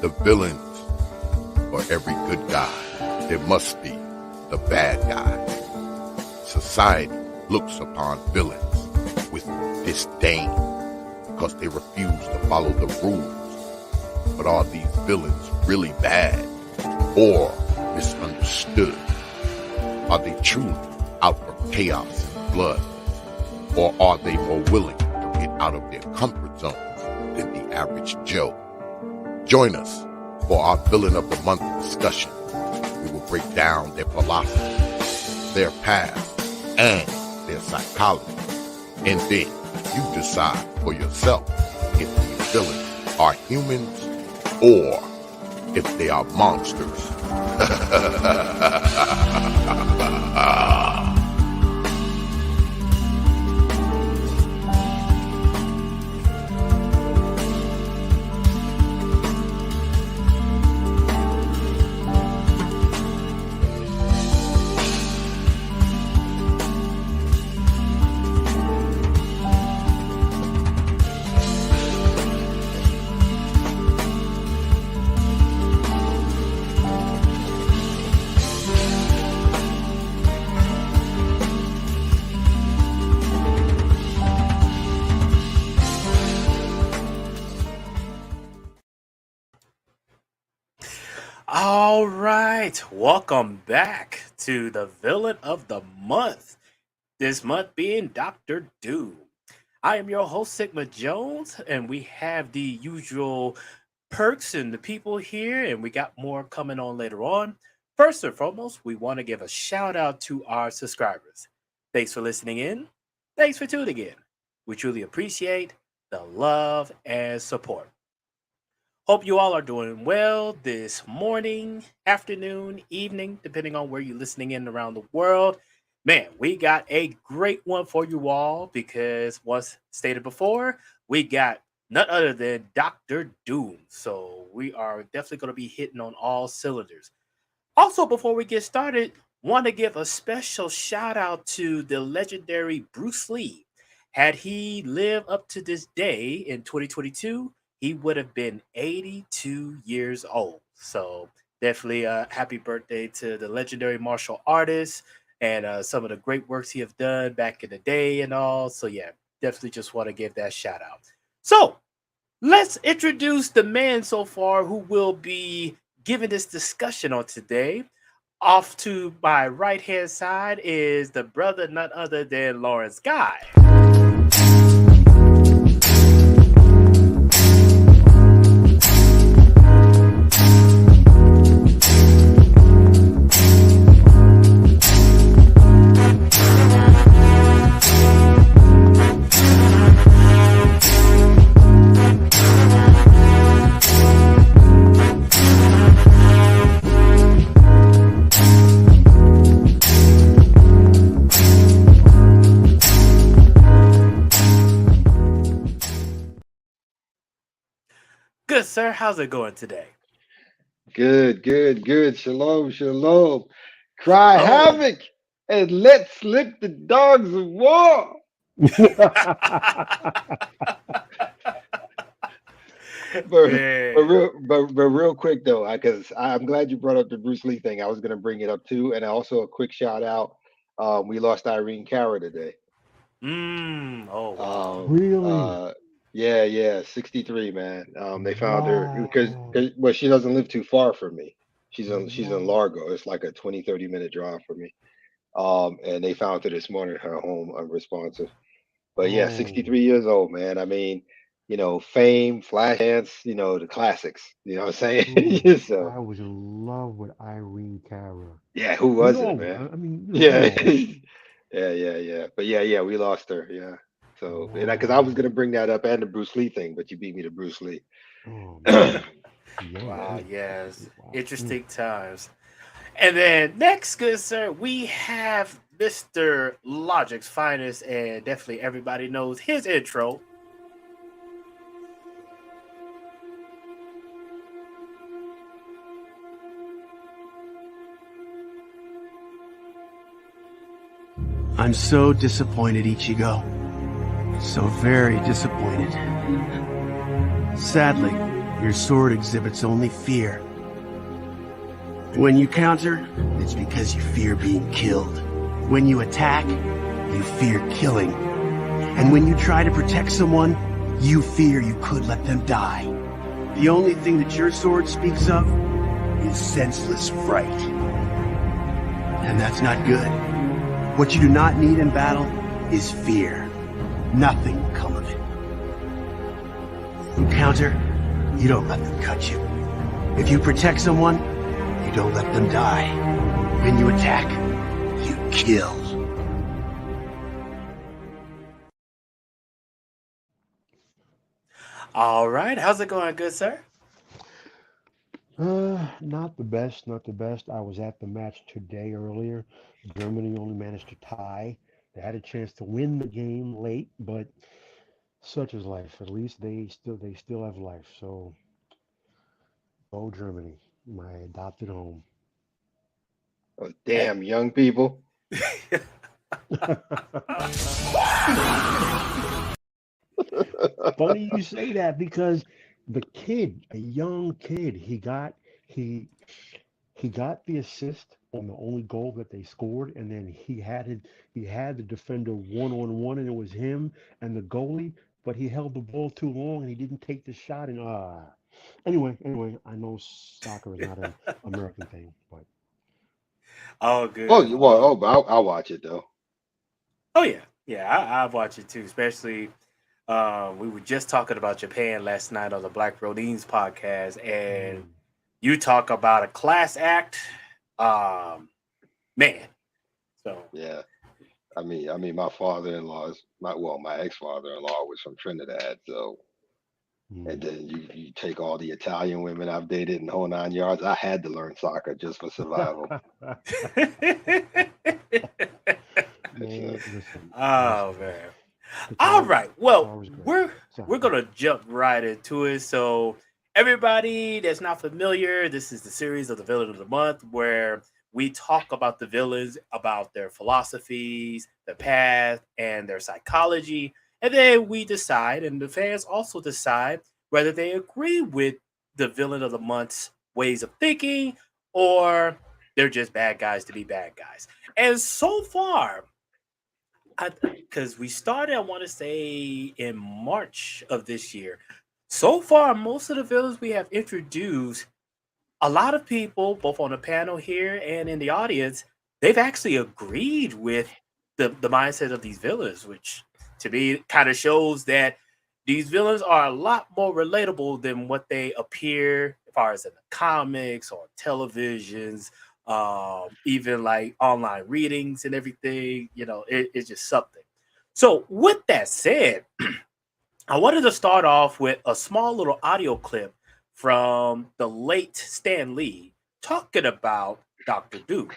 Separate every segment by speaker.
Speaker 1: The villains. For every good guy, there must be the bad guy. Society looks upon villains with disdain because they refuse to follow the rules. But are these villains really bad or misunderstood? Are they truly out for chaos and blood? Or are they more willing to get out of their comfort zone than the average Joe? Join us for our Villain of the Month discussion. We will break down their philosophy, their past, and their psychology. And then you decide for yourself if these villains are humans or if they are monsters.
Speaker 2: All right, welcome back to the Villain of the Month. This month being Dr. Doom. I am your host, Sigma Jones, and we have the usual perks and the people here, and we got more coming on later on. First and foremost, we want to give a shout out to our subscribers. Thanks for listening in. Thanks for tuning in. We truly appreciate the love and support. Hope you all are doing well this morning, afternoon, evening, depending on where you're listening in around the world. Man, we got a great one for you all because, once stated before, we got none other than Dr. Doom. So we are definitely going to be hitting on all cylinders. Also, before we get started, want to give a special shout out to the legendary Bruce Lee. Had he lived up to this day in 2022, he would have been 82 years old. So definitely happy birthday to the legendary martial artist and some of the great works he have done back in the day and all. So yeah, definitely just want to give that shout out. So let's introduce the man so far who will be giving this discussion on today. Off to my right hand side is the brother none other than Lawrence Guy. Good, sir. How's it going today?
Speaker 3: Good, good, good. Shalom, shalom. Cry
Speaker 2: Oh,
Speaker 3: havoc and let slip the dogs of war. But, but
Speaker 2: man.
Speaker 3: real but real quick though, because I'm glad you brought up the Bruce Lee thing. I was gonna bring it up too, and also a quick shout out. We lost Irene Cara today.
Speaker 2: Oh, wow.
Speaker 3: Um,
Speaker 4: Really?
Speaker 3: uh, yeah, yeah, 63, man. They found her
Speaker 4: Wow.
Speaker 3: well, she doesn't live too far from me. She's in
Speaker 4: Wow.
Speaker 3: Largo. It's like a 20-30 minute drive from me. And they found her this morning at her home unresponsive. But yeah,
Speaker 4: Oh,
Speaker 3: 63 years old, man. I mean, Fame, Flashdance, the classics. You know what I'm
Speaker 4: dude,
Speaker 3: saying? So
Speaker 4: I was in love with Irene Cara.
Speaker 3: yeah, who
Speaker 4: We
Speaker 3: was it,
Speaker 4: all
Speaker 3: man?
Speaker 4: were. I mean, we
Speaker 3: Yeah,
Speaker 4: all were.
Speaker 3: yeah, yeah, yeah. But yeah, yeah, we lost her. Yeah. So, and because I was
Speaker 4: Wow.
Speaker 3: gonna bring that up and the Bruce Lee thing, but you beat me to Bruce Lee.
Speaker 4: Oh
Speaker 3: Yeah,
Speaker 4: man. Yeah,
Speaker 2: Wow,
Speaker 4: yeah.
Speaker 2: yes.
Speaker 4: Wow.
Speaker 2: Interesting times. And then next, good sir, we have Mr. Logic's finest, and definitely everybody knows his intro.
Speaker 5: I'm so disappointed, Ichigo. So very disappointed. Sadly, Your sword exhibits only fear. When you counter, it's because you fear being killed. When you attack, you fear killing. And when you try to protect someone, you fear you could let them die. The only thing that your sword speaks of is senseless fright. And that's not good. What you do not need in battle is fear. Nothing will come of it. You counter, you don't let them cut you. If you protect someone, you don't let them die. When you attack, you kill.
Speaker 2: All right, how's it going, good sir?
Speaker 4: Not the best, not the best. I was at the match today earlier. Germany only managed to tie. They had a chance to win the game late, but such is life. At least they still have life. So go Germany, my adopted home.
Speaker 3: Oh, damn, young people.
Speaker 4: Funny you say that because the kid, a young kid, he got the assist on the only goal that they scored, and then he had the defender one on one, and it was him and the goalie, but he held the ball too long and he didn't take the shot. And anyway, I know soccer is not an American thing, but
Speaker 2: Oh, good.
Speaker 3: But I'll watch it though.
Speaker 2: Oh yeah, yeah. I've watched it too. Especially, we were just talking about Japan last night on the Black Rodines podcast, and you talk about a class act, man. So
Speaker 3: Yeah. I mean, my my ex-father-in-law was from Trinidad, so and then you take all the Italian women I've dated in the whole 9 yards. I had to learn soccer just for survival.
Speaker 4: man, listen,
Speaker 2: oh man.
Speaker 4: Qatar,
Speaker 2: All right. Well,
Speaker 4: Qatar was great.
Speaker 2: we're
Speaker 4: Sorry.
Speaker 2: gonna jump right into it. So everybody that's not familiar, this is the series of the Villain of the Month where we talk about the villains, about their philosophies, their path, and their psychology. And then we decide, and the fans also decide whether they agree with the Villain of the Month's ways of thinking or they're just bad guys to be bad guys. And so far, because we started, I want to say, in March of this year. So far, most of the villains we have introduced, a lot of people, both on the panel here and in the audience, they've actually agreed with the mindset of these villains, which to me kind of shows that these villains are a lot more relatable than what they appear as far as in the comics or televisions, even like online readings and everything. It's just something. So, with that said, I wanted to start off with a small little audio clip from the late Stan Lee talking about Doctor Doom.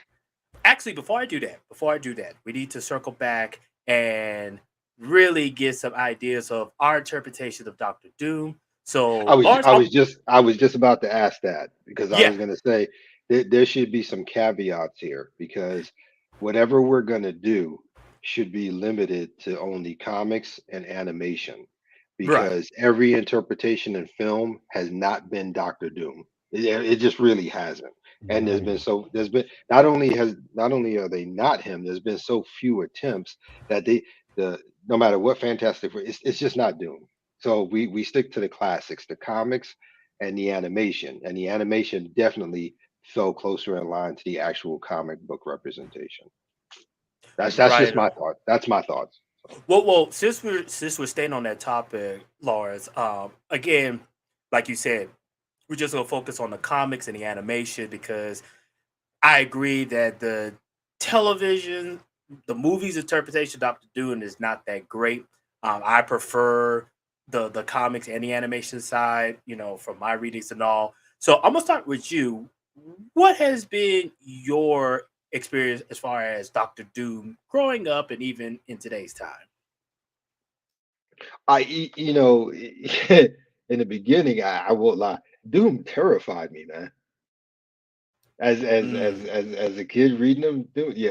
Speaker 2: Actually, before I do that, we need to circle back and really get some ideas of our interpretation of Doctor Doom. So,
Speaker 3: I was
Speaker 2: Lawrence,
Speaker 3: I was just about to ask that because I
Speaker 2: yeah,
Speaker 3: was going to say there should be some caveats here because whatever we're going to do should be limited to only comics and animation
Speaker 2: right,
Speaker 3: because every interpretation in film has not been Doctor Doom. It just really hasn't. And
Speaker 4: Right.
Speaker 3: there's been not only are they not him, there's been so few attempts that the no matter what Fantastic Four, it's just not Doom. So we stick to the classics, the comics and the animation definitely fell closer in line to the actual comic book representation. That's just
Speaker 2: right.
Speaker 3: my thought. That's my thoughts.
Speaker 2: Well, since we're staying on that topic, Lawrence, again, like you said, we're just gonna focus on the comics and the animation because I agree that the television, the movie's interpretation of Doctor Doom is not that great. I prefer the comics and the animation side, from my readings and all. So I'm gonna start with you. What has been your experience as far as Doctor Doom growing up and even in today's time?
Speaker 3: In the beginning, I won't lie, Doom terrified me, man.
Speaker 2: Mm,
Speaker 3: As a kid reading them,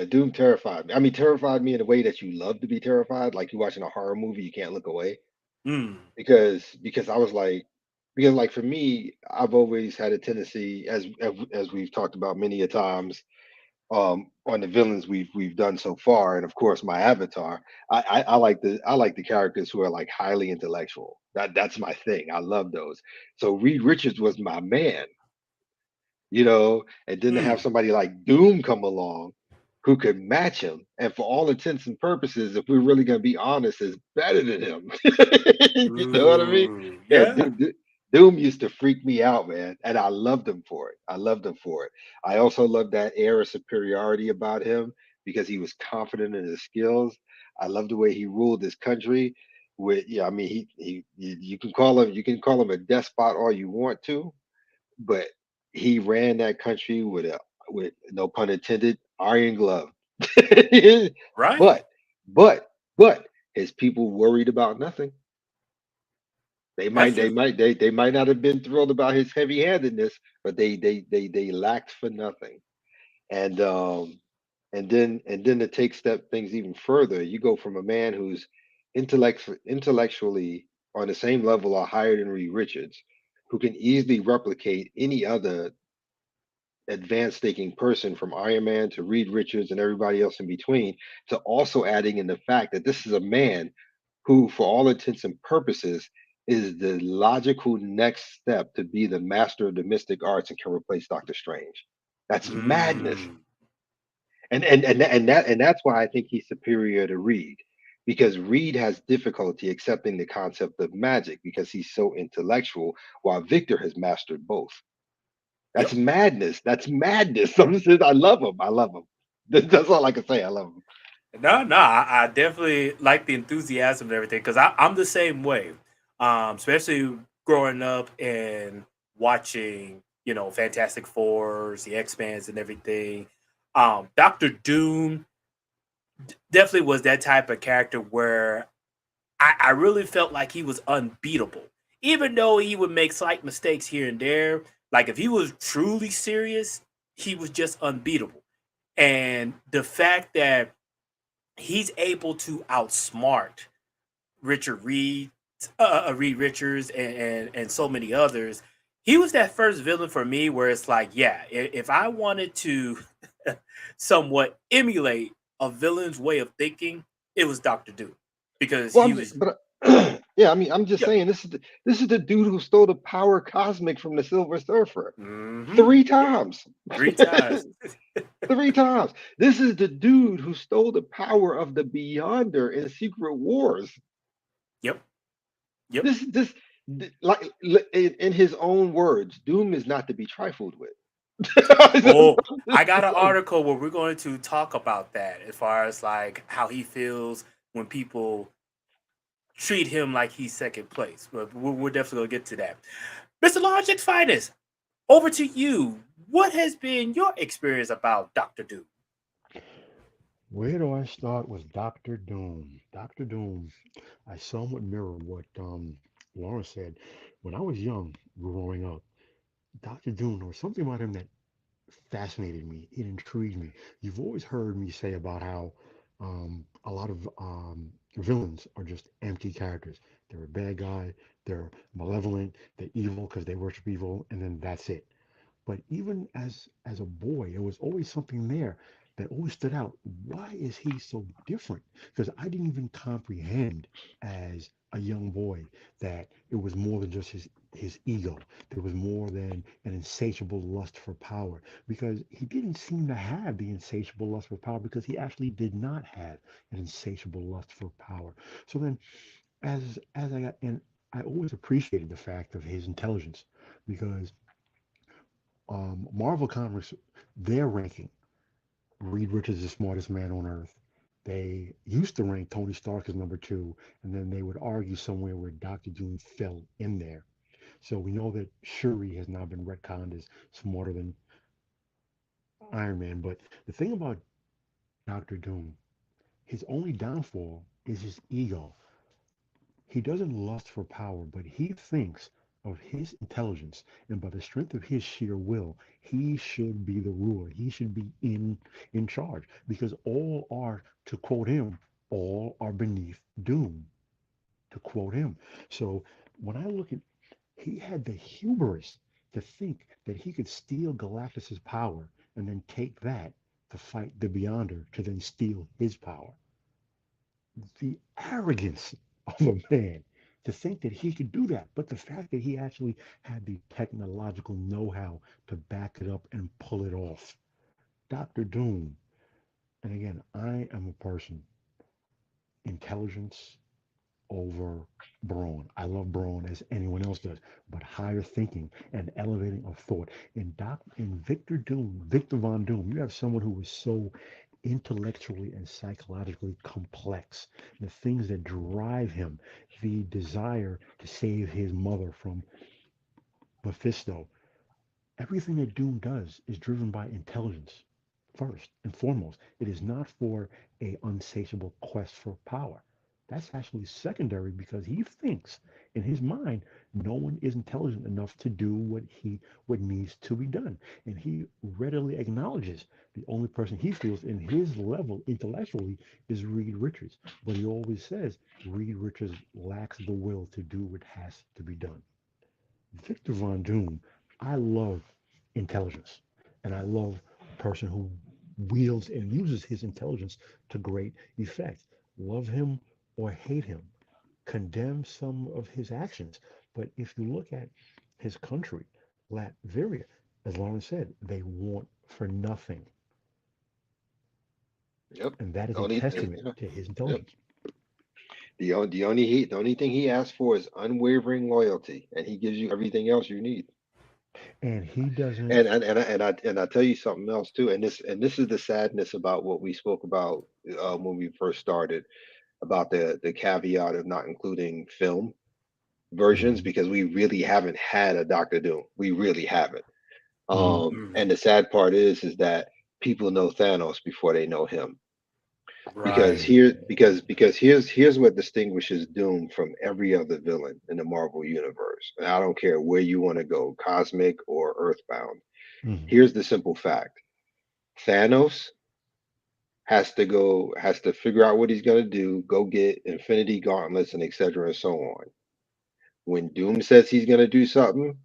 Speaker 3: Doom terrified me. I mean, terrified me in a way that you love to be terrified, like you watching a horror movie, you can't look away
Speaker 2: mm,
Speaker 3: because I was like. because like for me, I've always had a tendency, as we've talked about many a times, on the villains we've done so far, and of course my avatar. I like the characters who are like highly intellectual. That's my thing. I love those. So Reed Richards was my man, and then to have
Speaker 2: Mm,
Speaker 3: somebody like Doom come along who could match him, and for all intents and purposes, if we're really going to be honest, is better than him. You know what I mean?
Speaker 2: ooh,
Speaker 3: Yeah,
Speaker 2: yeah,
Speaker 3: Doom used to freak me out, man, and I loved him for it. I loved him for it. I also loved that air of superiority about him because he was confident in his skills. I love the way he ruled his country. With yeah, I mean, you can call him a despot all you want to, but he ran that country with no pun intended iron glove.
Speaker 2: right.
Speaker 3: but but but his people worried about nothing.
Speaker 2: That's true.
Speaker 3: They might not have been thrilled about his heavy handedness, but they lacked for nothing. And and then to take step things even further, you go from a man who's intellectually on the same level or higher than Reed Richards, who can easily replicate any other advanced thinking person from Iron Man to Reed Richards and everybody else in between, to also adding in the fact that this is a man who, for all intents and purposes, is the logical next step to be the master of the mystic arts and can replace Doctor Strange. That's madness.
Speaker 2: Mm,
Speaker 3: And that's why I think he's superior to Reed. Because Reed has difficulty accepting the concept of magic because he's so intellectual, while Victor has mastered both. That's
Speaker 2: yep.
Speaker 3: madness. That's madness. I love him. I love him. That's all I can say. I love him.
Speaker 2: No, no, I definitely like the enthusiasm and everything because I'm the same way. Especially growing up and watching, Fantastic Fours, the X-Mans and everything. Doctor Doom definitely was that type of character where I really felt like he was unbeatable. Even though he would make slight mistakes here and there, like if he was truly serious, he was just unbeatable. And the fact that he's able to outsmart Richard Reed, Reed Richards, and so many others. He was that first villain for me where it's like, yeah, if I wanted to somewhat emulate a villain's way of thinking, it was Doctor Doom because
Speaker 3: Well,
Speaker 2: he was,
Speaker 3: but yeah, I mean, I'm just
Speaker 2: yeah,
Speaker 3: saying this is the dude who stole the power cosmic from the Silver Surfer
Speaker 2: hmm,
Speaker 3: three
Speaker 2: yep,
Speaker 3: times.
Speaker 2: 3 times,
Speaker 3: Three times. This is the dude who stole the power of the Beyonder in Secret Wars.
Speaker 2: yep, yep.
Speaker 3: Like in his own words, Doom is not to be trifled with.
Speaker 2: Oh, I got an article where we're going to talk about that as far as like how he feels when people treat him like he's second place. But we're definitely gonna get to that. Mr. Logic Finest, over to you. What has been your experience about Doctor Doom?
Speaker 4: Where do I start with Doctor Doom? Doctor Doom, I somewhat mirror what Lawrence said. When I was young, growing up, Doctor Doom, there was something about him that fascinated me. It intrigued me. You've always heard me say about how a lot of villains are just empty characters. They're a bad guy, they're malevolent, they're evil because they worship evil, and then that's it. But even as a boy, there was always something there that always stood out. Why is he so different? Because I didn't even comprehend as a young boy that it was more than just his ego. There was more than an insatiable lust for power. Because he didn't seem to have the insatiable lust for power because he actually did not have an insatiable lust for power. So then as I got and I always appreciated the fact of his intelligence because Marvel Comics, their ranking, Reed Richards is the smartest man on earth. They used to rank Tony Stark as number two, and then they would argue somewhere where Doctor Doom fell in there. So we know that Shuri has now been retconned as smarter than Iron Man. But the thing about Doctor Doom, his only downfall is his ego. He doesn't lust for power, but he thinks of his intelligence, and by the strength of his sheer will, he should be the ruler. He should be in charge because all are, to quote him, all are beneath doom. To quote him. So when I look at he had the hubris to think that he could steal Galactus's power and then take that to fight the Beyonder to then steal his power. The arrogance of a man to think that he could do that, but the fact that he actually had the technological know-how to back it up and pull it off. Dr. Doom, and again, I am a person, intelligence over brawn. I love brawn as anyone else does, but higher thinking and elevating of thought. In Victor Doom, Victor Von Doom, you have someone who was so intellectually and psychologically complex. The things that drive him, the desire to save his mother from Mephisto, everything that Doom does is driven by intelligence first and foremost. It is not for a unsatiable quest for power. That's actually secondary because he thinks in his mind no one is intelligent enough to do what needs to be done. And he readily acknowledges the only person he feels in his level intellectually is Reed Richards. But he always says Reed Richards lacks the will to do what has to be done. Victor Von Doom, I love intelligence. And I love a person who wields and uses his intelligence to great effect. Love him or hate him, condemn some of his actions. But if you look at his country, Latveria, as Lawrence said, they want for nothing.
Speaker 3: Yep.
Speaker 4: And that is a
Speaker 3: Only
Speaker 4: testament to his intelligence.
Speaker 3: the only thing he asks for is unwavering loyalty, and he gives you everything else you need.
Speaker 4: And he doesn't.
Speaker 3: And I tell you something else too. And this is the sadness about what we spoke about when we first started about the caveat of not including film versions,
Speaker 4: Mhm.
Speaker 3: because we really haven't had a Doctor Doom. We really haven't.
Speaker 2: Mm,
Speaker 3: And the sad part is that people know Thanos before they know him. Because
Speaker 2: right.
Speaker 3: here's what distinguishes Doom from every other villain in the Marvel universe. And I don't care where you want to go, cosmic or earthbound.
Speaker 4: Mhm.
Speaker 3: Here's the simple fact. Thanos has to figure out what he's gonna do, go get Infinity Gauntlets and etc. and so on. When Doom says he's gonna do something,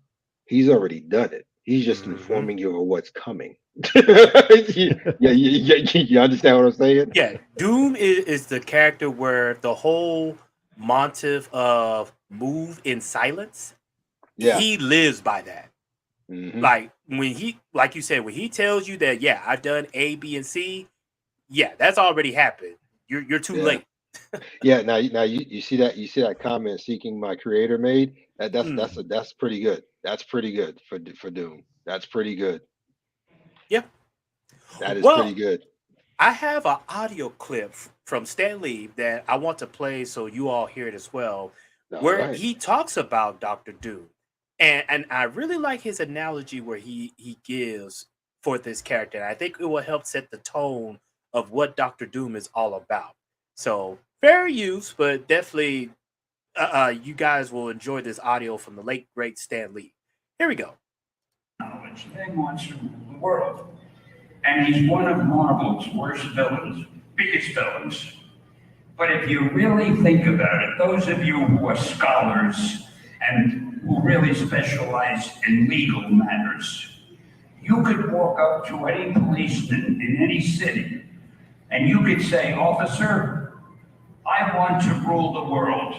Speaker 3: he's already done it. He's just
Speaker 2: Hmm.
Speaker 3: informing you of what's coming. You understand what I'm saying?
Speaker 2: Yeah, Doom is the character where the whole motif of move in silence,
Speaker 3: Yeah.
Speaker 2: he lives by that.
Speaker 3: Hmm.
Speaker 2: Like when he, like you said, when he tells you that, yeah, I've done A, B, and C, yeah, that's already happened. You're too
Speaker 3: Yeah.
Speaker 2: late.
Speaker 3: Yeah. Now you see that comment seeking my creator made.
Speaker 2: Mm,
Speaker 3: That's pretty good. That's pretty good for Doom. That's pretty good.
Speaker 2: yeah.
Speaker 3: That is pretty
Speaker 2: Well,
Speaker 3: good.
Speaker 2: I have an audio clip from Stan Lee that I want to play so you all hear it as well,
Speaker 3: All
Speaker 2: where
Speaker 3: right.
Speaker 2: he talks about Doctor Doom, and I really like his analogy where he gives for this character. And I think it will help set the tone of what Doctor Doom is all about. So fair use, but definitely you guys will enjoy this audio from the late great Stan Lee. Here we go.
Speaker 6: Knowledge then wants to rule the world. And he's one of Marvel's worst villains, biggest villains. But if you really think about it, those of you who are scholars and who really specialize in legal matters, you could walk up to any policeman in any city and you could say, "Officer, I want to rule the world."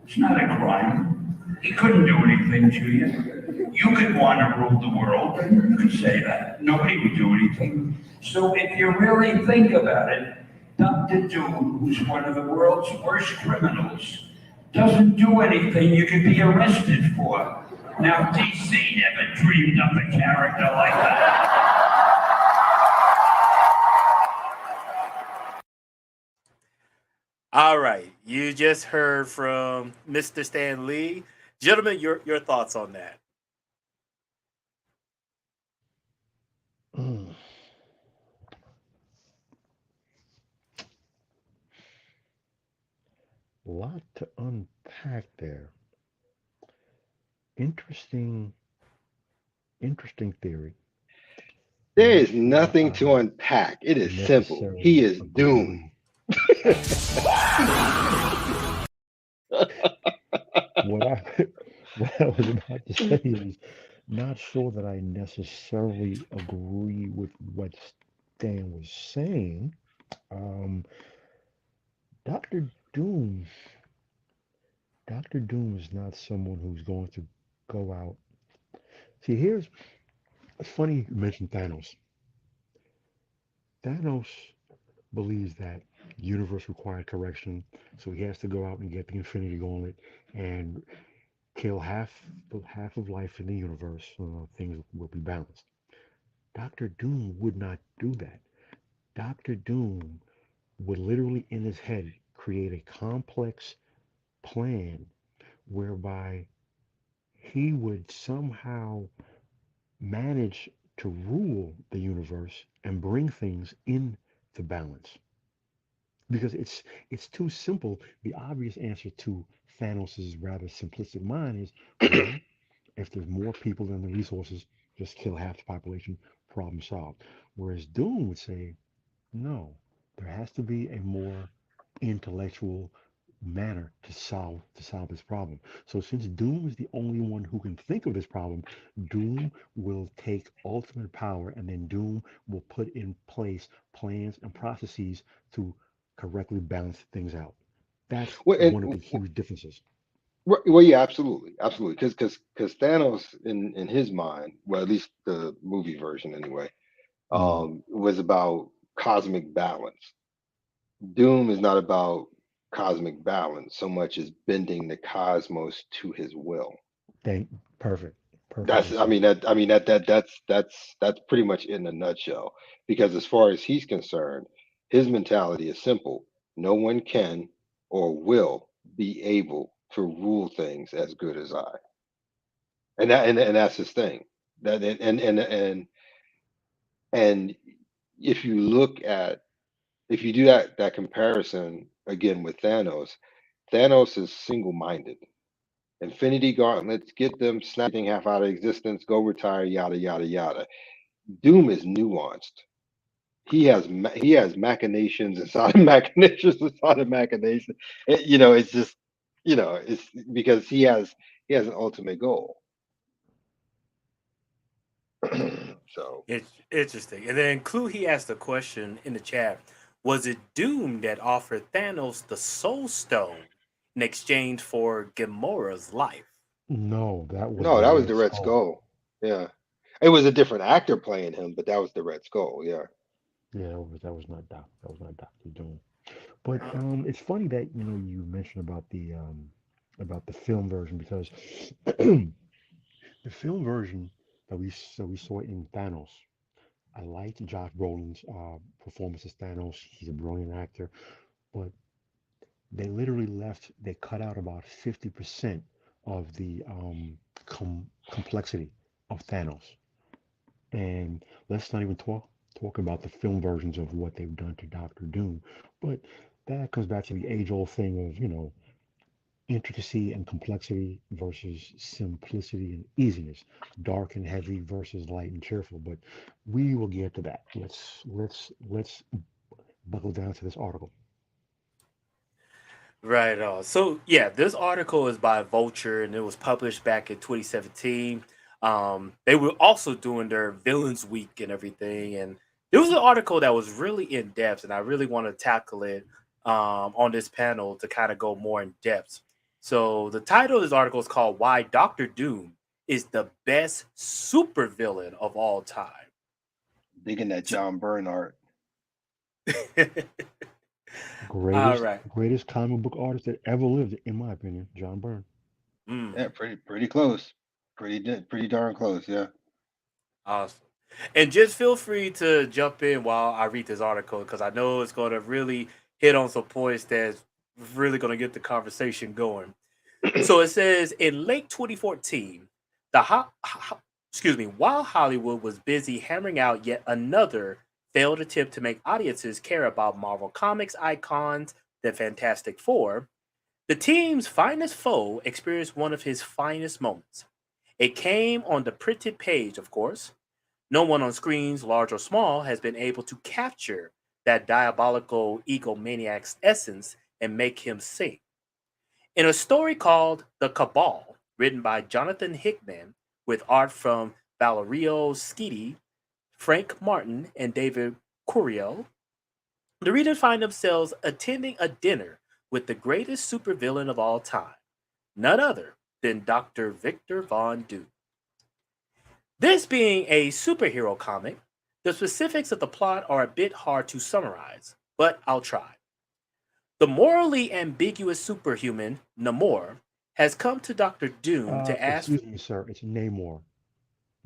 Speaker 6: It's not a crime. He couldn't do anything to you. You could want to rule the world. You could say that. Nobody would do anything. So if you really think about it, Dr. Doom, who's one of the world's worst criminals, doesn't do anything you could be arrested for. Now, DC never dreamed up a character like that.
Speaker 2: All right, you just heard from Mr. Stan Lee. Gentlemen, your thoughts on that?
Speaker 4: Mm. Lot to unpack there. Interesting, interesting theory.
Speaker 3: There
Speaker 4: Not
Speaker 3: is
Speaker 4: sure
Speaker 3: nothing to
Speaker 4: I
Speaker 3: unpack. It is simple. He
Speaker 4: necessarily
Speaker 3: is Doom.
Speaker 4: agree. What I what I was about to say is not sure that I necessarily agree with what Stan was saying. Um, Doctor Doom, Doctor Doom is not someone who's going to go out. See, here's it's funny you mentioned Thanos. Thanos believes that the universe required correction, so he has to go out and get the Infinity Gauntlet and kill half of life in the universe. Things will be balanced. Doctor Doom would not do that. Doctor Doom would literally in his head create a complex plan whereby he would somehow manage to rule the universe and bring things into balance. Because it's too simple. The obvious answer to Thanos' rather simplistic mind is, well, if there's more people than the resources, just kill half the population, problem solved. Whereas Doom would say, no, there has to be a more intellectual manner to solve this problem. So since Doom is the only one who can think of this problem, Doom will take ultimate power and then Doom will put in place plans and processes to correctly balance things out. That's
Speaker 3: Well,
Speaker 4: one of the huge differences.
Speaker 3: well, yeah, absolutely, absolutely. Because Thanos, in his mind, well, at least the movie version anyway,
Speaker 4: Mm,
Speaker 3: was about cosmic balance. Doom is not about cosmic balance so much as bending the cosmos to his will.
Speaker 4: thank perfect. Perfectly
Speaker 3: That's, I
Speaker 4: said.
Speaker 3: mean, that's pretty much in a nutshell. Because as far as he's concerned, his mentality is simple: no one can or will be able to rule things as good as I, and that's his thing. That and if you look at if you do that comparison again with Thanos, Thanos is single-minded. Infinity Gauntlets, get them, snap everything half out of existence, go retire, yada yada yada. Doom is nuanced. He has machinations inside of machinations inside of machinations. It's just it's because he has an ultimate goal. So
Speaker 2: It's interesting. And then Clue he asked a question in the chat. Was it Doom that offered Thanos the Soul Stone in exchange for Gamora's life?
Speaker 4: No, that was
Speaker 3: no,
Speaker 4: the
Speaker 3: that was
Speaker 4: Red
Speaker 3: the Red
Speaker 4: Skull.
Speaker 3: Skull. Yeah, it was a different actor playing him, but that was the Red Skull. Yeah.
Speaker 4: Yeah, that was not Doctor Doom. But it's funny that you mentioned about the film version because the film version that we saw in Thanos. I liked Josh Brolin's performance as Thanos. He's a brilliant actor, but they cut out about 50% of the complexity of Thanos. And let's not even talk about the film versions of what they've done to Doctor Doom. But that comes back to the age-old thing of, intricacy and complexity versus simplicity and easiness, dark and heavy versus light and cheerful. But we will get to that. Let's buckle down to this article.
Speaker 2: Right on. So yeah, this article is by Vulture and it was published back in 2017. They were also doing their Villains Week and everything, and it was an article that was really in depth, and I really want to tackle it on this panel to kind of go more in depth. So the title of this article is called "Why Doctor Doom is the Best Supervillain of All Time."
Speaker 3: Digging that John Byrne art.
Speaker 2: All
Speaker 4: Greatest
Speaker 2: right.
Speaker 4: greatest comic book artist that ever lived, in my opinion, John Byrne.
Speaker 2: Mm.
Speaker 3: Yeah, pretty close. Pretty darn close. Yeah.
Speaker 2: Awesome. And just feel free to jump in while I read this article because I know it's going to really hit on some points that's really going to get the conversation going. So it says in late 2014, while Hollywood was busy hammering out yet another failed attempt to make audiences care about Marvel Comics icons, the Fantastic Four, the team's finest foe experienced one of his finest moments. It came on the printed page, of course. No one on screens, large or small, has been able to capture that diabolical egomaniac's essence and make him sing. In a story called The Cabal, written by Jonathan Hickman, with art from Valerio Schiti, Frank Martin, and David Curiel. The readers find themselves attending a dinner with the greatest supervillain of all time, none other than Dr. Victor Von Doom. This being a superhero comic, the specifics of the plot are a bit hard to summarize, but I'll try. The morally ambiguous superhuman, Namor, has come to Dr. Doom to ask.
Speaker 4: Excuse me, sir. It's Namor.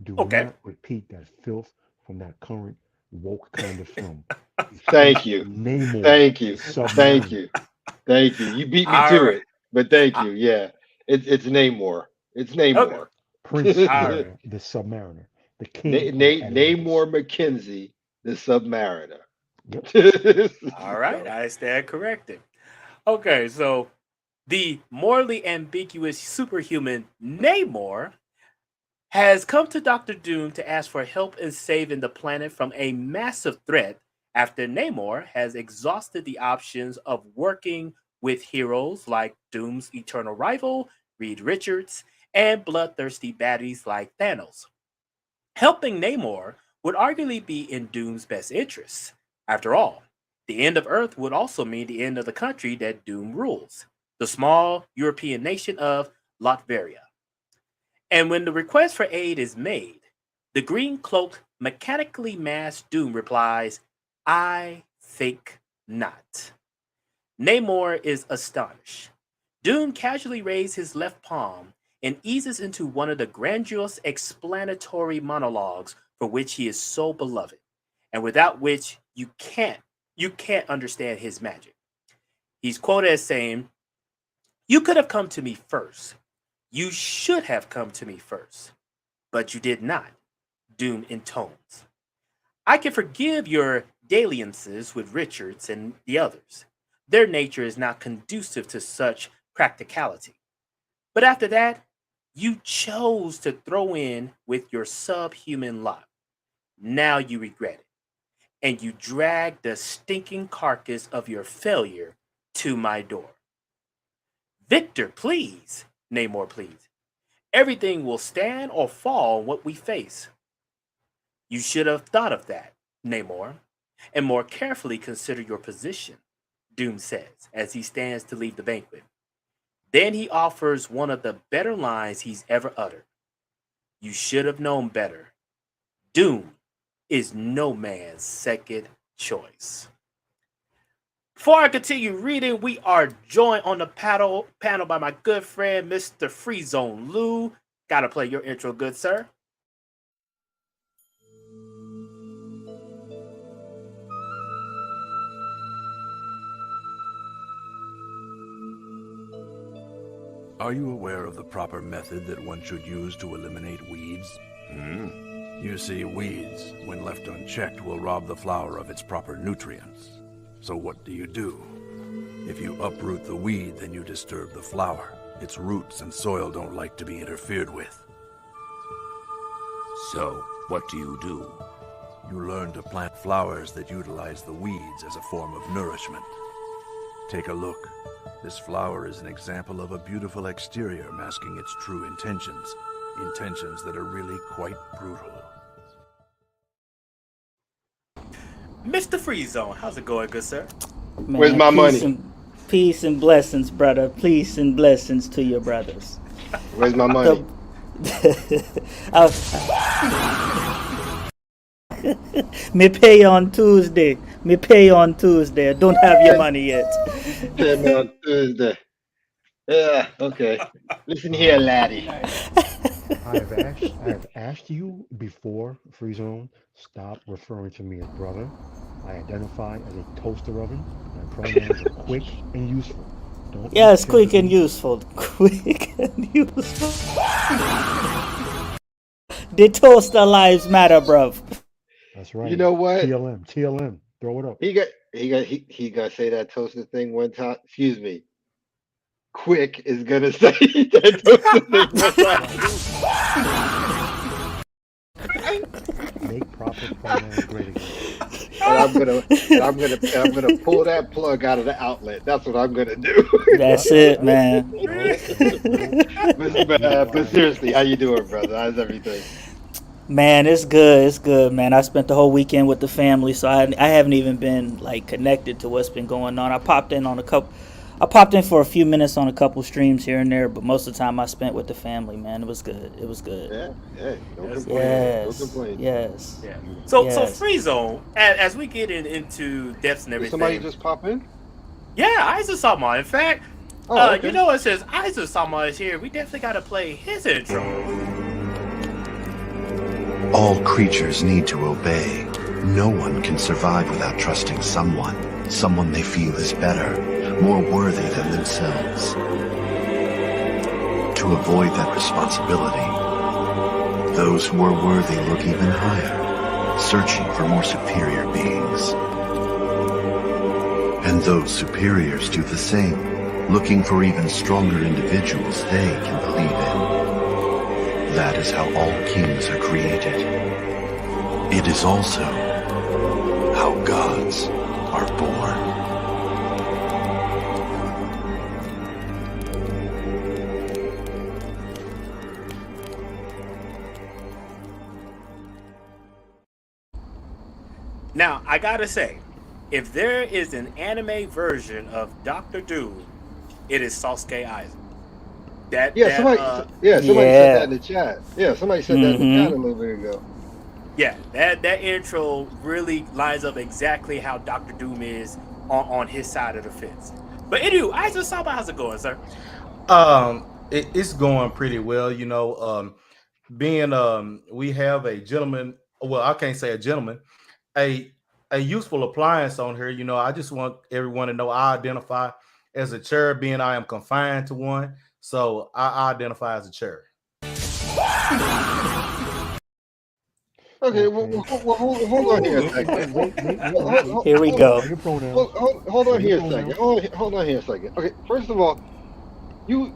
Speaker 4: Do
Speaker 2: Okay.
Speaker 4: not repeat that filth from that current woke kind of film.
Speaker 3: Thank you.
Speaker 4: Namor.
Speaker 3: Thank you.
Speaker 4: Submariner.
Speaker 3: Thank you. Thank you. You beat me
Speaker 2: All
Speaker 3: to
Speaker 2: right.
Speaker 3: it. But thank you. Yeah. It's Namor. It's Namor.
Speaker 4: Prince
Speaker 2: All
Speaker 4: Namor, the Submariner. The king. of
Speaker 3: Namor McKenzie, the Submariner.
Speaker 4: Atlantis. Yep.
Speaker 2: All right, I stand corrected. Okay, so the morally ambiguous superhuman Namor has come to Dr. Doom to ask for help in saving the planet from a massive threat after Namor has exhausted the options of working with heroes like Doom's eternal rival, Reed Richards, and bloodthirsty baddies like Thanos. Helping Namor would arguably be in Doom's best interests. After all, the end of Earth would also mean the end of the country that Doom rules, the small European nation of Latveria. And when the request for aid is made, the green cloaked, mechanically masked Doom replies, "I think not." Namor is astonished. Doom casually raises his left palm and eases into one of the grandiose explanatory monologues for which he is so beloved, and without which you can't understand his magic. He's quoted as saying, "You could have come to me first. You should have come to me first. But you did not," Doom intones. "I can forgive your dalliances with Richards and the others. Their nature is not conducive to such practicality. But after that, you chose to throw in with your subhuman lot. Now you regret it. And you drag the stinking carcass of your failure to my door." "Victor, please," Namor pleads. "Everything will stand or fall on what we face." "You should have thought of that, Namor, and more carefully consider your position," Doom says as he stands to leave the banquet. Then he offers one of the better lines he's ever uttered. "You should have known better. Doom is no man's second choice." Before I continue reading, we are joined on the panel by my good friend, Mr. Free Zone Lou. Gotta play your intro, good sir.
Speaker 7: Are you aware of the proper method that one should use to eliminate weeds? You see, weeds, when left unchecked, will rob the flower of its proper nutrients. So what do? If you uproot the weed, then you disturb the flower. Its roots and soil don't like to be interfered with.
Speaker 8: So, what do?
Speaker 7: You learn to plant flowers that utilize the weeds as a form of nourishment. Take a look. This flower is an example of a beautiful exterior masking its true intentions. Intentions that are really quite brutal.
Speaker 2: Mr. Free Zone, how's it going, good sir?
Speaker 9: Man,
Speaker 3: Where's my
Speaker 9: peace
Speaker 3: money?
Speaker 9: Peace and blessings, brother. Peace and blessings to your brothers.
Speaker 3: Where's my money?
Speaker 9: Me pay on Tuesday. I don't have your money yet.
Speaker 3: Pay me on Tuesday. Yeah, okay. Listen here, laddie.
Speaker 4: I have asked you before, Free Zone, stop referring to me as brother. I identify as a toaster oven. My pronouns are quick and useful. Don't
Speaker 9: Yes,
Speaker 4: pretend
Speaker 9: quick
Speaker 4: to
Speaker 9: and
Speaker 4: be-
Speaker 9: useful. Quick and useful. The toaster lives matter, bruv.
Speaker 4: That's right.
Speaker 3: You know what?
Speaker 4: TLM. Throw it up.
Speaker 3: He got to say that toaster thing one time. Excuse me. Quick is gonna say that toaster thing one time.
Speaker 4: Make proper pronouns great again.
Speaker 3: I'm gonna pull that plug out of the outlet. That's what I'm gonna do.
Speaker 9: That's it, man.
Speaker 3: But seriously, how you doing, brother? How's everything?
Speaker 9: Man, it's good. It's good, man. I spent the whole weekend with the family, so I haven't even been like connected to what's been going on. I popped in for a few minutes on a couple streams here and there, but most of the time I spent with the family, man. It was good. It was good.
Speaker 3: Yeah, don't complain.
Speaker 9: Yes.
Speaker 3: Don't complain.
Speaker 9: Yes.
Speaker 2: Yeah. So
Speaker 9: Yes.
Speaker 2: Free Zone, as we get into depths and
Speaker 3: Did
Speaker 2: everything.
Speaker 3: somebody just pop in?
Speaker 2: Yeah, Isa Sama. In fact,
Speaker 3: Oh, okay.
Speaker 2: you know, it says Isa Sama is here. We definitely got to play his intro.
Speaker 8: All creatures need to obey. No one can survive without trusting someone they feel is better, more worthy than themselves. To avoid that responsibility, those who are worthy look even higher, searching for more superior beings. And those superiors do the same, looking for even stronger individuals they can believe in. That is how all kings are created. It is also how gods are born.
Speaker 2: Now, I gotta say, if there is an anime version of Doctor Doom, it is Sasuke Aizen.
Speaker 3: Somebody
Speaker 9: Yeah.
Speaker 3: said that in the chat. Yeah, somebody said that in the
Speaker 9: Mhm.
Speaker 3: chat a little bit ago.
Speaker 2: Yeah, that intro really lines up exactly how Doctor Doom is on his side of the fence. But anyway, Aizen Sama, how's it going, sir?
Speaker 10: It's going pretty well, you know. Being we have a gentleman, well, I can't say a gentleman, a useful appliance on here. You know, I just want everyone to know I identify as a chair, being I am confined to one, so I identify as a chair.
Speaker 3: Okay, well, hold on here a second.
Speaker 4: Wait.
Speaker 9: Here we go.
Speaker 4: Your pronouns.
Speaker 3: Hold on here a
Speaker 4: Your
Speaker 3: second.
Speaker 4: pronouns.
Speaker 3: Hold on here a second. Okay, first of all, you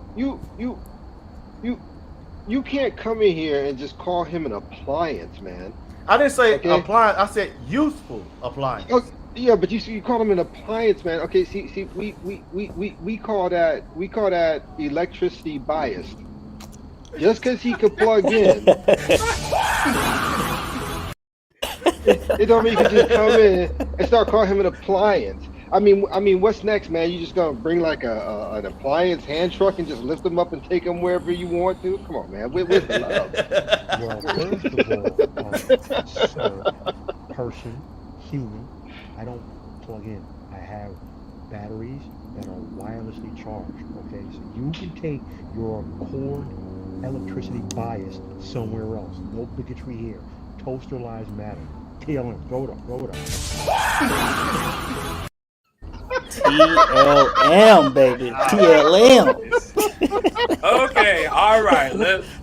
Speaker 3: can't come in here and just call him an appliance, man.
Speaker 10: I didn't say
Speaker 3: Okay.
Speaker 10: appliance. I said useful appliance.
Speaker 3: Oh, yeah, but you call him an appliance, man. Okay, see, we call that electricity biased. Just because he could plug in, it don't mean you can just come in and start calling him an appliance. I mean, what's next, man? You just gonna bring like an appliance hand truck and just lift them up and take them wherever you want to? Come on, man. Where's the love?
Speaker 4: Well, first of all, sir, person, human, I don't plug in. I have batteries that are wirelessly charged. Okay, so you can take your cord electricity bias somewhere else. No bigotry here. Toaster lives matter. TLM, throw it up.
Speaker 9: TLM, baby. TLM.
Speaker 2: Okay, all right.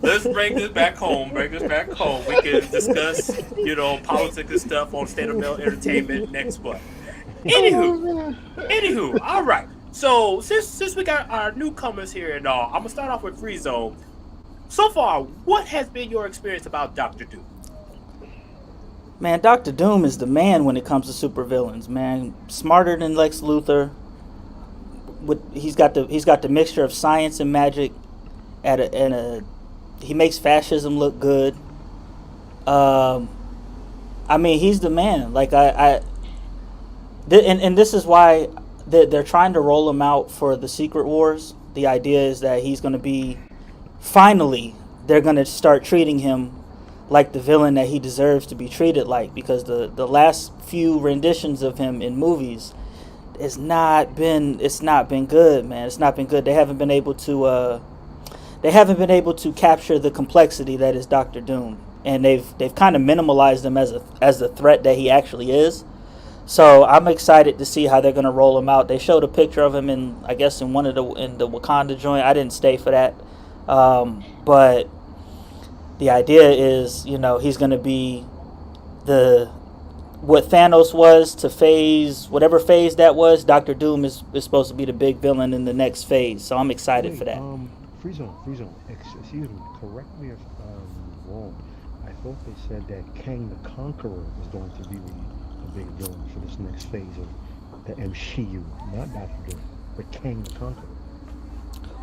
Speaker 2: Let's bring this back home. We can discuss, politics and stuff on State of Male Entertainment next month. Anywho, all right. So since we got our newcomers here and all, I'm gonna start off with Free Zone. So far, what has been your experience about Doctor Doom?
Speaker 9: Man, Doctor Doom is the man when it comes to supervillains, man. Smarter than Lex Luthor. He's got the mixture of science and magic. He makes fascism look good. I mean, he's the man. Like and this is why they're trying to roll him out for the Secret Wars. The idea is that he's going to be, finally, they're going to start treating him like the villain that he deserves to be treated like, because the last few renditions of him in movies, it's not been good, man. It's not been good. They haven't been able to capture the complexity that is Doctor Doom, and they've kind of minimalized him as the threat that he actually is. So I'm excited to see how they're gonna roll him out. They showed a picture of him in the Wakanda joint. I didn't stay for that, but the idea is, he's going to be what Thanos was to whatever phase that was. Doctor Doom is supposed to be the big villain in the next phase. So I'm excited for that.
Speaker 4: Free zone. Excuse me. Correct me if I'm wrong. I thought they said that Kang the Conqueror was going to be the big villain for this next phase of the MCU, not Doctor Doom, but Kang the Conqueror.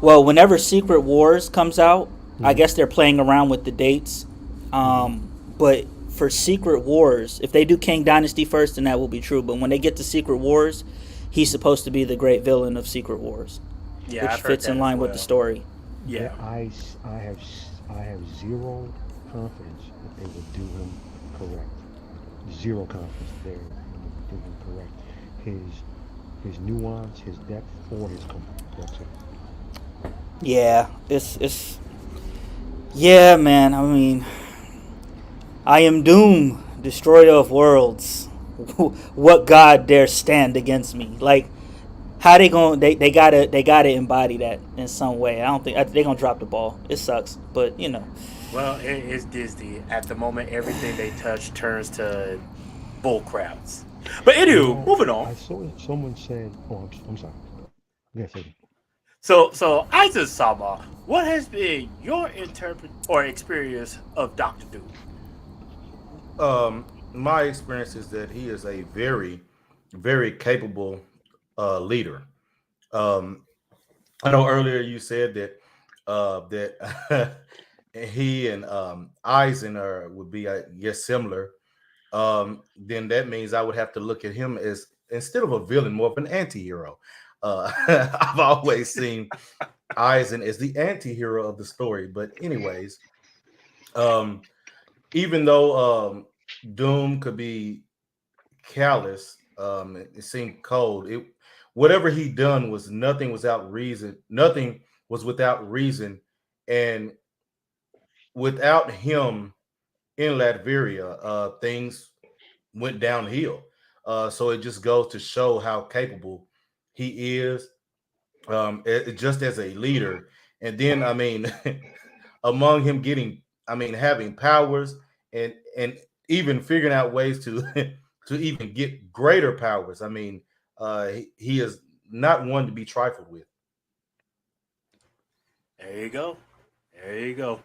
Speaker 9: Well, whenever Secret Wars comes out, I
Speaker 4: Mhm.
Speaker 9: guess they're playing around with the dates. But for Secret Wars, if they do Kang Dynasty first, then that will be true. But when they get to Secret Wars, he's supposed to be the great villain of Secret Wars,
Speaker 2: Yeah,
Speaker 9: which
Speaker 2: I've heard
Speaker 9: fits
Speaker 2: that
Speaker 9: in
Speaker 2: as
Speaker 9: line with the
Speaker 2: well.
Speaker 9: story.
Speaker 2: Yeah.
Speaker 4: That I have zero confidence that they will do him correct. Zero confidence there they will do him correct. His nuance, his depth, or his comfort. That's it.
Speaker 9: Yeah, it's yeah, man. I mean, I am Doom, destroyer of worlds. What god dare stand against me? Like, how they going? They gotta embody that in some way. I don't think they're gonna drop the ball. It sucks, but you know.
Speaker 2: Well, it's Disney. At the moment, everything they touch turns to bull craps. But anywho, moving
Speaker 4: I
Speaker 2: on.
Speaker 4: saw someone said, "Oh, I'm sorry." Yes, sir.
Speaker 2: So Isaac Sama, what has been your interpret or experience of Doctor Doom?
Speaker 10: My experience is that he is a very, very capable leader. Um, I know earlier you said that that he and Eisen would be, I guess, similar. Then that means I would have to look at him as, instead of a villain, more of an anti-hero. I've always seen Eisen as the anti-hero of the story. But anyways, even though Doom could be callous, it seemed cold. Whatever he done was nothing without reason. Nothing was without reason, and without him in Latveria, things went downhill. So it just goes to show how capable he is, just as a leader. And then, I mean, among him having powers and even figuring out ways to to even get greater powers. I mean, he is not one to be trifled with.
Speaker 2: There you go. There you go.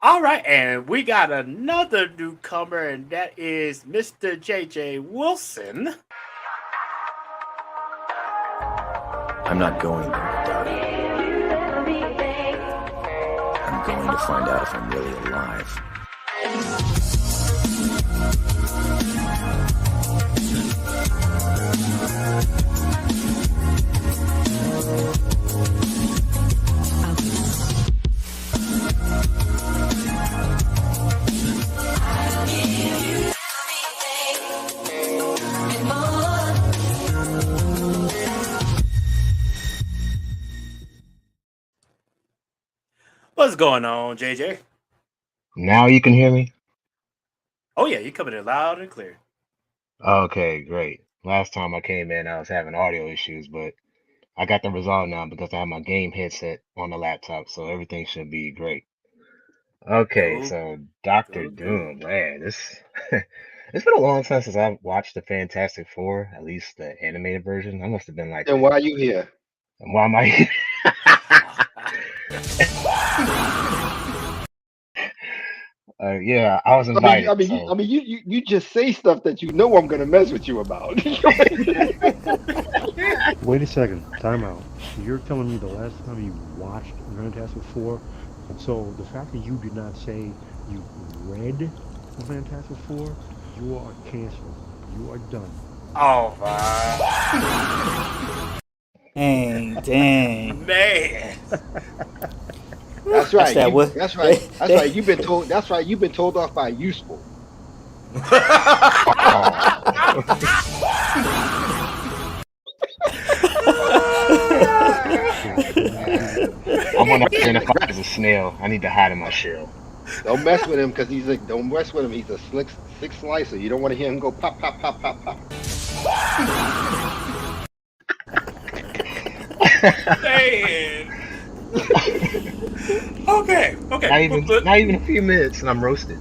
Speaker 2: All right, and we got another newcomer, and that is Mr. JJ Wilson.
Speaker 11: I'm not going there, Dottie. I'm going to find out if I'm really alive.
Speaker 2: What's going on, JJ?
Speaker 12: Now you can hear me?
Speaker 2: Oh yeah, you're coming in loud and clear.
Speaker 12: Okay, great. Last time I came in, I was having audio issues, but I got them resolved now because I have my game headset on the laptop, so everything should be great. Okay,
Speaker 2: Cool.
Speaker 12: so Doctor
Speaker 2: Cool.
Speaker 12: Doom, man, it's been a long time since I've watched the Fantastic Four, at least the animated version. I must have been like,
Speaker 3: Then why are you here?
Speaker 12: why am I here? Yeah, I was invited. So.
Speaker 3: You just say stuff that you know I'm gonna mess with you about.
Speaker 4: Wait a second. Time out. You're telling me the last time you watched Fantastic Four, so the fact that you did not say you read the Fantastic Four, you are canceled. You are done.
Speaker 2: Oh my.
Speaker 9: Dang.
Speaker 2: Man.
Speaker 3: That's right.
Speaker 9: that what-
Speaker 3: That's right. That's right. You've been told. That's right. You've been told off by useful.
Speaker 12: I'm gonna identify as a snail. I need to hide in my shell.
Speaker 3: Don't mess with him because don't mess with him. He's a slick slicer. You don't want to hear him go pop, pop, pop, pop, pop.
Speaker 2: Man. Okay.
Speaker 12: Not even a few minutes, and I'm roasted.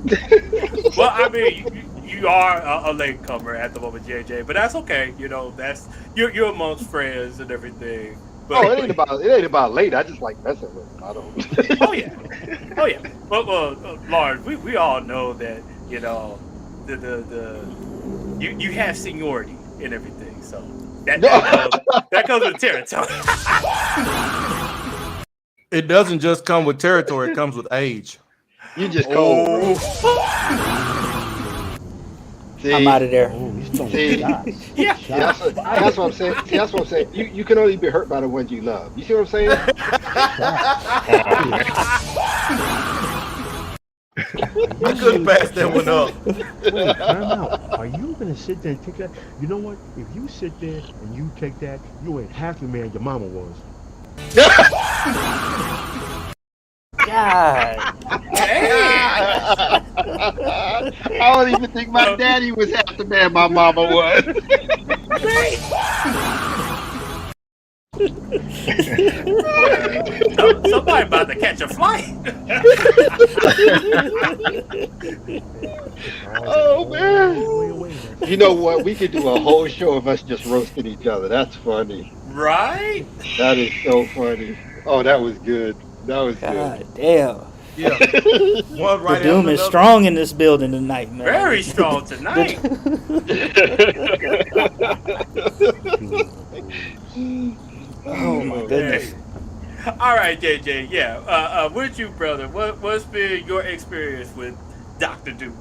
Speaker 2: Well, I mean, you are a latecomer at the moment, JJ, but that's okay. You know, that's you're amongst friends and everything. But,
Speaker 3: Oh, it ain't about late. I just like messing with him. I don't.
Speaker 2: oh yeah. But Lawrence, we all know that, you know, the you have seniority and everything, so
Speaker 3: No.
Speaker 2: that comes with territory.
Speaker 10: It doesn't just come with territory; it comes with age.
Speaker 3: You just cold, bro. See,
Speaker 9: I'm out of there.
Speaker 4: Oh, he's throwing
Speaker 3: See?
Speaker 4: shots.
Speaker 2: Yeah.
Speaker 3: see, that's what I'm saying. See, that's what I'm saying. You can only be hurt by the ones you love. You see what I'm saying?
Speaker 10: I couldn't pass that one up.
Speaker 4: Wait, time out. Are you gonna sit there and take that? You know what? If you sit there and you take that, you ain't half the man your mama was.
Speaker 9: God.
Speaker 3: I don't even think my daddy was half the man my mama was.
Speaker 2: Somebody about to catch a flight.
Speaker 3: Oh man! You know what? We could do a whole show of us just roasting each other. That's funny.
Speaker 2: Right?
Speaker 3: That is so funny. Oh, that was good. That was
Speaker 9: God damn.
Speaker 10: Yeah, one right
Speaker 9: The Doom
Speaker 10: after
Speaker 9: is
Speaker 10: another.
Speaker 9: strong in this building tonight, man.
Speaker 2: Very strong tonight.
Speaker 9: Oh my goodness.
Speaker 2: All right, JJ. Yeah. With you, brother. What's been your experience with Dr. Doom?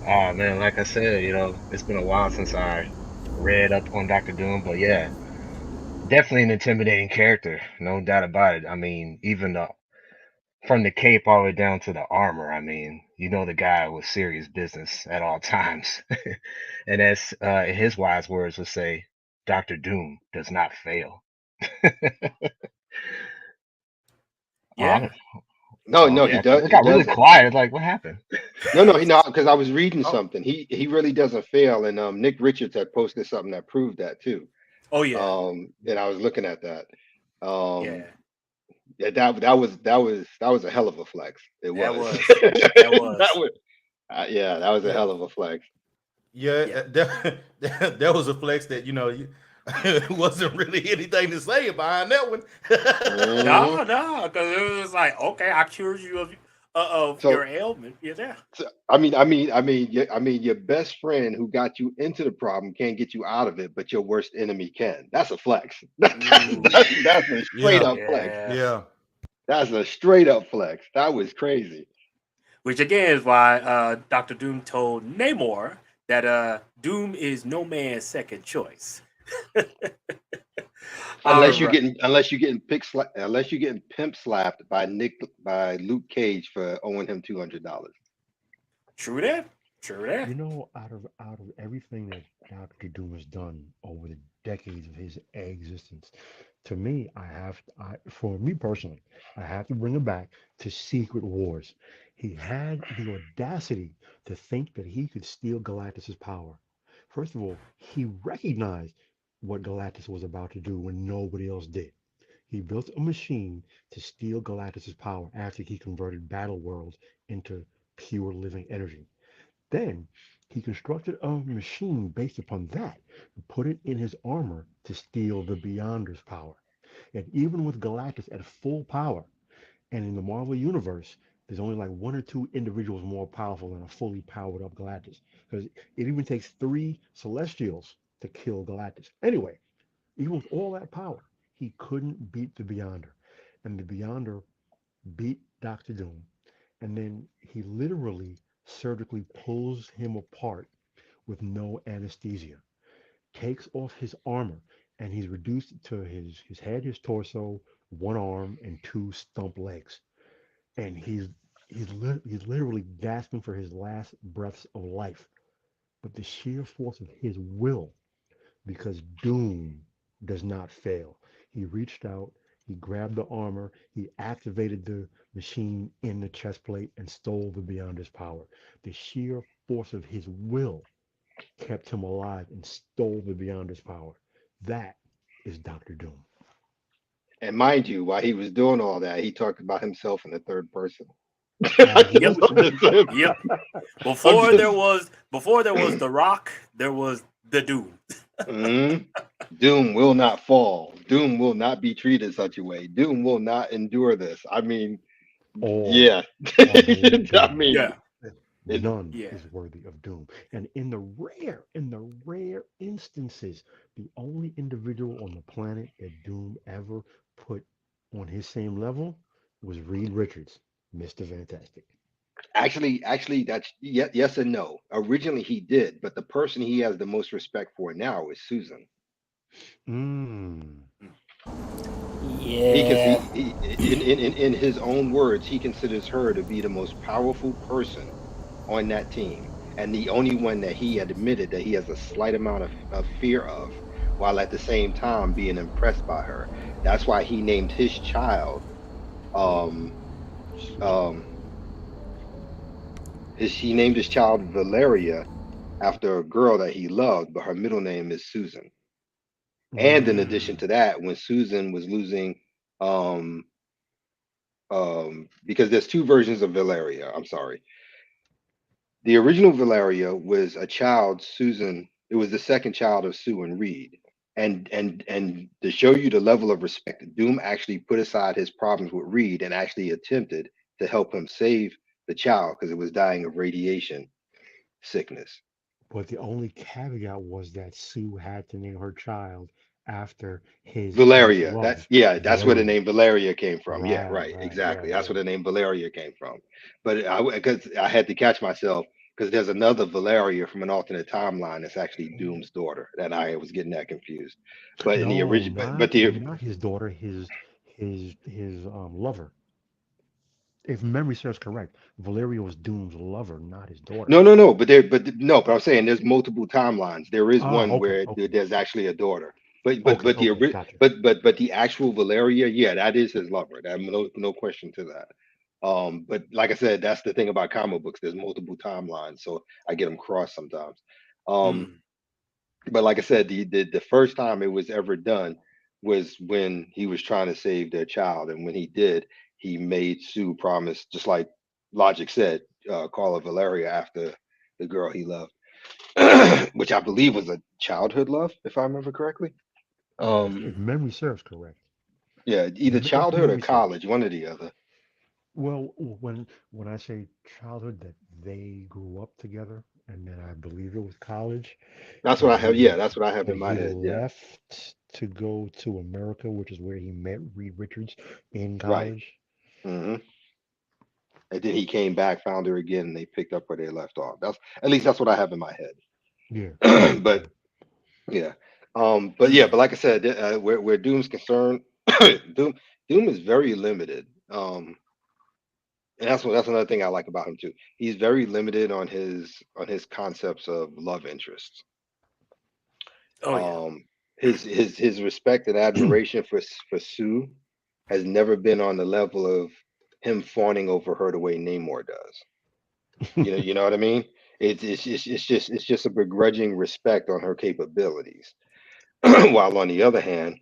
Speaker 12: Oh man, like I said, it's been a while since I read up on Dr. Doom, but yeah, definitely an intimidating character, no doubt about it. I mean, even from the cape all the way down to the armor, I mean, the guy was serious business at all times. And as his wise words would say, Dr. Doom does not fail.
Speaker 2: Yeah.
Speaker 3: No,
Speaker 12: Oh,
Speaker 3: he
Speaker 12: yeah,
Speaker 3: does.
Speaker 12: it
Speaker 3: He
Speaker 12: got really
Speaker 3: doesn't.
Speaker 12: quiet. Like, what happened?
Speaker 3: No, because I was reading
Speaker 10: Oh.
Speaker 3: something. He really doesn't fail, and Nick Richards had posted something that proved that too.
Speaker 2: Oh yeah.
Speaker 3: And I was looking at that.
Speaker 2: Yeah.
Speaker 3: Yeah, that was a hell of a flex. It
Speaker 2: That
Speaker 3: was.
Speaker 2: was. That was.
Speaker 3: That was. Yeah, that was a hell of a flex.
Speaker 10: Yeah, that was a flex that it wasn't really anything to say behind that one.
Speaker 3: Mhm.
Speaker 2: No, because it was like, okay, I cured you of
Speaker 3: So-
Speaker 2: your ailment. Yeah.
Speaker 3: So, I mean, your best friend who got you into the problem can't get you out of it, but your worst enemy can. That's a flex. That's a straight up flex.
Speaker 10: Yeah.
Speaker 3: That's a straight up flex. That was crazy.
Speaker 2: Which again is why Dr. Doom told Namor that Doom is no man's second choice.
Speaker 3: Unless you're
Speaker 2: Alright.
Speaker 3: getting pimp slapped by Luke Cage for owing him $200.
Speaker 2: True that.
Speaker 4: You know, out of everything that Dr. Doom has done over the decades of his existence, to me, for me personally, I have to bring him back to Secret Wars. He had the audacity to think that he could steal Galactus's power. First of all, he recognized what Galactus was about to do when nobody else did. He built a machine to steal Galactus's power after he converted Battle Worlds into pure living energy. Then he constructed a machine based upon that and put it in his armor to steal the Beyonder's power. And even with Galactus at full power, and in the Marvel Universe, there's only like one or two individuals more powerful than a fully powered up Galactus. Because it even takes 3 Celestials to kill Galactus. Anyway, even with all that power, he couldn't beat the Beyonder. And the Beyonder beat Doctor Doom. And then he literally surgically pulls him apart with no anesthesia, takes off his armor, and he's reduced to his head, his torso, one arm, and 2 stump legs. And he's literally gasping for his last breaths of life. But the sheer force of his will, because Doom does not fail. He reached out, he grabbed the armor, he activated the machine in the chest plate and stole the Beyonder's power. The sheer force of his will kept him alive and stole the Beyonder's power. That is Dr. Doom.
Speaker 3: And mind you, while he was doing all that, he talked about himself in the third person.
Speaker 2: Yep. Yep. Before there was the Rock, there was the Doom.
Speaker 3: Mhm. Doom will not fall. Doom will not be treated such a way. Doom will not endure this. I mean,
Speaker 4: Or
Speaker 3: yeah. I mean,
Speaker 2: Yeah.
Speaker 4: None
Speaker 2: Yeah.
Speaker 4: is worthy of Doom. And in the rare instances, the only individual on the planet that Doom ever put on his same level was Reed Richards, Mr. Fantastic.
Speaker 3: Actually, that's yes and no. Originally, he did, but the person he has the most respect for now is Susan.
Speaker 4: Mm.
Speaker 3: Because
Speaker 9: Yeah.
Speaker 3: in his own words, he considers her to be the most powerful person on that team, and the only one that he admitted that he has a slight amount of fear of, while at the same time being impressed by her. That's why he named his child um um he named his child Valeria after a girl that he loved, but her middle name is Susan. And in addition
Speaker 4: Mm.
Speaker 3: to that, when Susan was losing, um, because there's two versions of Valeria. I'm sorry. The original Valeria was a child, Susan. It was the second child of Sue and Reed. And to show you the level of respect, Doom actually put aside his problems with Reed and actually attempted to help him save the child because it was dying of radiation sickness.
Speaker 4: But the only caveat was that Sue had to name her child after his first
Speaker 3: Valeria.
Speaker 4: love,
Speaker 3: That's where the
Speaker 4: Valeria.
Speaker 3: name Valeria came from. Yeah,
Speaker 4: Right,
Speaker 3: right,
Speaker 4: right, yeah,
Speaker 3: exactly. That's
Speaker 4: yeah.
Speaker 3: where the name Valeria came from. But because I had to catch myself because there's another Valeria from an alternate timeline that's actually Doom's daughter that I was getting that confused. But in the
Speaker 4: No,
Speaker 3: original, but the
Speaker 4: not his daughter, his lover. If memory serves correct, Valeria was Doom's lover, not his daughter.
Speaker 3: no, but I'm saying there's multiple timelines. There is
Speaker 4: Ah,
Speaker 3: one
Speaker 4: okay,
Speaker 3: where
Speaker 4: okay,
Speaker 3: there's actually a daughter.
Speaker 4: okay,
Speaker 3: But the
Speaker 4: okay, gotcha.
Speaker 3: but the actual Valeria, yeah, that is his lover. That no question to that. But like I said, that's the thing about comic books. There's multiple timelines, so I get them crossed sometimes. Um,
Speaker 2: Mm.
Speaker 3: but like I said, the first time it was ever done was when he was trying to save their child, and when he did, he made Sue promise, just like Logic said, call her Valeria after the girl he loved, which I believe was a childhood love, if I remember correctly.
Speaker 4: If memory serves correct.
Speaker 3: Yeah, either
Speaker 4: If
Speaker 3: childhood or
Speaker 4: memory serves.
Speaker 3: college, one or the other.
Speaker 4: Well, when I say childhood, that they grew up together, and then I believe it was college,
Speaker 3: That's what
Speaker 4: that
Speaker 3: I have.
Speaker 4: he
Speaker 3: Yeah, that's what I have
Speaker 4: that
Speaker 3: in my
Speaker 4: he
Speaker 3: head. Yeah,
Speaker 4: left to go to America, which is where he met Reed Richards in
Speaker 3: right.
Speaker 4: college.
Speaker 3: hmm And then he came back, found her again, and they picked up where they left off. That's at least that's what I have in my
Speaker 4: Yeah, yeah,
Speaker 3: head. But
Speaker 4: yeah.
Speaker 3: yeah, but yeah, but like I said, where Doom's concerned, Doom Doom is very limited. And that's another thing I like about him too. He's very limited on his concepts of love interests.
Speaker 2: Oh yeah.
Speaker 3: Um, his respect and admiration for Sue has never been on the level of him fawning over her the way Namor does. You know what I mean? It's just a begrudging respect on her capabilities. While on the other hand,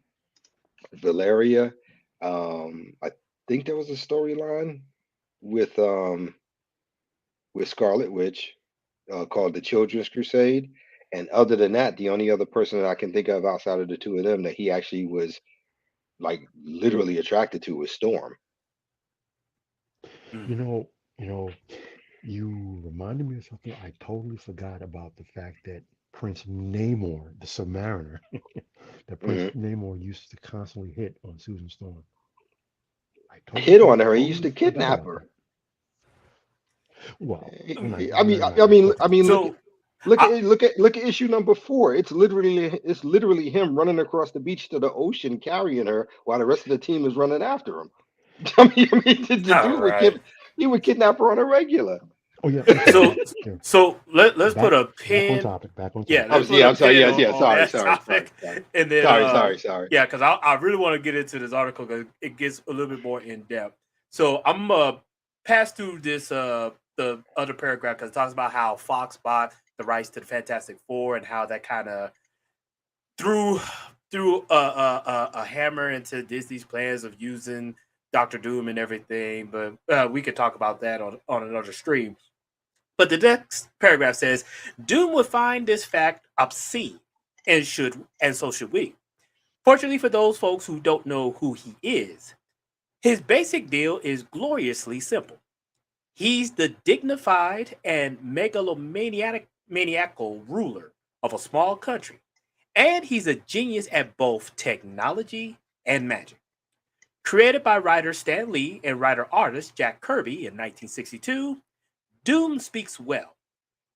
Speaker 3: Valeria, I think there was a storyline with um with Scarlet Witch called the Children's Crusade. And other than that, the only other person that I can think of outside of the two of them that he actually was like literally attracted to was Storm.
Speaker 2: Mm.
Speaker 4: You know, you know, you reminded me of something. I totally forgot about the fact that Prince Namor, the Submariner, that Prince
Speaker 3: Mhm.
Speaker 4: Namor used to constantly hit on Susan Storm. I
Speaker 3: Hit on her. He used
Speaker 4: totally
Speaker 3: to
Speaker 4: forgot
Speaker 3: kidnap
Speaker 4: about
Speaker 3: her.
Speaker 4: that. Well,
Speaker 3: I mean, I mean,
Speaker 2: So I,
Speaker 3: look at issue number 4. It's literally him running across the beach to the ocean carrying her while the rest of the team is running after him. I mean, the
Speaker 2: all
Speaker 3: dude
Speaker 2: right.
Speaker 3: he would kidnap her on a regular.
Speaker 4: oh yeah, okay,
Speaker 2: So
Speaker 4: yeah.
Speaker 2: let's put
Speaker 4: Back
Speaker 2: a
Speaker 4: back on
Speaker 2: pin.
Speaker 4: topic. Back on
Speaker 2: Yeah,
Speaker 4: topic.
Speaker 2: let's put
Speaker 3: Yeah,
Speaker 2: a
Speaker 3: I'm sorry.
Speaker 2: pin
Speaker 3: Yes, yeah.
Speaker 2: on
Speaker 3: Sorry,
Speaker 2: that
Speaker 3: sorry, sorry,
Speaker 2: topic,
Speaker 3: sorry,
Speaker 2: and then
Speaker 3: sorry.
Speaker 2: yeah, because I really want to get into this article because it gets a little bit more in depth. So I'm pass through this the other paragraph because it talks about how Fox bought the rights to the Fantastic Four and how that kind of threw a hammer into Disney's plans of using Doctor Doom and everything. But we could talk about that on another stream. But the next paragraph says Doom would find this fact obscene and so should we. Fortunately for those folks who don't know who he is, his basic deal is gloriously simple. He's the dignified and maniacal ruler of a small country, and he's a genius at both technology and magic. Created by writer Stan Lee and writer artist Jack Kirby in 1962, Doom speaks well.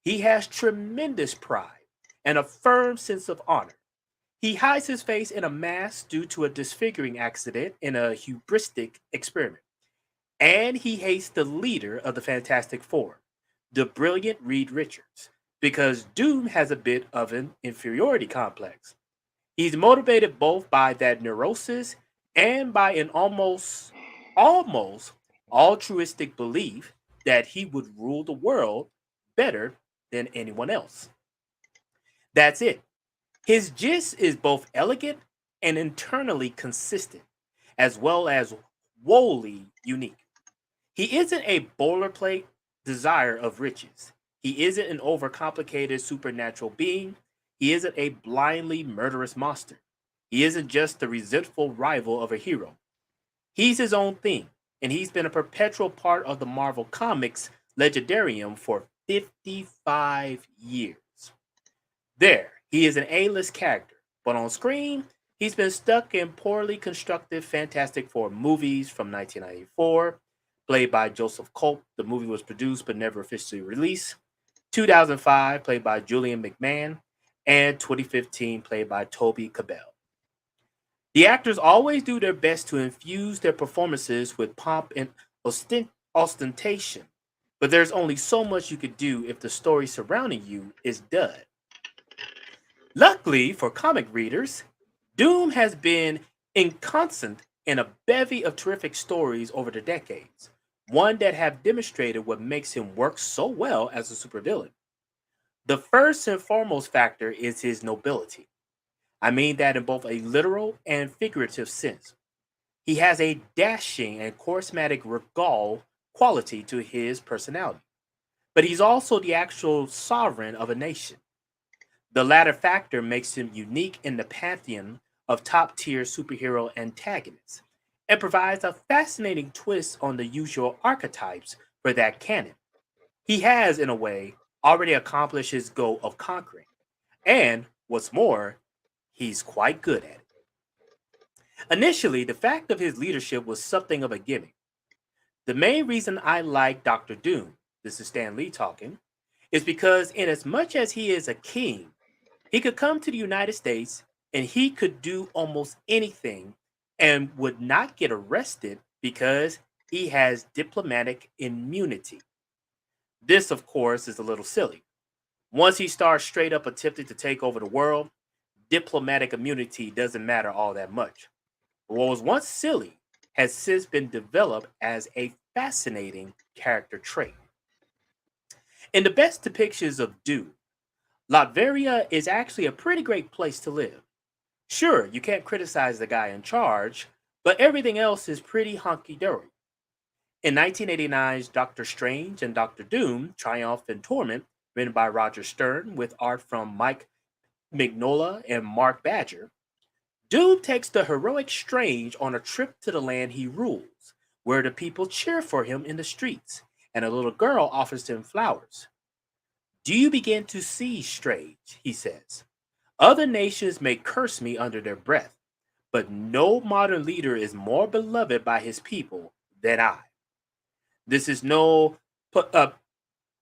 Speaker 2: He has tremendous pride and a firm sense of honor. He hides his face in a mask due to a disfiguring accident in a hubristic experiment. And he hates the leader of the Fantastic Four, the brilliant Reed Richards, because Doom has a bit of an inferiority complex. He's motivated both by that neurosis and by an almost altruistic belief that he would rule the world better than anyone else. That's it. His gist is both elegant and internally consistent, as well as woefully unique. He isn't a boilerplate desire of riches. He isn't an overcomplicated supernatural being. He isn't a blindly murderous monster. He isn't just the resentful rival of a hero. He's his own thing, and he's been a perpetual part of the Marvel Comics legendarium for 55 years. There, he is an A-list character, but on screen, he's been stuck in poorly constructed Fantastic Four movies from 1994, played by Joseph Culp. The movie was produced but never officially released. 2005, played by Julian McMahon, and 2015, played by Toby Cabell. The actors always do their best to infuse their performances with pomp and ostentation, but there's only so much you could do if the story surrounding you is dud. Luckily for comic readers, Doom has been inconstant in a bevy of terrific stories over the decades, one that have demonstrated what makes him work so well as a supervillain. The first and foremost factor is his nobility. I mean that in both a literal and figurative sense. He has a dashing and charismatic regal quality to his personality, but he's also the actual sovereign of a nation. The latter factor makes him unique in the pantheon of top tier superhero antagonists and provides a fascinating twist on the usual archetypes for that canon. He has, in a way, already accomplished his goal of conquering, and what's more, he's quite good at it. Initially, the fact of his leadership was something of a gimmick. The main reason I like Doctor Doom, this is Stan Lee talking, is because inasmuch as he is a king, he could come to the United States and he could do almost anything and would not get arrested because he has diplomatic immunity. This, of course, is a little silly. Once he starts straight up attempting to take over the world, diplomatic immunity doesn't matter all that much. What was once silly has since been developed as a fascinating character trait. In the best depictions of Doom, Latveria is actually a pretty great place to live. Sure, you can't criticize the guy in charge, but everything else is pretty honky dory. In 1989's Doctor Strange and Doctor Doom, Triumph and Torment, written by Roger Stern with art from Mike Mignola and Mark Badger, Doom takes the heroic Strange on a trip to the land he rules, where the people cheer for him in the streets, and a little girl offers him flowers. Do you begin to see, Strange? He says. Other nations may curse me under their breath, but no modern leader is more beloved by his people than I. This is no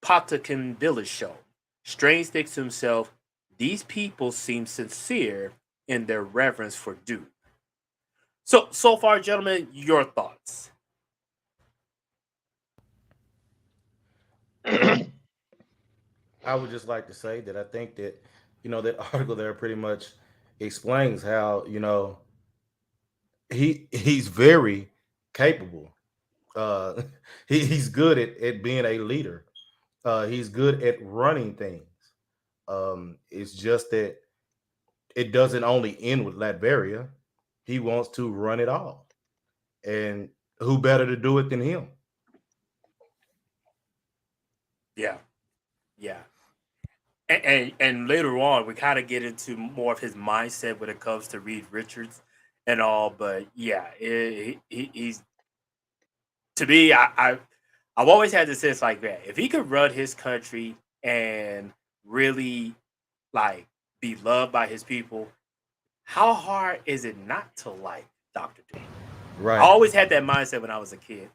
Speaker 2: Potemkin village show. Strange thinks to himself, these people seem sincere in their reverence for Doom. So far, gentlemen, your thoughts.
Speaker 10: I would just like to say that I think that, that article there pretty much explains how, he's very capable. Uh, he's good at being a leader. He's good at running things. It's just that it doesn't only end with Latveria. He wants to run it all. And who better to do it than him?
Speaker 2: Yeah. And later on, we kind of get into more of his mindset when it comes to Reed Richards and all. But yeah, he's to me. I I've always had the sense like that. If he could run his country and really like be loved by his people, how hard is it not to like Doctor Doom? I
Speaker 10: Right.
Speaker 2: always had that mindset when I was a kid.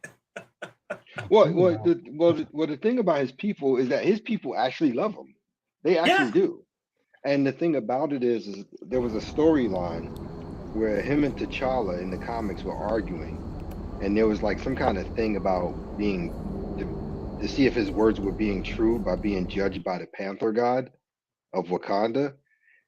Speaker 3: The thing about his people is that his people actually love him. They actually
Speaker 2: Yeah.
Speaker 3: do. And the thing about it is there was a storyline where him and T'Challa in the comics were arguing, and there was like some kind of thing about being to see if his words were being true by being judged by the Panther God of Wakanda.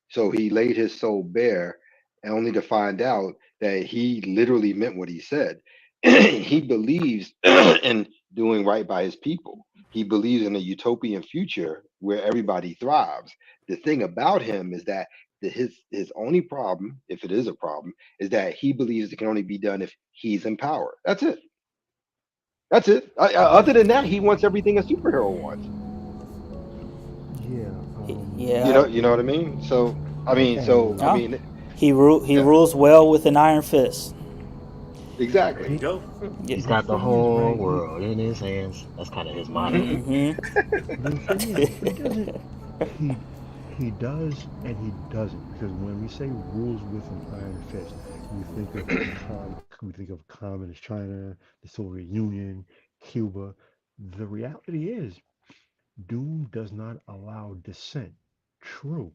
Speaker 3: So he laid his soul bare, and only to find out that he literally meant what he said. He believes in doing right by his people. He believes in a utopian future where everybody thrives. The thing about him is that his only problem, if it is a problem, is that he believes it can only be done if he's in power. That's it. That's it. Other than that, he wants everything a superhero wants.
Speaker 4: Yeah.
Speaker 9: Yeah.
Speaker 3: You know what I mean? So I mean,
Speaker 9: Yeah. He rules well with an iron fist.
Speaker 3: exactly.
Speaker 2: There you go.
Speaker 12: He's got the whole world in his hands. That's kind of his motto.
Speaker 4: The thing is, he does and he doesn't, because when we say rules with an iron fist, we think of communist China, the Soviet Union, Cuba. The reality is, Doom does not allow dissent. True.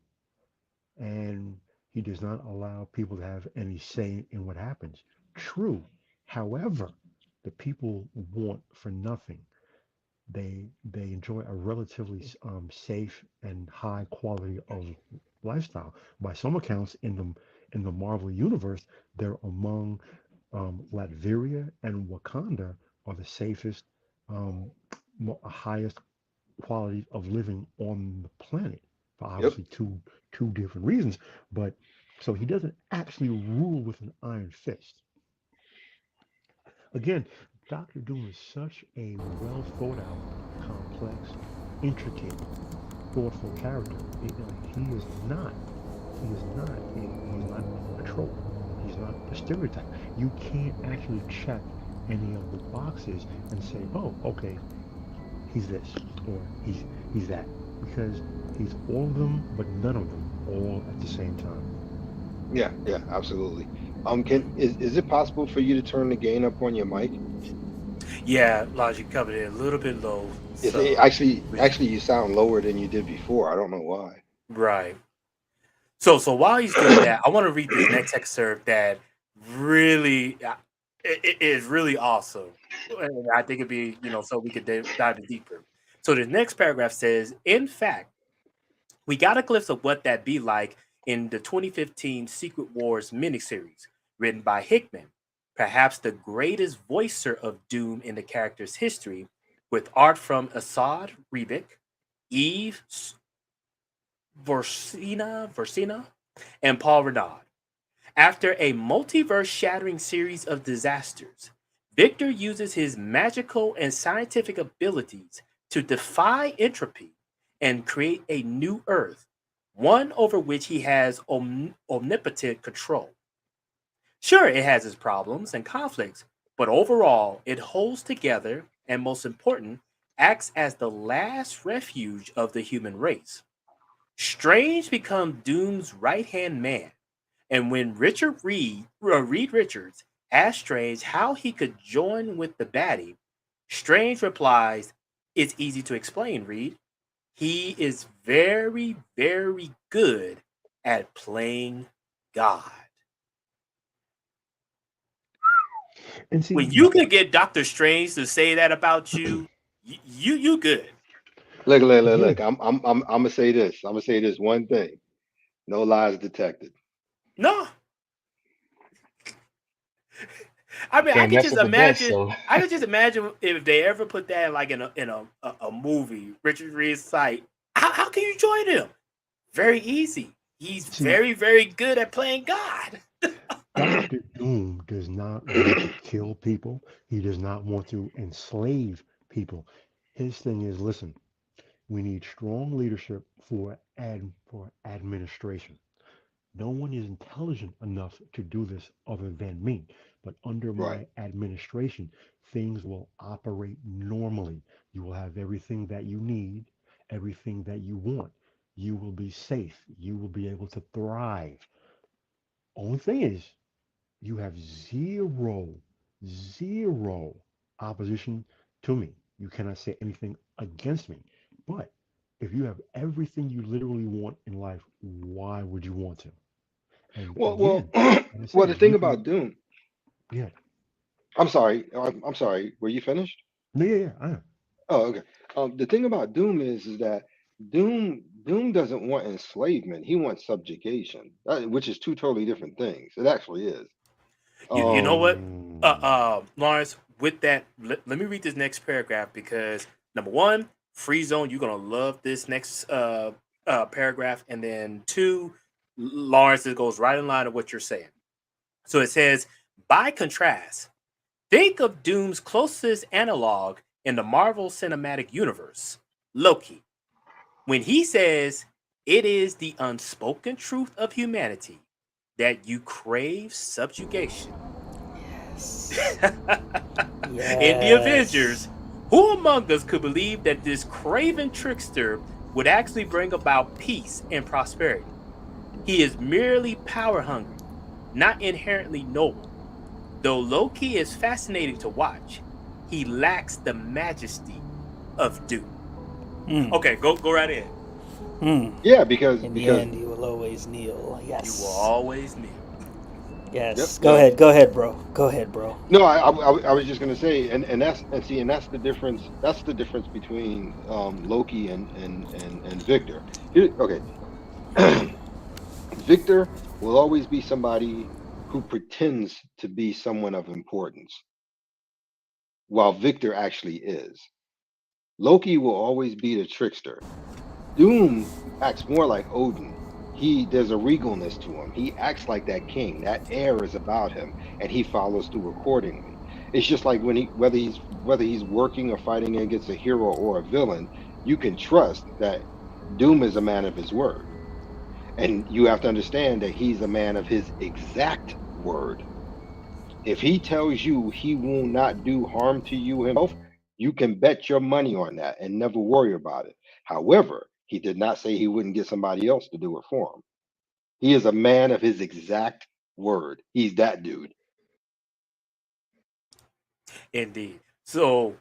Speaker 4: And he does not allow people to have any say in what happens. True. However, the people want for nothing. They enjoy a relatively safe and high quality of lifestyle. By some accounts, in the Marvel universe, they're among Latveria and Wakanda are the safest, highest quality of living on the planet for
Speaker 3: Yep.
Speaker 4: obviously two different reasons. But so he doesn't actually rule with an iron fist. Again, Doctor Doom is such a well thought out, complex, intricate, thoughtful character. He is not. He's not a trope. He's not a stereotype. You can't actually check any of the boxes and say, "Oh, okay, he's this or he's that," because he's all of them, but none of them all at the same time.
Speaker 3: Yeah, absolutely. Is it possible for you to turn the gain up on your mic?
Speaker 2: Yeah, Logic covered it a little bit low. So
Speaker 3: Actually, you sound lower than you did before. I don't know why.
Speaker 2: right. So while he's doing that, I want to read this next excerpt that really it is really awesome, and I think it'd be so we could dive deeper. So the next paragraph says, in fact, we got a glimpse of what that'd be like in the 2015 Secret Wars miniseries, written by Hickman, perhaps the greatest voicer of Doom in the character's history, with art from Assad Ribic, Eve Versina, and Paul Renard. After a multiverse-shattering series of disasters, Victor uses his magical and scientific abilities to defy entropy and create a new Earth, one over which he has omnipotent control. Sure, it has its problems and conflicts, but overall, it holds together and, most important, acts as the last refuge of the human race. Strange becomes Doom's right-hand man, and when Reed Richards asks Strange how he could join with the baddie, Strange replies, "It's easy to explain, Reed. He is very, very good at playing God."
Speaker 4: And see,
Speaker 2: When you could get Doctor Strange to say that about you, you good.
Speaker 3: Look. I'm gonna say this. I'm gonna say this one thing. No lies detected.
Speaker 2: No. I mean,
Speaker 12: Can't mess with the best, so
Speaker 2: I could just imagine if they ever put that like in a movie. Richard Reed's like, how can you join him? Very easy. He's very, very good at playing God.
Speaker 4: Doctor Doom does not want to kill people. He does not want to enslave people. His thing is, listen, we need strong leadership for administration. No one is intelligent enough to do this other than me. But under
Speaker 3: Right.
Speaker 4: my administration, things will operate normally. You will have everything that you need, everything that you want. You will be safe. You will be able to thrive. Only thing is, you have zero opposition to me. You cannot say anything against me. But if you have everything you literally want in life, why would you want to? And
Speaker 3: Well,
Speaker 4: again, like I
Speaker 3: well,
Speaker 4: said,
Speaker 3: the
Speaker 4: you
Speaker 3: thing
Speaker 4: can.
Speaker 3: about Doom.
Speaker 4: Yeah.
Speaker 3: I'm sorry. I'm sorry. Were you finished?
Speaker 4: No, yeah, yeah. I am.
Speaker 3: Oh, okay. The thing about Doom is that Doom doesn't want enslavement. He wants subjugation, which is two totally different things. It actually is.
Speaker 2: You know what,
Speaker 4: Mm.
Speaker 2: Lawrence? With that, let me read this next paragraph because number one, Free Zone, you're gonna love this next paragraph, and then two, Lawrence, it goes right in line with what you're saying. So it says, by contrast, think of Doom's closest analog in the Marvel Cinematic Universe, Loki. When he says, it is the unspoken truth of humanity that you crave subjugation. In the Avengers,
Speaker 9: Yes.
Speaker 2: who among us could believe that this craven trickster would actually bring about peace and prosperity? He is merely power hungry, not inherently noble. Though Loki is fascinating to watch, he lacks the majesty of Doom.
Speaker 9: Mm.
Speaker 2: Okay, go right in.
Speaker 9: Mm.
Speaker 3: Yeah, because
Speaker 9: In the end, you will always kneel.
Speaker 2: You
Speaker 9: Yes.
Speaker 2: will always kneel.
Speaker 9: Yes.
Speaker 3: yep,
Speaker 9: Go
Speaker 3: yep.
Speaker 9: ahead. Go ahead, bro. Go ahead, bro.
Speaker 3: No, I was just gonna say, and that's the difference. That's the difference between Loki and Victor. Okay, Victor will always be somebody who pretends to be someone of importance, while Victor actually is. Loki will always be the trickster. Doom acts more like Odin. There's a regalness to him. He acts like that king. That air is about him, and he follows through accordingly. It's just like when whether he's working or fighting against a hero or a villain, you can trust that Doom is a man of his word. And you have to understand that he's a man of his exact word. If he tells you he will not do harm to you himself, you can bet your money on that and never worry about it. However, he did not say he wouldn't get somebody else to do it for him. He is a man of his exact word. He's that dude.
Speaker 2: Indeed. So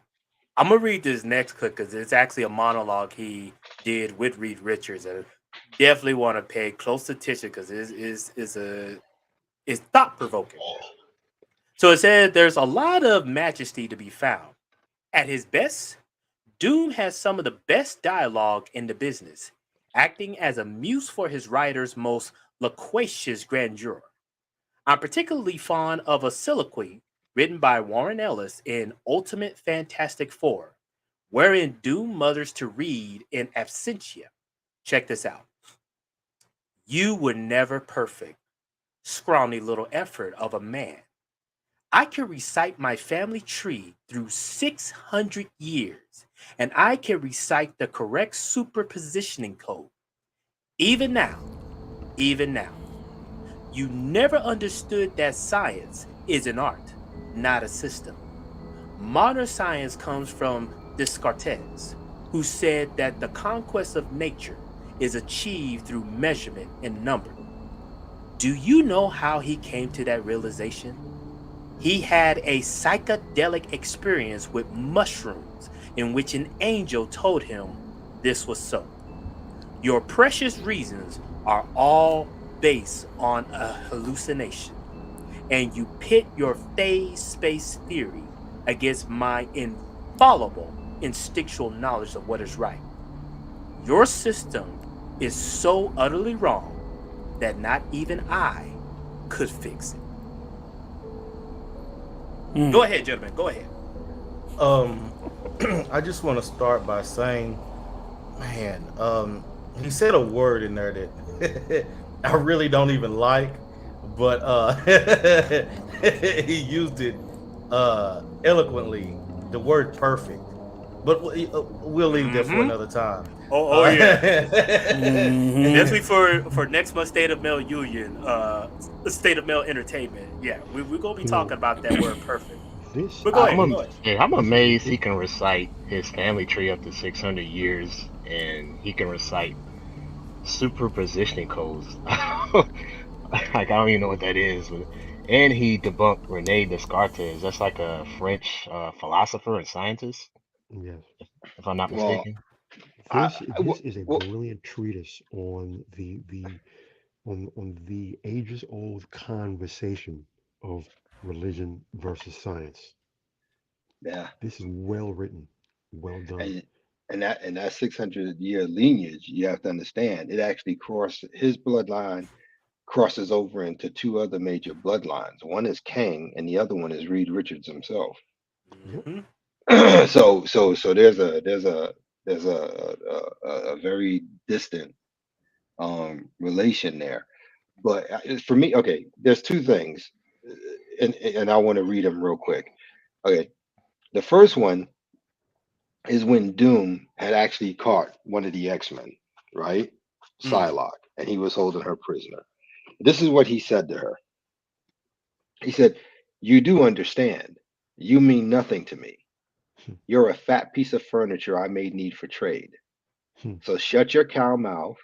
Speaker 2: I'm gonna read this next clip because it's actually a monologue he did with Reed Richards, and definitely want to pay close attention because it's thought provoking. So it says there's a lot of majesty to be found. At his best, Doom has some of the best dialogue in the business, acting as a muse for his writer's most loquacious grandeur. I'm particularly fond of a soliloquy written by Warren Ellis in Ultimate Fantastic Four, wherein Doom mutters to Reed in absentia. Check this out. You were never perfect, scrawny little effort of a man. I can recite my family tree through 600 years, and I can recite the correct superpositioning code. Even now, you never understood that science is an art, not a system. Modern science comes from Descartes, who said that the conquest of nature is achieved through measurement and number. Do you know how he came to that realization? He had a psychedelic experience with mushrooms in which an angel told him this was so. Your precious reasons are all based on a hallucination, and you pit your phase space theory against my infallible instinctual knowledge of what is right. Your system is so utterly wrong that not even I could fix it. Go ahead, gentlemen. Go ahead.
Speaker 10: I just want to start by saying, man, he said a word in there that I really don't even like, but he used it eloquently. The word perfect. but we'll leave that for
Speaker 2: Mhm.
Speaker 10: another time.
Speaker 2: Oh yeah.
Speaker 9: Mhm.
Speaker 2: Definitely for next month's State of Mail Union, State of Mail Entertainment. Yeah, we're gonna be
Speaker 4: You
Speaker 2: talking
Speaker 4: know,
Speaker 2: about that word perfect.
Speaker 4: this
Speaker 2: But go
Speaker 12: I'm
Speaker 2: ahead,
Speaker 4: this
Speaker 2: go
Speaker 12: am-
Speaker 2: ahead.
Speaker 12: hey, I'm
Speaker 4: this is
Speaker 12: amazed he
Speaker 4: ridiculous.
Speaker 12: can recite his family tree up to 600 years, and he can recite superpositioning codes. Like I don't even know what that is. And he debunked Rene Descartes. That's like a French philosopher and scientist,
Speaker 4: Yes.
Speaker 12: if I'm not
Speaker 3: Well,
Speaker 12: mistaken.
Speaker 3: I,
Speaker 4: This is a
Speaker 3: well,
Speaker 4: brilliant treatise on the ages old conversation of religion versus science.
Speaker 3: yeah,
Speaker 4: This is well written, well done.
Speaker 3: and that 600-year lineage, you have to understand, it actually crossed his bloodline crosses over into two other major bloodlines. One is Kang, and the other one is Reed Richards himself.
Speaker 4: Yep.
Speaker 2: Hmm.
Speaker 3: So there's a very distant relation there. But for me, okay, there's two things, and I want to read them real quick. Okay, the first one is when Doom had actually caught one of the X-Men, right?
Speaker 2: Mm.
Speaker 3: Psylocke, and he was holding her prisoner. This is what he said to her. He said, "You do understand. You mean nothing to me.
Speaker 4: Hmm,
Speaker 3: You're a fat piece of furniture I may need for trade.
Speaker 4: hmm.
Speaker 3: So shut your cow mouth,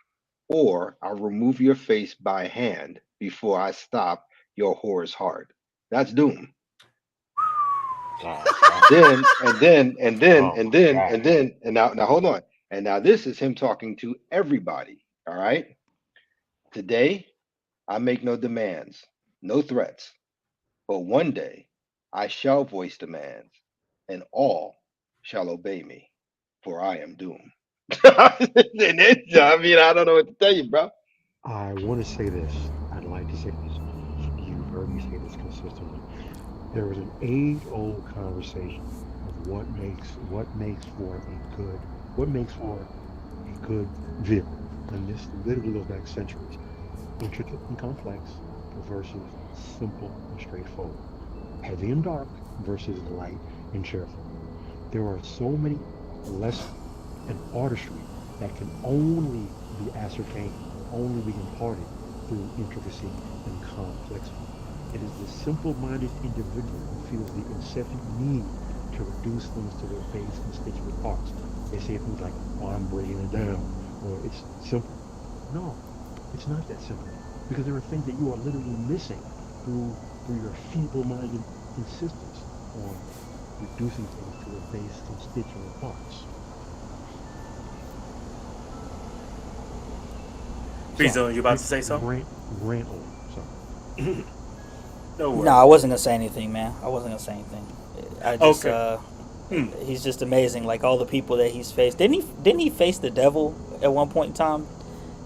Speaker 3: or I'll remove your face by hand before I stop your whore's heart." That's Doom.
Speaker 12: God, God.
Speaker 3: Then and then and then
Speaker 12: Oh
Speaker 3: and
Speaker 12: my
Speaker 3: then
Speaker 12: God.
Speaker 3: and then and now hold on. And now this is him talking to everybody. All right. Today I make no demands, no threats, but one day I shall voice demands, and all shall obey me, for I am Doom. And I mean, I don't know what to tell you, bro.
Speaker 4: I want to say this. I'd like to say this. You've heard me say this consistently. There was an age-old conversation of what makes for a good vehicle, and this literally goes back centuries. Intricate and complex versus simple and straightforward. Heavy and dark versus light and cheerful. There are so many lessons and artistry that can only be ascertained or only be imparted through intricacy and complexity. It is the simple-minded individual who feels the incessant need to reduce things to their base constituent parts. They say things like, "Oh, I'm breaking it down," or "It's simple." No, it's not that simple, because there are things that you are literally missing through your feeble-minded insistence on reducing things to their base constituent parts.
Speaker 2: Free
Speaker 4: Sorry,
Speaker 2: Zone, you about to say something?
Speaker 4: rant on. Sorry.
Speaker 2: No
Speaker 9: No, I
Speaker 2: worries.
Speaker 9: wasn't gonna say anything, man. I wasn't gonna say anything. I just
Speaker 2: Okay. Hmm.
Speaker 9: he's just amazing. Like all the people that he's faced. Didn't he face the devil at one point in time?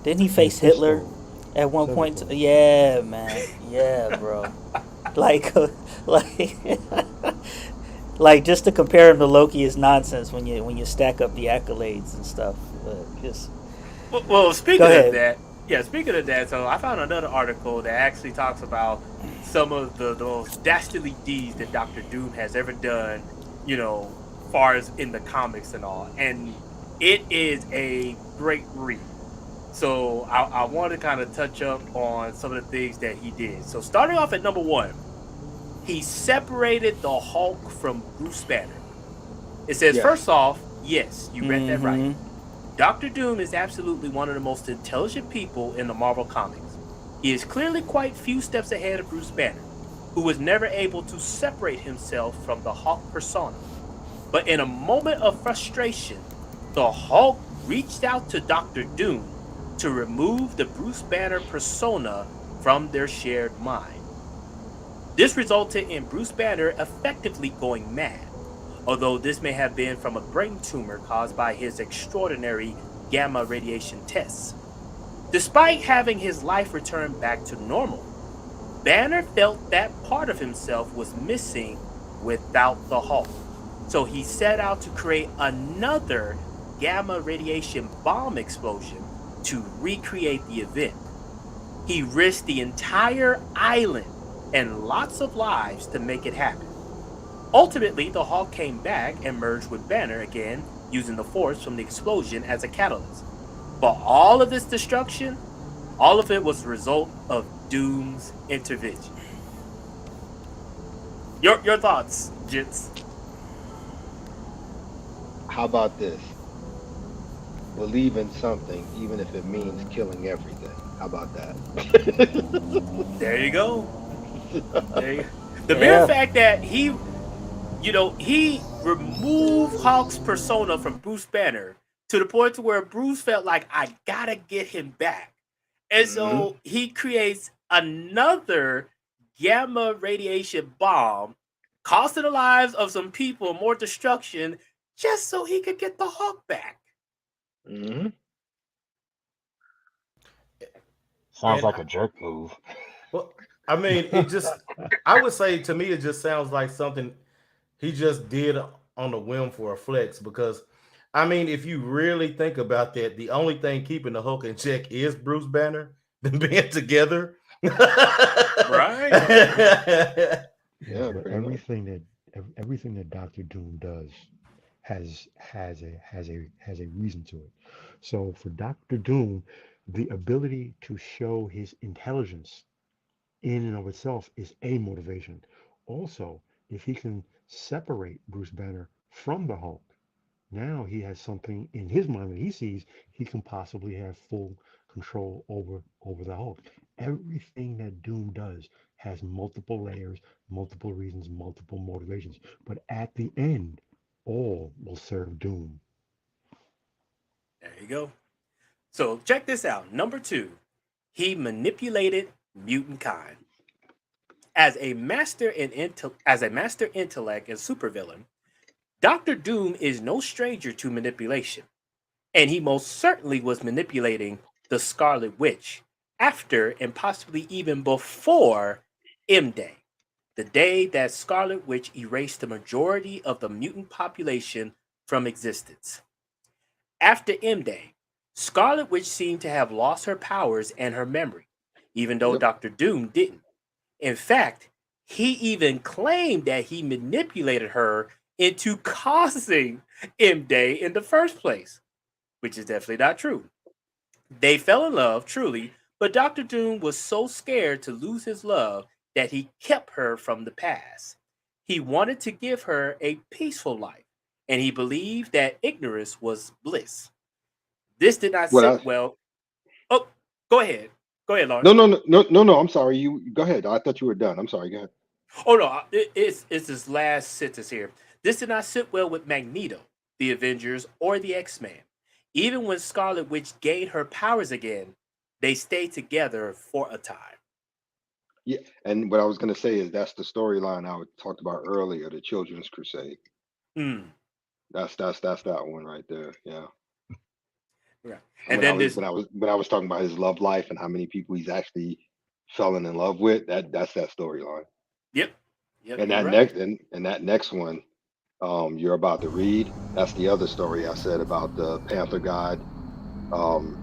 Speaker 9: Didn't he face Hitler
Speaker 4: Mephisto,
Speaker 9: at one
Speaker 4: several
Speaker 9: point?
Speaker 4: times.
Speaker 9: Yeah, man. Yeah, bro. Like, like, like just to compare him to Loki is nonsense when you stack up the accolades and stuff. But just
Speaker 2: Well,
Speaker 9: go
Speaker 2: speaking of
Speaker 9: ahead.
Speaker 2: that, yeah, speaking of that, so I found another article that actually talks about some of the most dastardly deeds that Doctor Doom has ever done, far as in the comics and all. And it is a great read. So I want to kind of touch up on some of the things that he did. So starting off at number one, he separated the Hulk from Bruce Banner. It says,
Speaker 3: Yes.
Speaker 2: first off, yes, you read that right.
Speaker 9: Hmm.
Speaker 2: Doctor Doom is absolutely one of the most intelligent people in the Marvel Comics. He is clearly quite few steps ahead of Bruce Banner, who was never able to separate himself from the Hulk persona. But in a moment of frustration, the Hulk reached out to Doctor Doom to remove the Bruce Banner persona from their shared mind. This resulted in Bruce Banner effectively going mad, although this may have been from a brain tumor caused by his extraordinary gamma radiation tests. Despite having his life return back to normal, Banner felt that part of himself was missing without the Hulk. So he set out to create another gamma radiation bomb explosion to recreate the event. He risked the entire island and lots of lives to make it happen. Ultimately, the Hulk came back and merged with Banner again, using the Force from the explosion as a catalyst. But all of this destruction, all of it was the result of Doom's intervention. Your thoughts, Jits?
Speaker 3: How about this? Believe in something, even if it means killing everything. How about that?
Speaker 2: There you go. The mere fact that he removed Hulk's persona from Bruce Banner to the point to where Bruce felt like, I gotta get him back. And so he creates another gamma radiation bomb, costing the lives of some people, more destruction, just so he could get the Hulk back.
Speaker 3: Mm-hmm.
Speaker 12: Sounds like a jerk move.
Speaker 10: Well, I mean, I would say to me, it just sounds like something he just did on a whim for a flex. Because, I mean, if you really think about that, the only thing keeping the Hulk in check is Bruce Banner, them being together.
Speaker 2: Right?
Speaker 3: Yeah,
Speaker 4: but
Speaker 3: pretty much.
Speaker 4: everything that Doctor Doom does has a reason to it. So for Doctor Doom, the ability to show his intelligence in and of itself is a motivation. Also, if he can separate Bruce Banner from the Hulk, now he has something in his mind that he sees he can possibly have full control over the Hulk. Everything that Doom does has multiple layers, multiple reasons, multiple motivations. But at the end, all will serve Doom.
Speaker 2: There you go. So check this out. Number 2, he manipulated mutant kind. As a master intellect and supervillain, Doctor Doom is no stranger to manipulation, and he most certainly was manipulating the Scarlet Witch after and possibly even before M-Day, the day that Scarlet Witch erased the majority of the mutant population from existence. After M-Day, Scarlet Witch seemed to have lost her powers and her memory, even though Doctor Doom didn't. In fact, he even claimed that he manipulated her into causing M-Day in the first place, which is definitely not true. They fell in love, truly, but Doctor Doom was so scared to lose his love that he kept her from the past. He wanted to give her a peaceful life, and he believed that ignorance was bliss. This did not sit well. Oh, go ahead. Go ahead, Lawrence.
Speaker 3: No. I'm sorry. You go ahead. I thought you were done. I'm sorry. Go ahead.
Speaker 2: Oh no, it's this last sentence here. This did not sit well with Magneto, the Avengers, or the X-Men. Even when Scarlet Witch gained her powers again, they stayed together for a time.
Speaker 3: Yeah, and what I was going to say is that's the storyline I talked about earlier, the Children's Crusade. That's that one right there. Yeah.
Speaker 2: Right.
Speaker 3: And then when I was talking about his love life and how many people he's actually fallen in love with, that's that storyline.
Speaker 2: Yep.
Speaker 3: And that next one, you're about to read. That's the other story I said about the Panther God,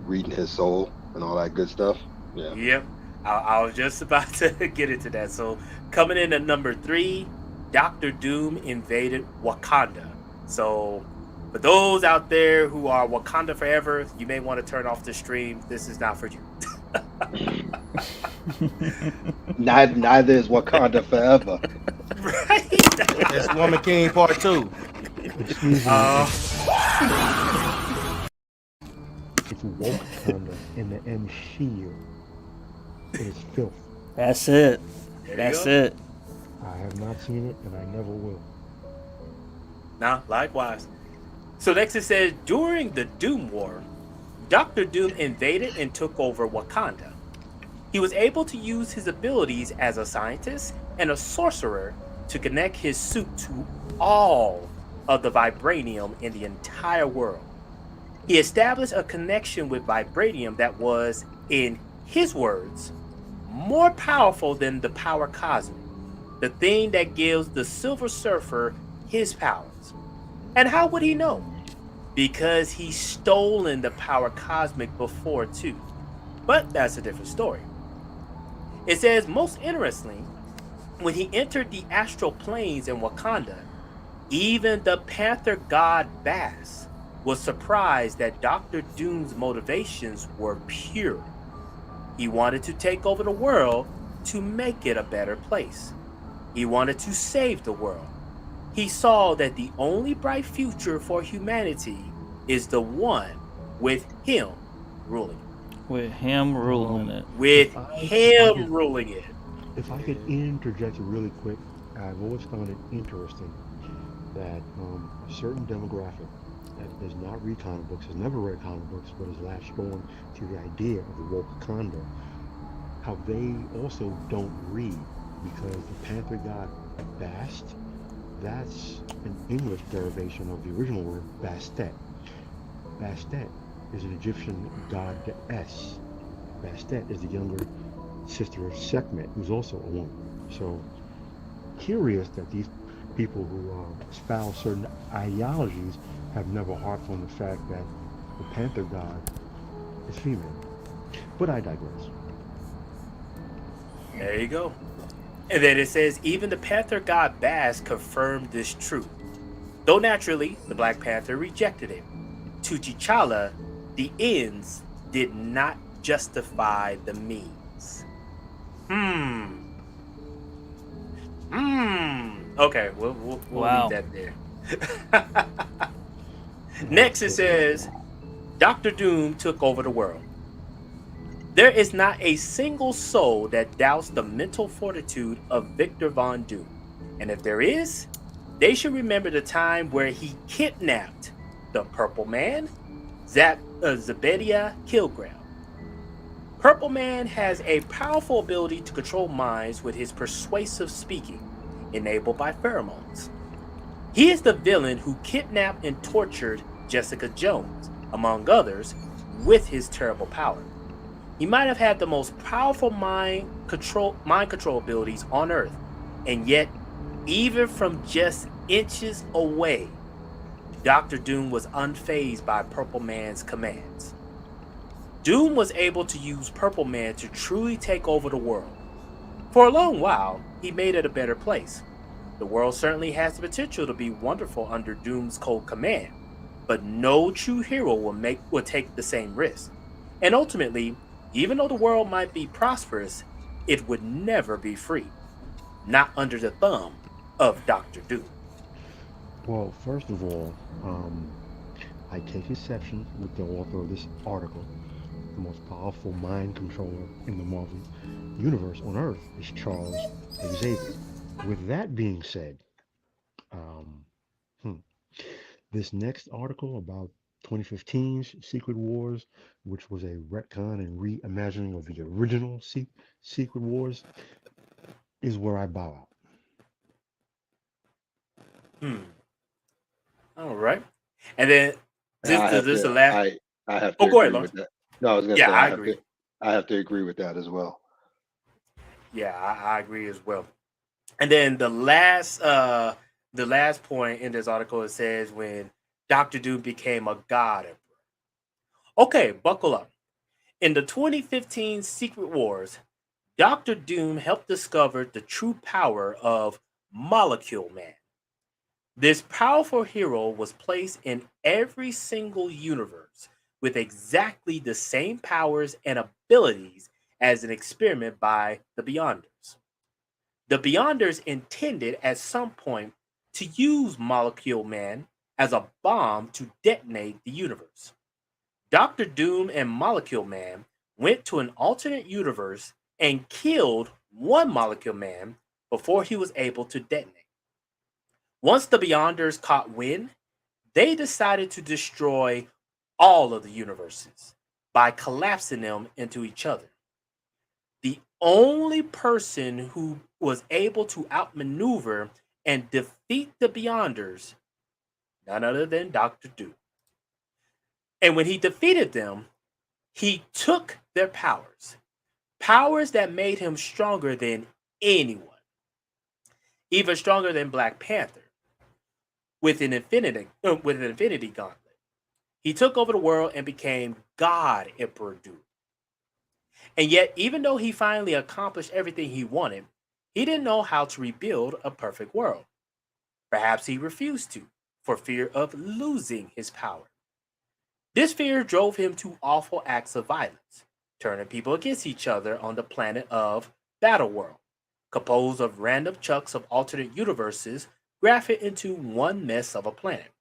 Speaker 3: reading his soul and all that good stuff. Yeah.
Speaker 2: Yep. I was just about to get into that. So coming in at number 3, Doctor Doom invaded Wakanda. So for those out there who are Wakanda forever, you may want to turn off the stream. This is not for you.
Speaker 3: Neither is Wakanda forever.
Speaker 2: Right?
Speaker 10: It's Woman King Part 2.
Speaker 4: Excuse me. It's Wakanda in the MCU. It is filth.
Speaker 9: That's it.
Speaker 2: There
Speaker 9: That's
Speaker 2: you go.
Speaker 9: it.
Speaker 4: I have not seen it, and I never will.
Speaker 2: Nah, likewise. So next it says, during the Doom War, Doctor Doom invaded and took over Wakanda. He was able to use his abilities as a scientist and a sorcerer to connect his suit to all of the vibranium in the entire world. He established a connection with vibranium that was, in his words, more powerful than the power cosmic, the thing that gives the Silver Surfer his powers. And how would he know? Because he's stolen the power cosmic before too. But that's a different story. It says, most interestingly, When he entered the astral planes in Wakanda, even the Panther god Bass was surprised that Doctor Doom's motivations were pure. He wanted to take over the world to make it a better place. He wanted to save the world. He saw that the only bright future for humanity is the one with him ruling it.
Speaker 9: With him ruling it.
Speaker 2: With
Speaker 4: If I
Speaker 2: him
Speaker 4: could,
Speaker 2: ruling it.
Speaker 4: if I could interject really quick, I've always found it interesting that a certain demographic that does not read comic books, has never read comic books, but has latched on to the idea of the Wakanda, how they also don't read, because the Panther god Bast, that's an English derivation of the original word Bastet. Bastet is an Egyptian goddess. Bastet is the younger sister of Sekhmet, who's also a woman. So curious that these people who espouse certain ideologies have never harped on the fact that the Panther god is female. But I digress.
Speaker 2: There you go. And then it says, even the Panther god Bass confirmed this truth. Though naturally, the Black Panther rejected it. To T'Challa, the ends did not justify the means. Okay, we'll
Speaker 9: Wow.
Speaker 2: leave that there. Next it says, Doctor Doom took over the world. There is not a single soul that doubts the mental fortitude of Victor Von Doom. And if there is, they should remember the time where he kidnapped the Purple Man, Zebediah Killgrave. Purple Man has a powerful ability to control minds with his persuasive speaking, enabled by pheromones. He is the villain who kidnapped and tortured Jessica Jones, among others, with his terrible power. He might have had the most powerful mind control abilities on Earth, and yet, even from just inches away, Doctor Doom was unfazed by Purple Man's commands. Doom was able to use Purple Man to truly take over the world. For a long while, he made it a better place. The world certainly has the potential to be wonderful under Doom's cold command, but no true hero will take the same risk. And ultimately, even though the world might be prosperous, it would never be free. Not under the thumb of Doctor Doom.
Speaker 4: Well, first of all, I take exception with the author of this article. The most powerful mind controller in the Marvel universe on Earth is Charles Xavier. With that being said, this next article about 2015's Secret Wars, which was a retcon and reimagining of the original Secret Wars, is where I bow out.
Speaker 2: All right. And then
Speaker 3: I
Speaker 2: this is
Speaker 3: have
Speaker 2: the
Speaker 3: to,
Speaker 2: last.
Speaker 3: I have
Speaker 2: Oh,
Speaker 3: to
Speaker 2: go ahead,
Speaker 3: agree
Speaker 2: Lawrence.
Speaker 3: with that. No, I was gonna
Speaker 2: Yeah,
Speaker 3: say
Speaker 2: I agree.
Speaker 3: I have to agree with that as well.
Speaker 2: Yeah, I agree as well. And then the last point in this article, it says when Doctor Doom became a god emperor. Okay, buckle up. In the 2015 Secret Wars, Doctor Doom helped discover the true power of Molecule Man. This powerful hero was placed in every single universe with exactly the same powers and abilities as an experiment by the Beyonders. The Beyonders intended at some point to use Molecule Man as a bomb to detonate the universe. Doctor Doom and Molecule Man went to an alternate universe and killed one Molecule Man before he was able to detonate. Once the Beyonders caught wind, they decided to destroy all of the universes by collapsing them into each other. The only person who was able to outmaneuver and defeat the Beyonders, none other than Doctor Doom. And when he defeated them, he took their powers that made him stronger than anyone, even stronger than Black Panther, with an infinity gauntlet. He took over the world and became God Emperor Doom. And yet, even though he finally accomplished everything he wanted, He didn't know how to rebuild a perfect world. Perhaps he refused to, for fear of losing his power. This fear drove him to awful acts of violence, turning people against each other on the planet of Battleworld, composed of random chunks of alternate universes grafted into one mess of a planet.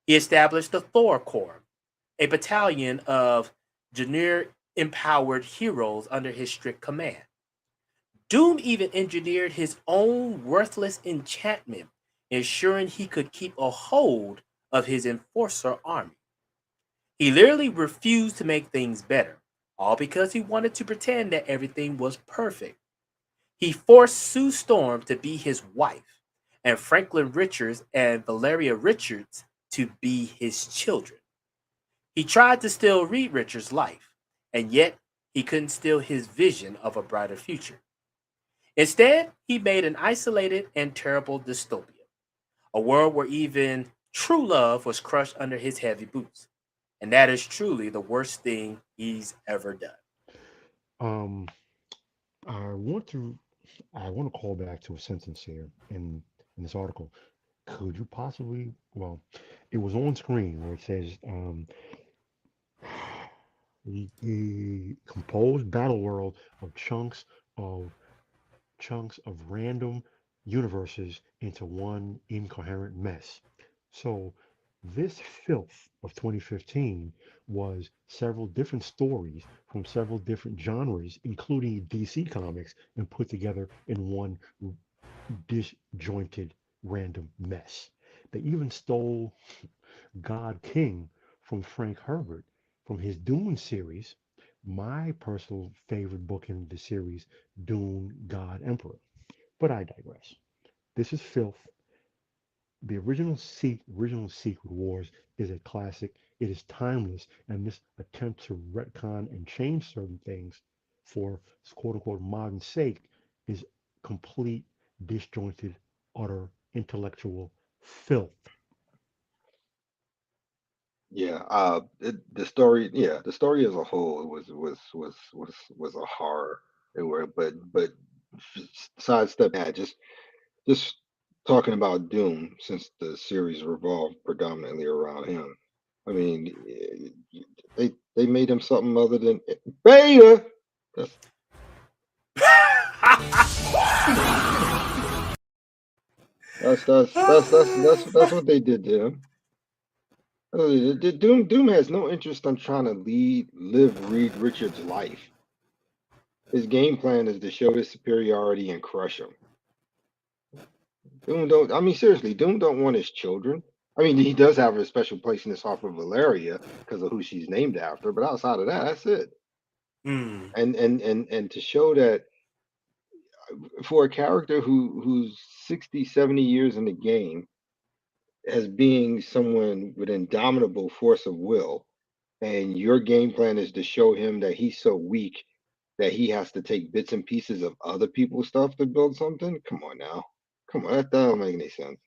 Speaker 2: He established the Thor Corps, a battalion of Junior empowered heroes under his strict command. Doom even engineered his own worthless enchantment, ensuring he could keep a hold of his enforcer army. He literally refused to make things better, all because he wanted to pretend that everything was perfect. He forced Sue Storm to be his wife, and Franklin Richards and Valeria Richards to be his children. He tried to steal Reed Richards' life, and yet he couldn't steal his vision of a brighter future. Instead, he made an isolated and terrible dystopia, a world where even true love was crushed under his heavy boots. And that is truly the worst thing he's ever done.
Speaker 4: Um, I want to I want to call back to a sentence here in this article. Could you possibly, well, it was on screen where it says he composed Battle World of of chunks of random universes into one incoherent mess. So this filth of 2015 was several different stories from several different genres, including DC Comics, and put together in one disjointed random mess. They even stole God King from Frank Herbert from his Dune series, my personal favorite book in the series, Dune God Emperor. But I digress. This is filth. The original Secret Wars is a classic. It is timeless, and this attempt to retcon and change certain things for quote unquote modern sake is complete, disjointed, utter intellectual filth.
Speaker 3: Yeah, the story, yeah, the story as a whole was a horror. But sidestepping that, just talking about Doom, since the series revolved predominantly around him. I mean, they made him something other than Beta. That's that's what they did to him. Doom has no interest in trying to live Reed Richards' life. His game plan is to show his superiority and crush him. Doom don't. I mean, seriously, Doom don't want his children. I mean, he does have a special place in his heart for Valeria because of who she's named after. But outside of that, that's it.
Speaker 2: Hmm.
Speaker 3: And to show that for a character who's 60, 70 years in the game, as being someone with indomitable force of will, and your game plan is to show him that he's so weak that he has to take bits and pieces of other people's stuff to build something. Come on now. Come on, that don't make any sense.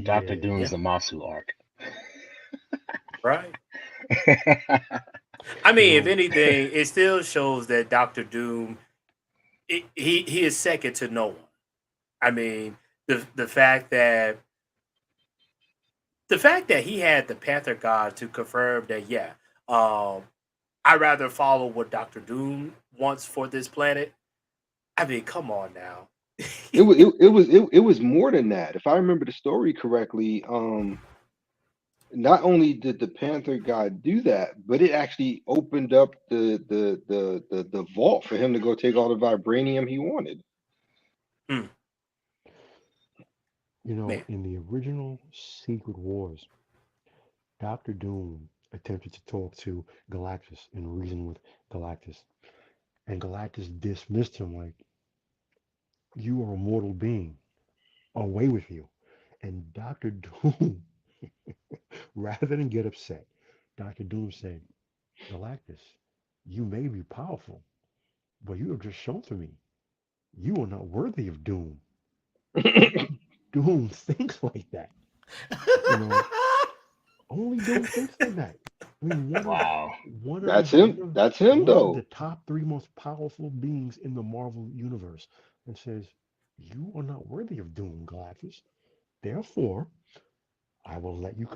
Speaker 12: Doctor
Speaker 4: Yeah,
Speaker 12: Doom's
Speaker 2: Yeah,
Speaker 12: the Masu arc.
Speaker 2: right. I
Speaker 4: you
Speaker 2: mean, if
Speaker 4: know,
Speaker 2: anything, it still shows that Doctor Doom, he is second to no one. I mean, the fact that he had the Panther God to confirm that, yeah, um, I'd rather follow what Doctor Doom wants for this planet. I mean, come on now.
Speaker 3: It was more than that. If I remember the story correctly, not only did the Panther guy do that, but it actually opened up the vault for him to go take all the vibranium he wanted.
Speaker 2: Hmm, man.
Speaker 4: in the original Secret Wars, Doctor Doom attempted to talk to Galactus and reason with Galactus, and Galactus dismissed him like, "You are a mortal being. Away with you." And Doctor Doom, rather than get upset, Doctor Doom said, "Galactus, you may be powerful, but you have just shown to me you are not worthy of Doom. Doom thinks like that. You know, only Doom thinks like that. I mean,
Speaker 12: Wow.
Speaker 3: That's him. That's him,
Speaker 4: one of the
Speaker 3: though.
Speaker 4: top three most powerful beings in the Marvel universe, and says, "You are not worthy of doom, Galactus. Therefore, I will let you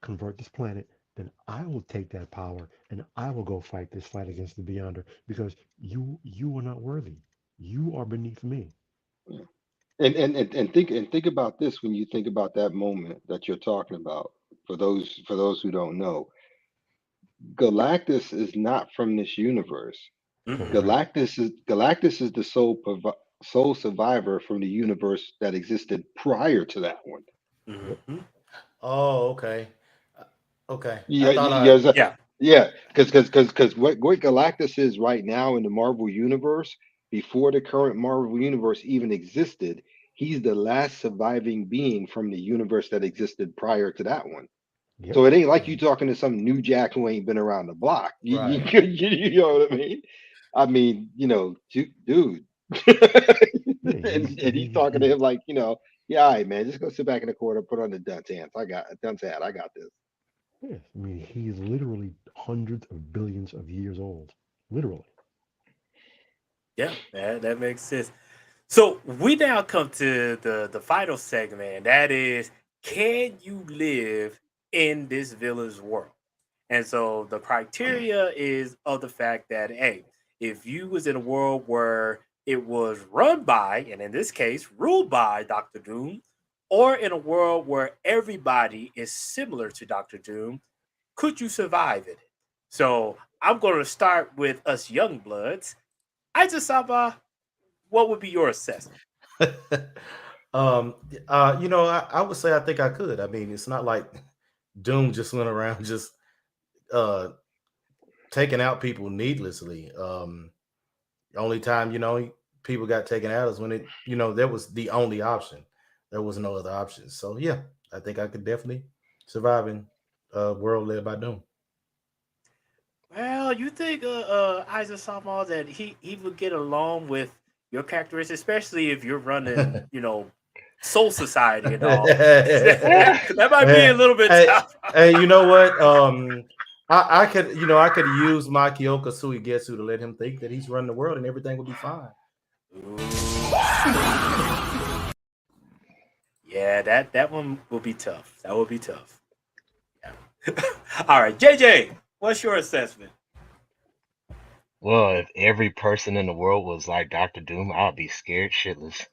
Speaker 4: convert this planet. Then I will take that power and I will go fight this fight against the Beyonder because you are not worthy. You are beneath me."
Speaker 3: And think about this when you think about that moment that you're talking about. For those who don't know, Galactus is not from this universe.
Speaker 2: Mhm.
Speaker 4: Correct.
Speaker 3: Galactus is the sole survivor from the universe that existed prior to that one.
Speaker 4: Yep.
Speaker 2: Mhm.
Speaker 10: Oh, okay. Okay. I
Speaker 3: Yeah,
Speaker 10: thought
Speaker 2: Yeah.
Speaker 3: yeah, because what Galactus is right now in the Marvel universe, before the current Marvel universe even existed, he's the last surviving being from the universe that existed prior to that one.
Speaker 4: Yep.
Speaker 3: So it ain't like you
Speaker 4: And
Speaker 3: talking to some new jack who ain't been around the block. You,
Speaker 10: right.
Speaker 3: you know what I mean? I mean, dude.
Speaker 4: yeah,
Speaker 3: And he's talking to him like, yeah, all right, man, just go sit back in the corner, put on the dunce hands. Dunce hat. I got this.
Speaker 4: yeah, I mean, he's literally hundreds of billions of years old. Literally.
Speaker 2: Yeah, that makes sense. So we now come to the final segment, and that is, can you live in this villain's world? And so the criteria is of the fact that, hey, if you was in a world where it was run by, and in this case ruled by Doctor Doom, or in a world where everybody is similar to Doctor Doom, could you survive it? So I'm going to start with us young bloods. Aizasaba, what would be your assessment?
Speaker 10: I would say I think I could. I mean, it's not like Doom just went around just uh taking out people needlessly. The only time, people got taken out is when that was the only option. There was no other options. So yeah, I think I could definitely survive in a world led by Doom.
Speaker 2: Well, you think Isaac Sama that he would get along with your characteristics, especially if you're running, Soul Society and all. That might be a
Speaker 10: hey,
Speaker 2: little bit
Speaker 10: hey,
Speaker 2: tough.
Speaker 10: hey, you know what? I could use my Kyoka Suigetsu to let him think that he's running the world and everything would be fine.
Speaker 2: Yeah, that one will be tough. That will be tough. Yeah. All right, JJ, what's your assessment?
Speaker 12: Well, if every person in the world was like Dr. Doom, I'd be scared shitless.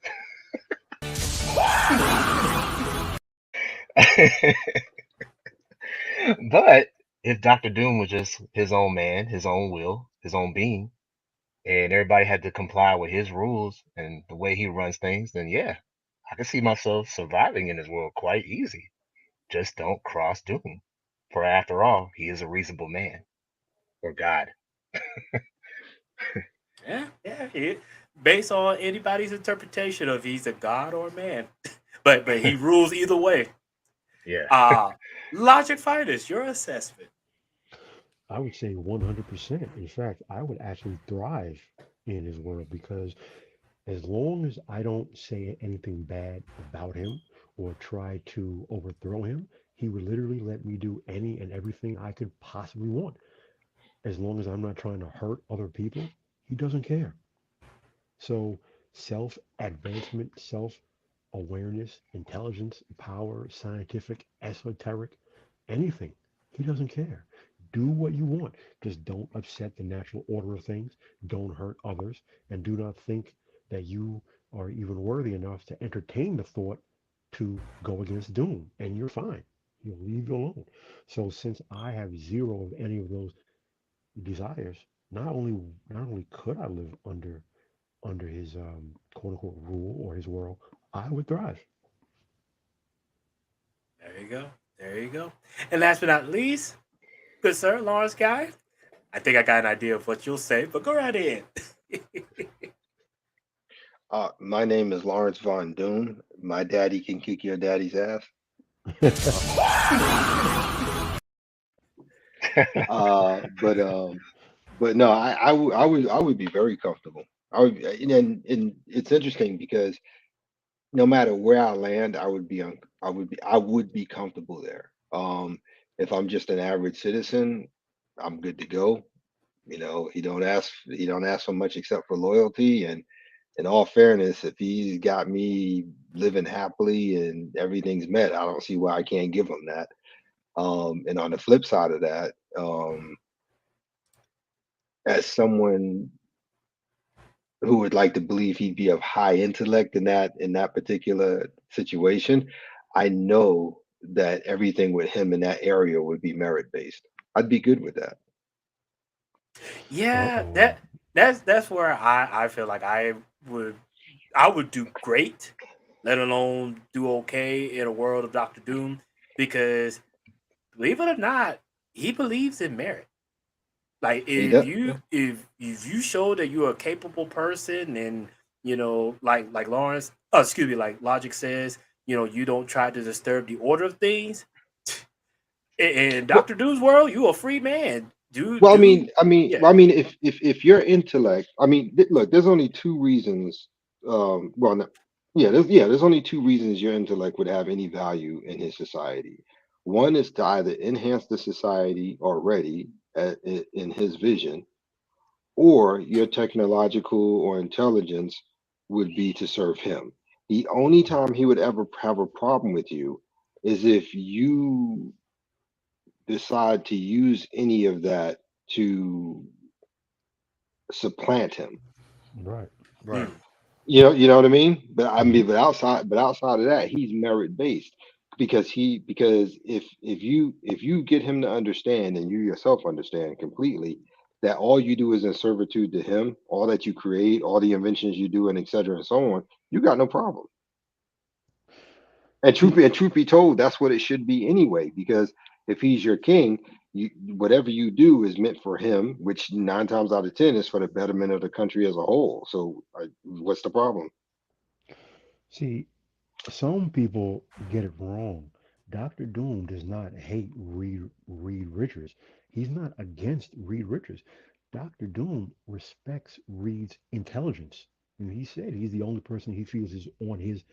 Speaker 12: But if Dr. Doom was just his own man, his own will, his own being, and everybody had to comply with his rules and the way he runs things, then yeah, I can see myself surviving in this world quite easy. Just don't cross Doom. For after all, he is a reasonable man. Or God.
Speaker 2: Yeah. Based on anybody's interpretation of he's a god or a man, but he rules either way.
Speaker 12: Yeah.
Speaker 2: Logic Fighters, your assessment.
Speaker 4: I would say 100%. In fact, I would actually thrive in his world because as long as I don't say anything bad about him or try to overthrow him, he would literally let me do any and everything I could possibly want. As long as I'm not trying to hurt other people, he doesn't care. So, self advancement, self awareness, intelligence, power, scientific, esoteric, anything, he doesn't care. Do what you want. Just don't upset the natural order of things. Don't hurt others. And do not think that you are even worthy enough to entertain the thought to go against doom. And you're fine. He'll leave you alone. So, since I have zero of any of those desires, not only could I live under his quote unquote rule or his world, I would thrive.
Speaker 2: There you go. There you go. And last but not least, good sir, Lawrence Guy. I think I got an idea of what you'll say, but go right ahead.
Speaker 3: My name is Lawrence Von Doom. My daddy can kick your daddy's ass. But no, I would be very comfortable. I would, and it's interesting because no matter where I land, I would be comfortable there. If I'm just an average citizen, I'm good to go. He don't ask for much except for loyalty. And in all fairness, if he's got me living happily and everything's met, I don't see why I can't give him that. And on the flip side of that, as someone who would like to believe he'd be of high intellect in that particular situation, I know that everything with him in that area would be merit based. I'd be good with that.
Speaker 2: Yeah,
Speaker 4: Uh-oh.
Speaker 2: that's where I feel like would I would do great, let alone do okay in a world of Doctor Doom, because believe it or not, he believes in merit. Like
Speaker 3: He
Speaker 2: if
Speaker 3: does.
Speaker 2: you show that you're a capable person, and like Lawrence, excuse me, like Logic says, you don't try to disturb the order of things. In
Speaker 3: Well,
Speaker 2: Doctor Doom's world, you a free man.
Speaker 3: well, I
Speaker 2: Dude,
Speaker 3: mean, I mean,
Speaker 2: yeah.
Speaker 3: well, I mean, if your intellect, I mean, look, there's only two reasons. Well, no, there's only two reasons your intellect would have any value in his society. One is to either enhance the society already in his vision, or your technological or intelligence would be to serve him. The only time he would ever have a problem with you is if you decide to use any of that to supplant him.
Speaker 4: Right.
Speaker 10: Right.
Speaker 3: You know what I mean? But I
Speaker 4: Hmm.
Speaker 3: mean, but outside of that, he's merit based because if you get him to understand and you yourself understand completely that all you do is in servitude to him, all that you create, all the inventions you do, and et cetera and so on, you got no problem. And truth
Speaker 4: See,
Speaker 3: be, and truth be told, that's what it should be anyway. Because if he's your king, whatever you do is meant for him, which 9 times out of 10 is for the betterment of the country as a whole. So, what's the problem?
Speaker 4: see, some people get it wrong. Dr. Doom does not hate Reed Richards. He's not against Reed Richards. Dr. Doom respects Reed's intelligence. And he said he's the only person he feels is on his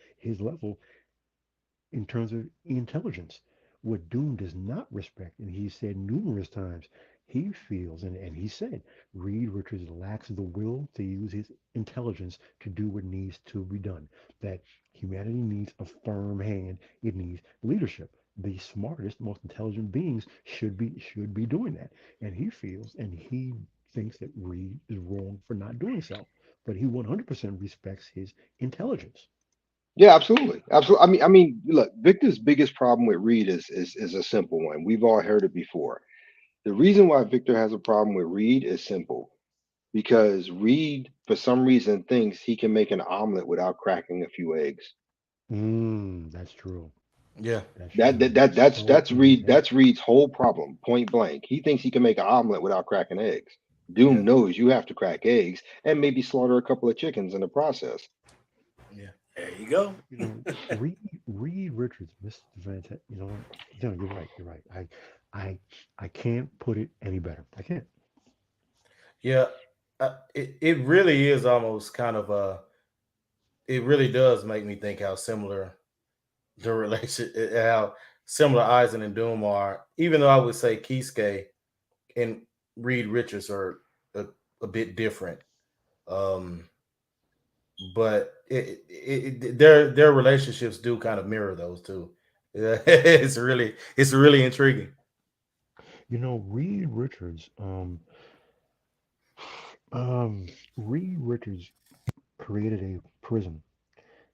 Speaker 4: level in terms of intelligence. What Doom does not respect, and he said numerous times, he feels, and he said, Reed Richards lacks the will to use his intelligence to do what needs to be done. That humanity needs a firm hand, it needs leadership. The smartest, most intelligent beings should be doing that. And he feels and he thinks that Reed is wrong for not doing so. But he 100% respects his intelligence.
Speaker 3: Yeah, absolutely, absolutely. I mean, look, Victor's biggest problem with Reed is a simple one. We've all heard it before. The reason why Victor has a problem with Reed is simple because Reed, for some reason, thinks he can make an omelet without cracking a few eggs.
Speaker 4: That's true.
Speaker 10: Yeah.
Speaker 4: That's
Speaker 3: That,
Speaker 4: true.
Speaker 3: that, that
Speaker 4: He's
Speaker 3: that's
Speaker 4: so
Speaker 3: that's
Speaker 4: in his
Speaker 3: Reed.
Speaker 4: head.
Speaker 3: That's Reed's whole problem, point blank. He thinks he can make an omelet without cracking eggs.
Speaker 10: Yeah.
Speaker 3: Doom knows you have to crack eggs and maybe slaughter a couple of chickens in the process.
Speaker 10: Yeah.
Speaker 2: There you go.
Speaker 4: Reed Richards, Mr. Fantastic. You know what? No, you're right. You're right. I I can't put it any better. I can't.
Speaker 10: Yeah. It really is almost kind of it really does make me think how similar the relation how similar Eisen and Doom are, even though I would say Kisuke and Reed Richards are a, a bit different. Um, but their relationships do kind of mirror those two. Yeah, it's really intriguing.
Speaker 4: Reed Richards. Um, Reed Richards created a prison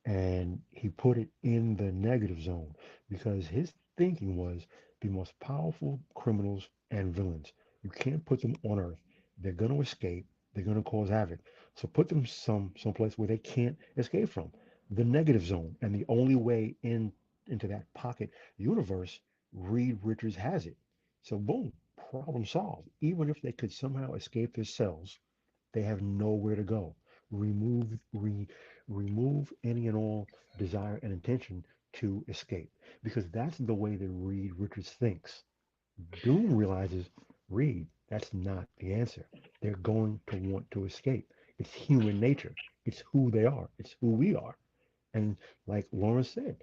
Speaker 4: and he put it in the negative zone because his thinking was the most powerful criminals and villains. You can't put them on Earth. They're going to escape. They're going to cause havoc. So put them someplace where they can't escape from the negative zone. And the only way into that pocket universe, Reed Richards has it. So boom, problem solved. Even if they could somehow escape their cells, they have nowhere to go. Remove any and all desire and intention to escape, because that's the way that Reed Richards thinks. Doom realizes, Reed, that's not the answer. They're going to want to escape. It's human nature. It's who they are. It's who we are. And like Lawrence said,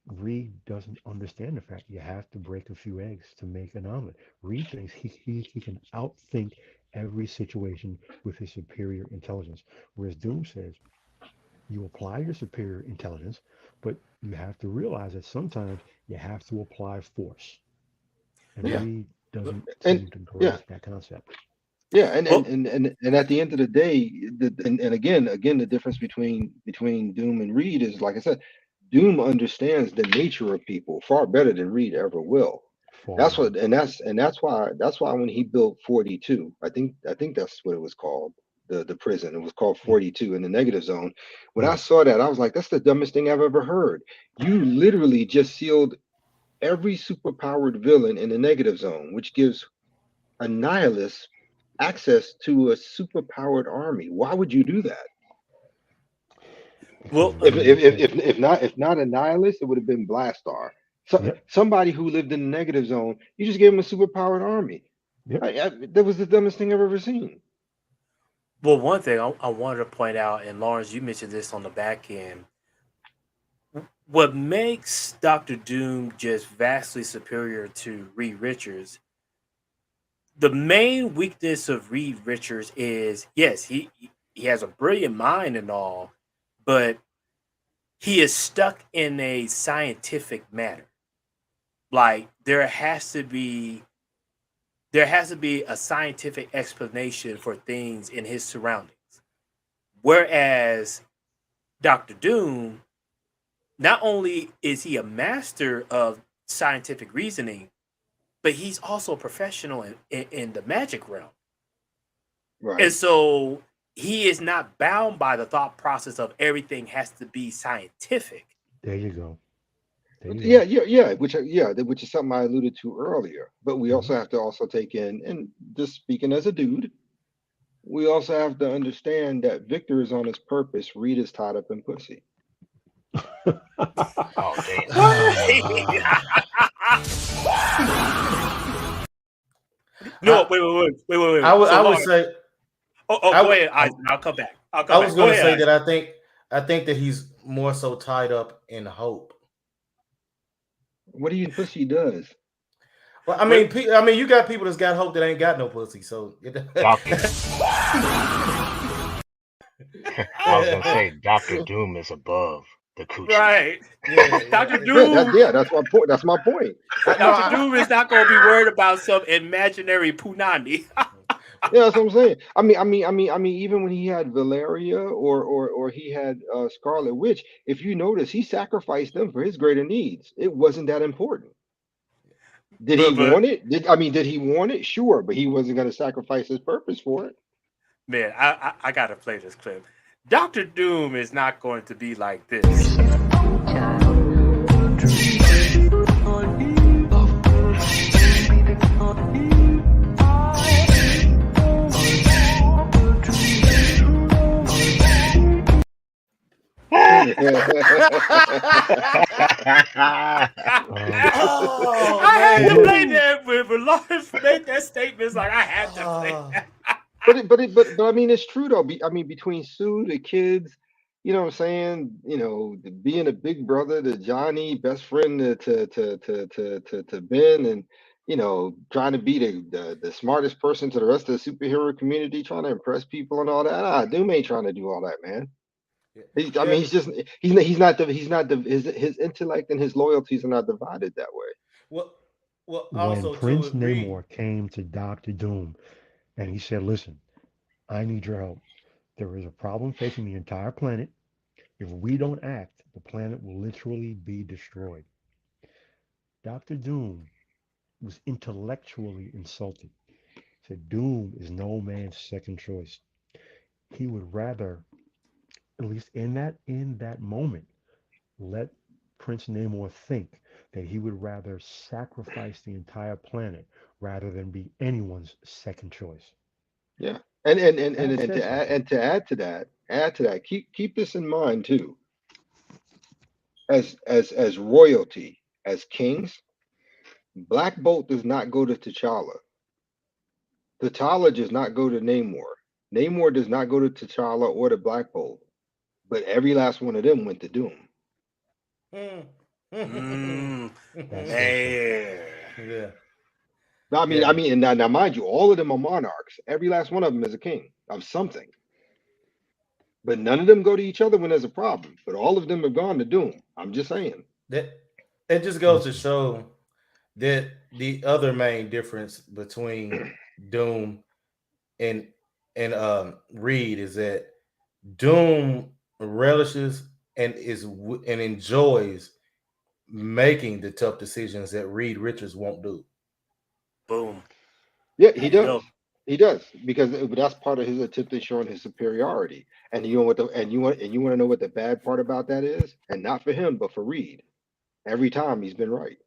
Speaker 4: Reed doesn't understand the fact you have to break a few eggs to make an omelet. Reed thinks he can outthink every situation with his superior intelligence, whereas Doom says you apply your superior intelligence, but you have to realize that sometimes you have to apply force. And
Speaker 3: Yeah,
Speaker 4: Reed doesn't
Speaker 3: and
Speaker 4: seem to
Speaker 3: yeah,
Speaker 4: grasp that concept.
Speaker 3: yeah, and and
Speaker 2: Well,
Speaker 3: and and, and at the end of the day, and again, the difference between Doom and Reed is, like I said, Doom understands the nature of people far better than Reed ever will.
Speaker 4: Far
Speaker 3: That's
Speaker 4: better.
Speaker 3: what, and that's why when he built 42, I think that's what it was called, the prison. It was called
Speaker 4: Yeah.
Speaker 3: 42 in the negative zone. When I
Speaker 4: Right.
Speaker 3: saw that, I was like, that's the dumbest thing I've ever heard. You literally just sealed every superpowered villain in the negative zone, which gives a nihilist access to a superpowered army. Why would you do that?
Speaker 4: Because
Speaker 2: well,
Speaker 4: Reed said,
Speaker 3: If not a nihilist, it would have been Blastar. So
Speaker 4: "Yep,
Speaker 3: somebody who lived in the negative zone, you just gave him a superpowered army.
Speaker 4: yep,
Speaker 3: That was the dumbest thing I've ever seen.
Speaker 2: well, one thing I wanted to point out, and Lawrence, you mentioned this on the back end. What makes Doctor Doom just vastly superior to Reed Richards? The main weakness of Reed Richards is yes, he has a brilliant mind and all, but he is stuck in a scientific manner. Like there has to be a scientific explanation for things in his surroundings. Whereas Doctor Doom, not only is he a master of scientific reasoning, but he's also a professional in the magic realm. And
Speaker 3: Right.
Speaker 2: so he is not bound by the thought process of everything has to be scientific.
Speaker 4: there you go. There you
Speaker 3: Yeah,
Speaker 4: go."
Speaker 3: yeah, which is something I alluded to earlier. But we
Speaker 4: Hmm.
Speaker 3: also have to also take in, and just speaking as a dude, we also have to understand that Victor is on his purpose. Reed is tied up in pussy.
Speaker 12: Oh damn.
Speaker 2: No,
Speaker 10: I
Speaker 2: wait. So
Speaker 10: I would
Speaker 2: Lawrence,
Speaker 10: say I
Speaker 2: go
Speaker 10: would
Speaker 2: ahead, Isaac. I'll come back. I'll
Speaker 10: I
Speaker 2: come
Speaker 10: was
Speaker 2: back. Go
Speaker 10: gonna
Speaker 2: ahead,
Speaker 10: say
Speaker 2: Isaac.
Speaker 10: that I think that he's more so tied up in hope.
Speaker 3: What do you think pussy does?
Speaker 10: Well,
Speaker 2: Wait,
Speaker 10: I mean, you got people that's got hope that ain't got no pussy. So,
Speaker 12: Doctor I was gonna say Doctor Doom is above the coochie.
Speaker 2: right.
Speaker 10: yeah,
Speaker 2: Doctor
Speaker 10: yeah.
Speaker 2: Doom,
Speaker 3: That's my point. That's my point.
Speaker 10: No,
Speaker 2: Doctor Doom is not going to be worried about some imaginary punani.
Speaker 3: Yeah, that's what I'm saying. Even when he had Valeria or he had Scarlet Witch, if you notice, he sacrificed them for his greater needs. It wasn't that important. Did he
Speaker 2: but
Speaker 3: want it? Did he want it? Sure, but he wasn't going to sacrifice his purpose for it.
Speaker 2: man, I got to play this clip. Doctor Doom is not going to be like this.
Speaker 10: oh
Speaker 2: I had to
Speaker 10: man.
Speaker 2: play that when Lawrence made that statement. It's like I had to play
Speaker 10: Oh,
Speaker 2: that.
Speaker 3: But I mean, it's true though. Between Sue, the kids, you know what I'm saying? Being a big brother to Johnny, best friend to Ben, and trying to be the smartest person to the rest of the superhero community, trying to impress people and all that. Doom ain't trying to do all that, man.
Speaker 10: yeah.
Speaker 3: He's not his intellect and his loyalties are not divided that way.
Speaker 10: Well,
Speaker 4: When
Speaker 10: also too
Speaker 4: Prince
Speaker 10: with Reed.
Speaker 4: Namor came to Doctor Doom and he said, "Listen, I need your help. There is a problem facing the entire planet. If we don't act, the planet will literally be destroyed." Doctor Doom was intellectually insulted. Said Doom is no man's second choice. He would rather, at least in that moment, let Prince Namor think that he would rather sacrifice the entire planet rather than be anyone's second choice.
Speaker 3: Yeah. And
Speaker 4: That
Speaker 3: and
Speaker 4: says something.
Speaker 3: to add to that, keep this in mind too. As royalty, as kings, Black Bolt does not go to T'Challa. T'Challa does not go to Namor. Namor does not go to T'Challa or to Black Bolt. But every last one of them went to Doom.
Speaker 10: Hmm,
Speaker 2: Mm,
Speaker 4: That's so true.
Speaker 2: hey.
Speaker 10: Yeah.
Speaker 3: I
Speaker 10: Yeah.
Speaker 3: mean, and now mind you, all of them are monarchs. Every last one of them is a king of something. But none of them go to each other when there's a problem. But all of them have gone to Doom. I'm just saying.
Speaker 10: That just goes to
Speaker 4: Listen,
Speaker 10: show that the other main difference between Doom and Reed is that Doom relishes and enjoys making the tough decisions that Reed Richards won't do.
Speaker 2: Boom.
Speaker 3: Yeah,
Speaker 2: There
Speaker 3: he
Speaker 2: you
Speaker 3: does.
Speaker 2: go.
Speaker 3: He does because that's part of his attempt at showing his superiority. And you know what? You want to know what the bad part about that is? And not for him, but for Reed. Every time he's been right.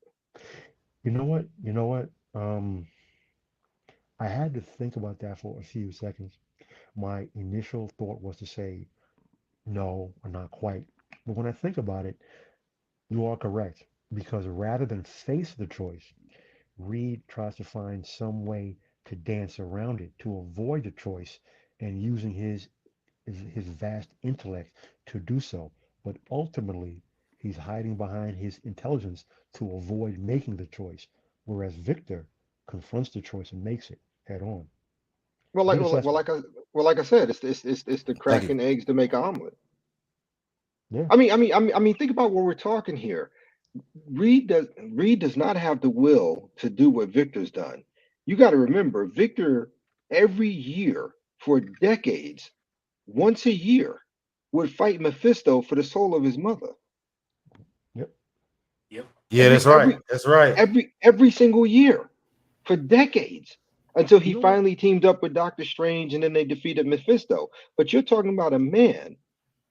Speaker 4: you know what? You know what? I had to think about that for a few seconds. My initial thought was to say no, or not quite. But when I think about it, you are correct because rather than face the choice, Reed tries to find some way to dance around it, to avoid the choice, and using his vast intellect to do so. But ultimately, he's hiding behind his intelligence to avoid making the choice, whereas Victor confronts the choice and makes it head on.
Speaker 3: Well, like
Speaker 4: Good
Speaker 3: well,
Speaker 4: assessment.
Speaker 3: like I said, it's the
Speaker 10: Thank you.
Speaker 3: cracking eggs to make an omelet.
Speaker 4: Yeah.
Speaker 3: I mean, think about what we're talking here. Reed does not have the will to do what Victor's done. You got to remember, Victor every year for decades, once a year, would fight Mephisto for the soul of his mother.
Speaker 4: Yep.
Speaker 2: Yep.
Speaker 10: Yeah, that's right. That's right.
Speaker 3: Every single year for decades until he
Speaker 4: You know what?
Speaker 3: finally teamed up with Doctor Strange and then they defeated Mephisto. But you're talking about a man,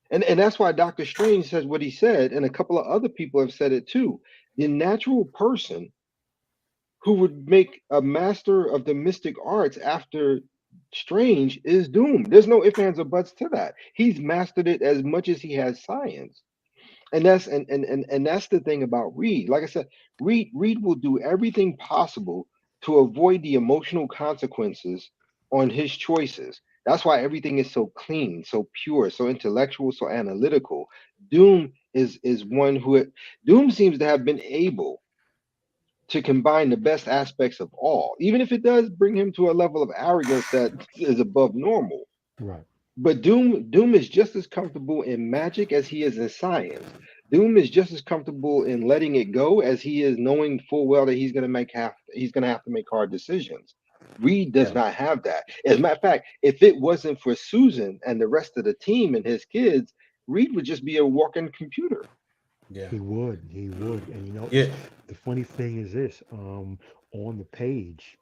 Speaker 3: and that's why Doctor Strange says what he said, and a couple of other people have said it too. The natural person who would make a master of the mystic arts after Strange is Doom. There's no ifs, ands, or buts to that. He's mastered it as much as he has science. And that's the thing about Reed. Like I said, Reed will do everything possible to avoid the emotional consequences on his choices. That's why everything is so clean, so pure, so intellectual, so analytical. Doom is one who Doom seems to have been able to combine the best aspects of all, even if it does bring him to a level of arrogance that is above normal.
Speaker 4: Right.
Speaker 3: But Doom is just as comfortable in magic as he is in science. Doom is just as comfortable in letting it go as he is knowing full well that he's gonna have to make hard decisions. Reed does
Speaker 10: Yeah.
Speaker 3: not have that. As a matter of fact, if it wasn't for Susan and the rest of the team and his kids, Reed would just be a walking computer.
Speaker 10: Yeah.
Speaker 4: He would. He would. And you know,
Speaker 10: Yeah.
Speaker 4: the funny thing is this, on the page,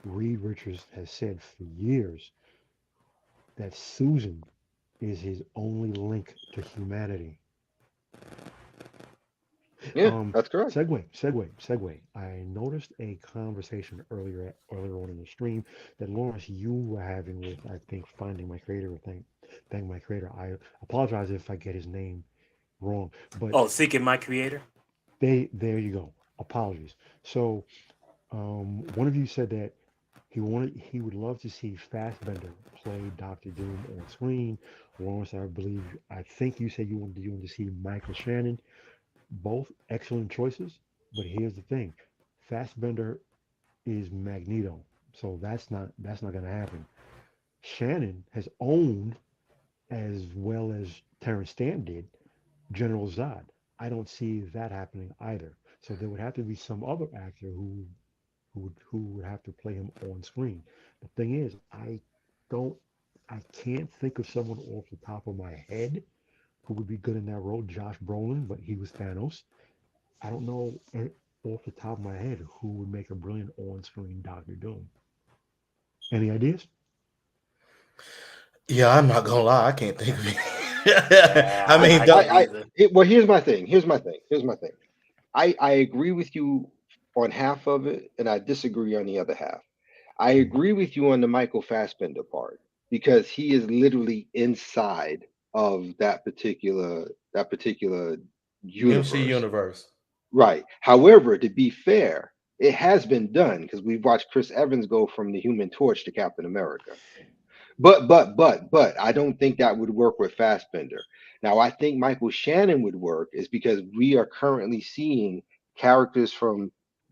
Speaker 4: Reed Richards has said for years that Susan is his only link to humanity.
Speaker 3: Yeah, that's correct.
Speaker 4: Segue. I noticed a conversation earlier on in the stream that Lawrence you were having with I think Finding My Creator or Thank My Creator. I apologize if I get his name wrong, but
Speaker 2: Oh, Seeking My Creator.
Speaker 4: there you go. Apologies. So one of you said that he would love to see Fassbender play Doctor Doom on screen. Lawrence, I think you said you wanted to see Michael Shannon. Both excellent choices, but here's the thing: Fassbender is Magneto, so that's not going to happen. Shannon has owned, as well as Terrence Stamp did, General Zod. I don't see that happening either. So there would have to be some other actor who would have to play him on screen. The thing is, don't I can't think of someone off the top of my head who would be good in that role. Josh Brolin, but he was Thanos. I don't know off the top of my head who would make a brilliant on-screen Doctor Doom. Any ideas?
Speaker 10: Yeah, I'm not gonna lie, I can't think of it.
Speaker 2: Yeah,
Speaker 10: I mean,
Speaker 2: I
Speaker 10: the-
Speaker 2: can't either.
Speaker 3: Well, here's my thing. I agree with you on half of it, and I disagree on the other half. I agree with you on the Michael Fassbender part because he is literally inside of that particular
Speaker 10: MC
Speaker 3: universe.
Speaker 10: Universe.
Speaker 3: Right. However, to be fair, it has been done because we've watched Chris Evans go from the Human Torch to Captain America. But I don't think that would work with Fassbender. Now, I think Michael Shannon would work is because we are currently seeing characters from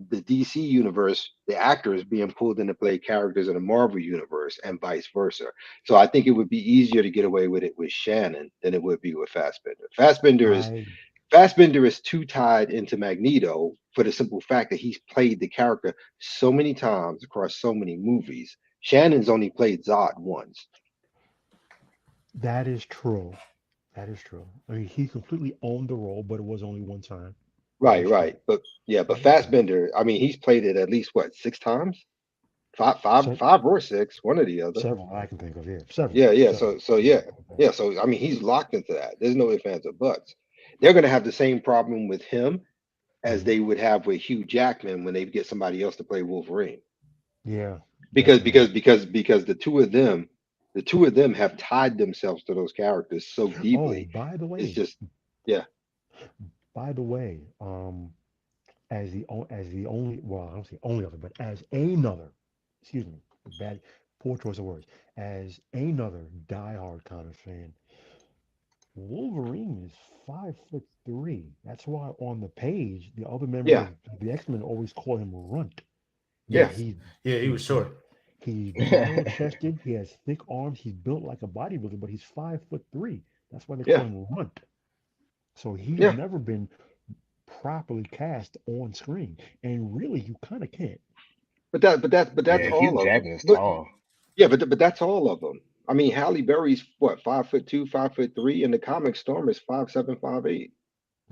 Speaker 3: the DC universe, the actors being pulled in to play characters in the Marvel universe and vice versa. So I think it would be easier to get away with it with Shannon than it would be with Fassbender.
Speaker 4: I
Speaker 3: Fassbender is too tied into Magneto for the simple fact that he's played the character so many times across so many movies. Shannon's only played Zod once.
Speaker 4: That is true. That is true. I mean, he completely owned the role, but it was only one time. That
Speaker 3: Right,
Speaker 4: is true.
Speaker 3: right. But yeah, but
Speaker 4: That is true.
Speaker 3: Fassbender, I mean, he's played it at least what, 6 times?
Speaker 4: Se-
Speaker 3: Five or six, one or the other.
Speaker 4: Several I can think of. Yeah, several.
Speaker 3: Yeah, yeah.
Speaker 4: Several.
Speaker 3: So yeah. So I mean, he's locked into that. There's no ifs, ands, or buts. They're gonna have the same problem with him as
Speaker 4: Mhm.
Speaker 3: they would have with Hugh Jackman when they get somebody else to play Wolverine.
Speaker 4: Yeah,
Speaker 3: Because
Speaker 4: definitely.
Speaker 3: the two of them have tied themselves to those characters so
Speaker 4: Oh,
Speaker 3: deeply.
Speaker 4: by the
Speaker 3: It's
Speaker 4: way,
Speaker 3: just yeah,
Speaker 4: by the way, as the only, well, I don't say only other, but as another, excuse me, bad, poor choice of words, as another diehard comics fan, Wolverine is 5'3". That's why on the page, the other members
Speaker 3: yeah,
Speaker 4: of the X-Men always call him Runt. Yeah,
Speaker 3: yeah.
Speaker 10: Yes. Yeah, he was short.
Speaker 4: he's narrow chested, he has thick arms, he's built like a bodybuilder, but he's 5'3". That's why they call
Speaker 3: Yeah,
Speaker 4: him Runt. So he's
Speaker 3: yeah.
Speaker 4: never been properly cast on screen. And really you kind of can't.
Speaker 3: But that's
Speaker 12: Yeah, Hugh
Speaker 3: all of them.
Speaker 12: Jackman's tall.
Speaker 3: Yeah, but that's all of them. I mean, Halle Berry's what, 5'2", 5'3", and the comic Storm is 5'7", 5'8".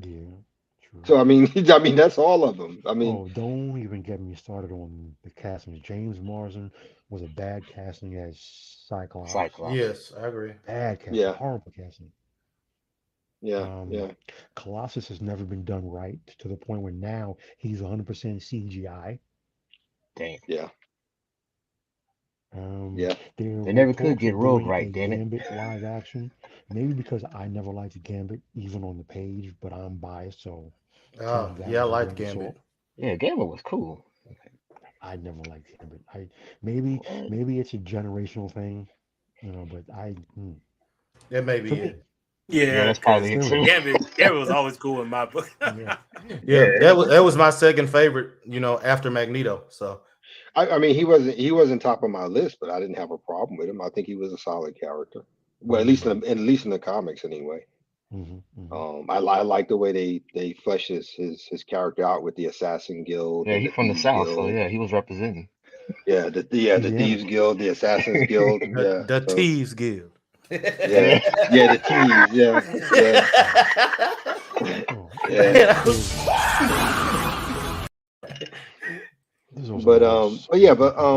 Speaker 4: Yeah, true.
Speaker 3: So I mean, I mean that's all of them. I mean,
Speaker 4: Oh, don't even get me started on the casting. James Marsden was a bad casting as Cyclops.
Speaker 12: Cyclops.
Speaker 10: Yes, I agree.
Speaker 4: Bad casting,
Speaker 3: yeah,
Speaker 4: horrible casting.
Speaker 3: yeah,
Speaker 4: Um,
Speaker 3: yeah,
Speaker 4: Colossus has never been done right to the point where now he's 100% CGI.
Speaker 12: Damn.
Speaker 3: yeah,
Speaker 4: Um,
Speaker 3: yeah.
Speaker 4: there
Speaker 12: They
Speaker 4: were
Speaker 12: never could
Speaker 4: talks
Speaker 12: get
Speaker 4: of
Speaker 12: Rogue
Speaker 4: doing a
Speaker 12: right, damn it.
Speaker 4: Gambit live action, maybe because I never liked Gambit even on the page, but I'm biased, so
Speaker 10: Oh,
Speaker 4: take that
Speaker 10: yeah, I
Speaker 4: with a
Speaker 10: like
Speaker 4: grain of
Speaker 10: Gambit.
Speaker 4: salt.
Speaker 12: Yeah, Gambit was cool.
Speaker 4: I never liked Gambit. Maybe
Speaker 12: What?
Speaker 4: maybe it's a generational thing, but
Speaker 10: That may be
Speaker 4: for me,
Speaker 10: it.
Speaker 12: Yeah,
Speaker 2: Yeah,
Speaker 12: that's
Speaker 2: because
Speaker 12: probably it
Speaker 4: there we
Speaker 12: too.
Speaker 4: go.
Speaker 2: Gambit was always cool in my book.
Speaker 4: Yeah,
Speaker 10: Yeah,
Speaker 12: Yeah.
Speaker 10: that was my second favorite, after Magneto. So
Speaker 3: I mean, he wasn't top of my list, but I didn't have a problem with him. I think he was a solid character. Well,
Speaker 4: hmm
Speaker 3: at least in the comics anyway.
Speaker 4: hmm
Speaker 3: I like the way they flesh his character out with the Assassin Guild
Speaker 12: Yeah,
Speaker 3: and
Speaker 12: he
Speaker 3: the
Speaker 12: from the
Speaker 3: Thieves
Speaker 12: South, so
Speaker 3: Guild.
Speaker 12: yeah, he was representing.
Speaker 3: The
Speaker 4: Louisiana.
Speaker 3: Thieves Guild, the Assassins Guild. Yeah.
Speaker 10: the
Speaker 3: So
Speaker 10: Tease Guild.
Speaker 3: yeah,
Speaker 12: Yeah.
Speaker 3: yeah, the Thieves. Yeah, yeah,
Speaker 4: Oh,
Speaker 3: yeah.
Speaker 4: there's also another
Speaker 3: But yeah,
Speaker 4: super fan.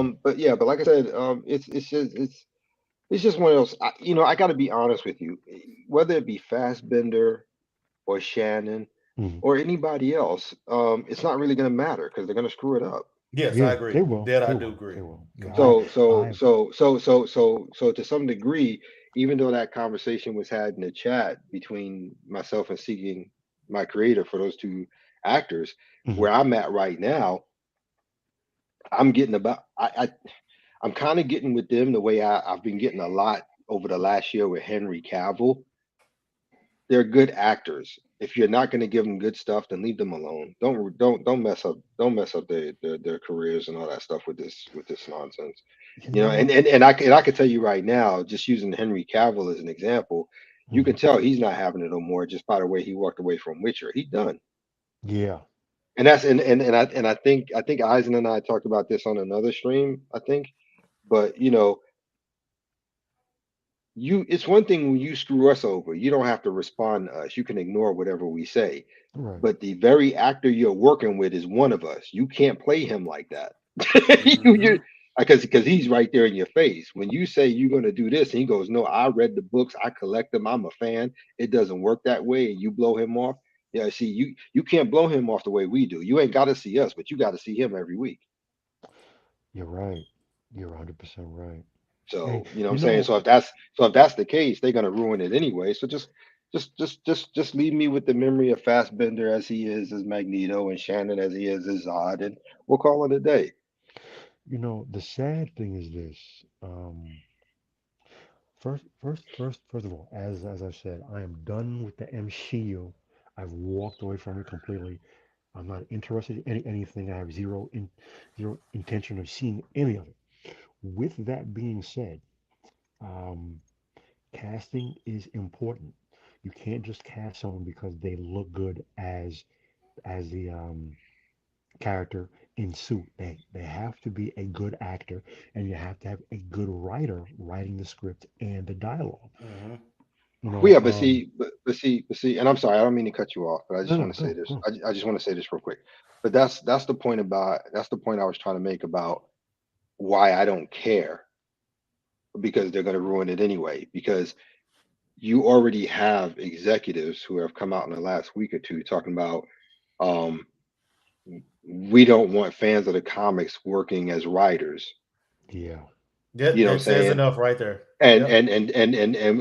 Speaker 3: but like I said, it's just one of those. I got to be honest with you. Whether it be Fassbender or Shannon
Speaker 4: hmm
Speaker 3: or anybody else, it's not really going to matter because they're going to screw it up.
Speaker 10: Yes, I
Speaker 4: Yeah,
Speaker 10: agree.
Speaker 4: they will.
Speaker 10: That I
Speaker 4: They
Speaker 10: do
Speaker 4: will.
Speaker 10: agree.
Speaker 4: They will. Yeah, I
Speaker 3: So to some degree, even though that conversation was had in the chat between myself and seeking my creator for those two actors,
Speaker 4: mhm.
Speaker 3: where I'm at right now, I'm getting about I'm kind of getting with them the way I've been getting a lot over the last year with Henry Cavill. They're good actors. If you're not going to give them good stuff, then leave them alone. Don't mess up their careers and all that stuff with this nonsense.
Speaker 4: You
Speaker 3: You know,
Speaker 4: know,
Speaker 3: and I can tell you right now, just using Henry Cavill as an example, you
Speaker 4: mhm.
Speaker 3: can tell he's not having it no more just by the way he walked away from Witcher. He's done.
Speaker 4: Yeah.
Speaker 3: And that's and I think Eisen and I talked about this on another stream, I think. But it's one thing when you screw us over, you don't have to respond to us. You can ignore whatever we say.
Speaker 4: Right.
Speaker 3: But the very actor you're working with is one of us. You can't play him like that.
Speaker 10: Hmm.
Speaker 3: Because he's right there in your face. When you say you're going to do this, and he goes, "No, I read the books, I collect them, I'm a fan. It doesn't work that way," and you blow him off. Yeah, see, you can't blow him off the way we do. You ain't got to see us, but you got to see him every week.
Speaker 4: You're right. You're 100% right. Hey,
Speaker 3: So you know what
Speaker 4: you
Speaker 3: I'm saying.
Speaker 4: know,
Speaker 3: So if that's the case, they're gonna ruin it anyway. So just leave me with the memory of Fassbender as he is as Magneto and Shannon as he is as Zod, and we'll call it a day.
Speaker 4: the sad thing is this. First of all, as I said, I am done with the MCU. I've walked away from it completely. I'm not interested in anything. I have zero intention of seeing any of it. With that being said, um, casting is important. You can't just cast someone because they look good as the character in suit. They have to be a good actor, and you have to have a good writer writing the script and the dialogue.
Speaker 10: Hmm.
Speaker 4: You
Speaker 3: Well,
Speaker 4: know,
Speaker 3: yeah, but see, and I'm sorry, I don't mean to cut you off, but I
Speaker 4: no,
Speaker 3: just
Speaker 4: no,
Speaker 3: want to say
Speaker 4: no,
Speaker 3: this.
Speaker 4: no.
Speaker 3: I just want to say this real quick. But that's the point I was trying to make about why I don't care, because they're going to ruin it anyway. Because you already have executives who have come out in the last week or two talking about, um, we don't want fans of the comics working as writers.
Speaker 4: Yeah,
Speaker 3: You
Speaker 10: That
Speaker 3: know what I'm
Speaker 10: that says
Speaker 3: saying?
Speaker 10: enough right there.
Speaker 3: And
Speaker 10: Yep.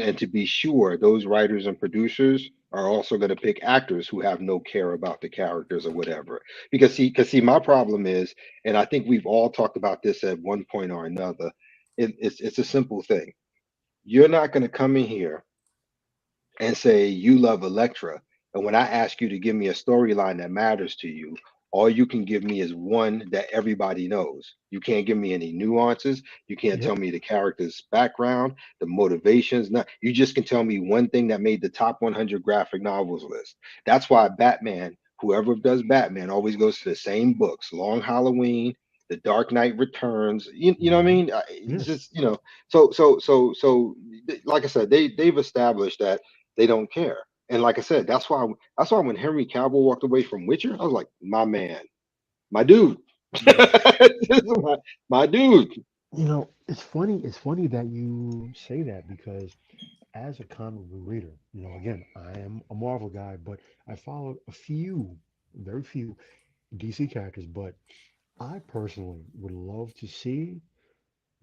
Speaker 3: and to be sure, those writers and producers are also going to pick actors who have no care about the characters or whatever. Because see, my problem is, and I think we've all talked about this at one point or another. It's a simple thing. You're not going to come in here and say you love Elektra, and when I ask you to give me a storyline that matters to you, all you can give me is one that everybody knows. You can't give me any nuances. You can't tell
Speaker 4: yep.
Speaker 3: me the character's background, the motivations. Not, you just can tell me one thing that made the top 100 graphic novels list. That's why Batman, whoever does Batman, always goes to the same books: Long Halloween, The Dark Knight Returns. You know what I
Speaker 4: Hmm.
Speaker 3: mean? It's
Speaker 4: Yeah,
Speaker 3: just, so like I said, they've established that they don't care. And like I said, that's why when Henry Cavill walked away from Witcher, I was like, my man, my dude.
Speaker 10: Yeah.
Speaker 3: my dude.
Speaker 4: it's funny. It's funny that you say that because as a comic book reader, again, I am a Marvel guy, but I follow a few, very few DC characters. But I personally would love to see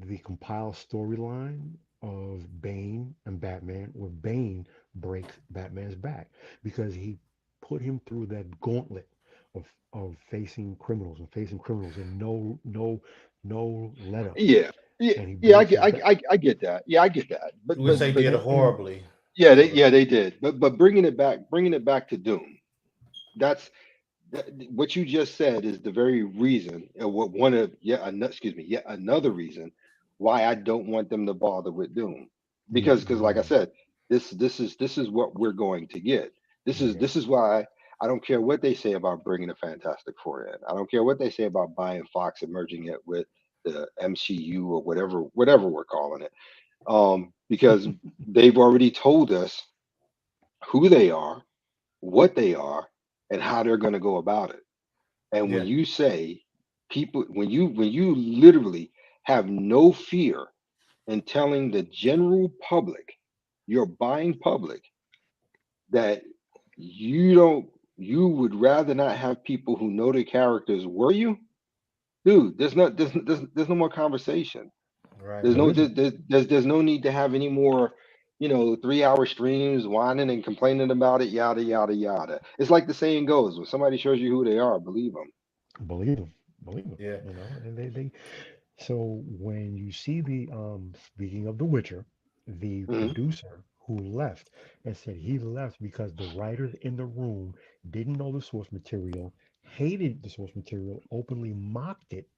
Speaker 4: the compiled storyline of Bane and Batman, where Bane breaks Batman's back because he put him through that gauntlet of facing criminals and no let ups,
Speaker 3: Yeah. Yeah,
Speaker 4: and he
Speaker 3: yeah, I
Speaker 4: breaks
Speaker 3: get,
Speaker 4: his back.
Speaker 3: I get that. Yeah, I get that. But
Speaker 10: Which they
Speaker 3: but
Speaker 10: did
Speaker 4: And
Speaker 10: horribly.
Speaker 3: yeah,
Speaker 10: So
Speaker 3: they did. But bringing it back to Doom. That's what you just said is the very reason, what one of yet another reason why I don't want them to bother with Doom, because like I
Speaker 4: mm,
Speaker 3: said, this is what we're going to get. This is
Speaker 4: yeah,
Speaker 3: this is why I don't care what they say about bringing the Fantastic Four in. I don't care what they say about buying Fox and merging it with the MCU or whatever we're calling it. Because they've already told us who they are, what they are, and how they're going to go about it. And when
Speaker 10: yeah.
Speaker 3: you say people, when you literally have no fear in telling the general public, your buying public, that you don't, you would rather not have people who know the characters were you, dude. There's no more conversation.
Speaker 10: Right.
Speaker 3: There's
Speaker 4: there
Speaker 3: no
Speaker 4: isn't.
Speaker 3: there's no need to have any more, 3-hour streams whining and complaining about it, yada yada yada. It's like the saying goes: when somebody shows you who they are, believe them.
Speaker 4: Believe them, believe them.
Speaker 10: Yeah.
Speaker 4: And they. So when you see the speaking of The Witcher, the
Speaker 3: Hmm.
Speaker 4: producer who left and said he left because the writers in the room didn't know the source material, hated the source material, openly mocked it,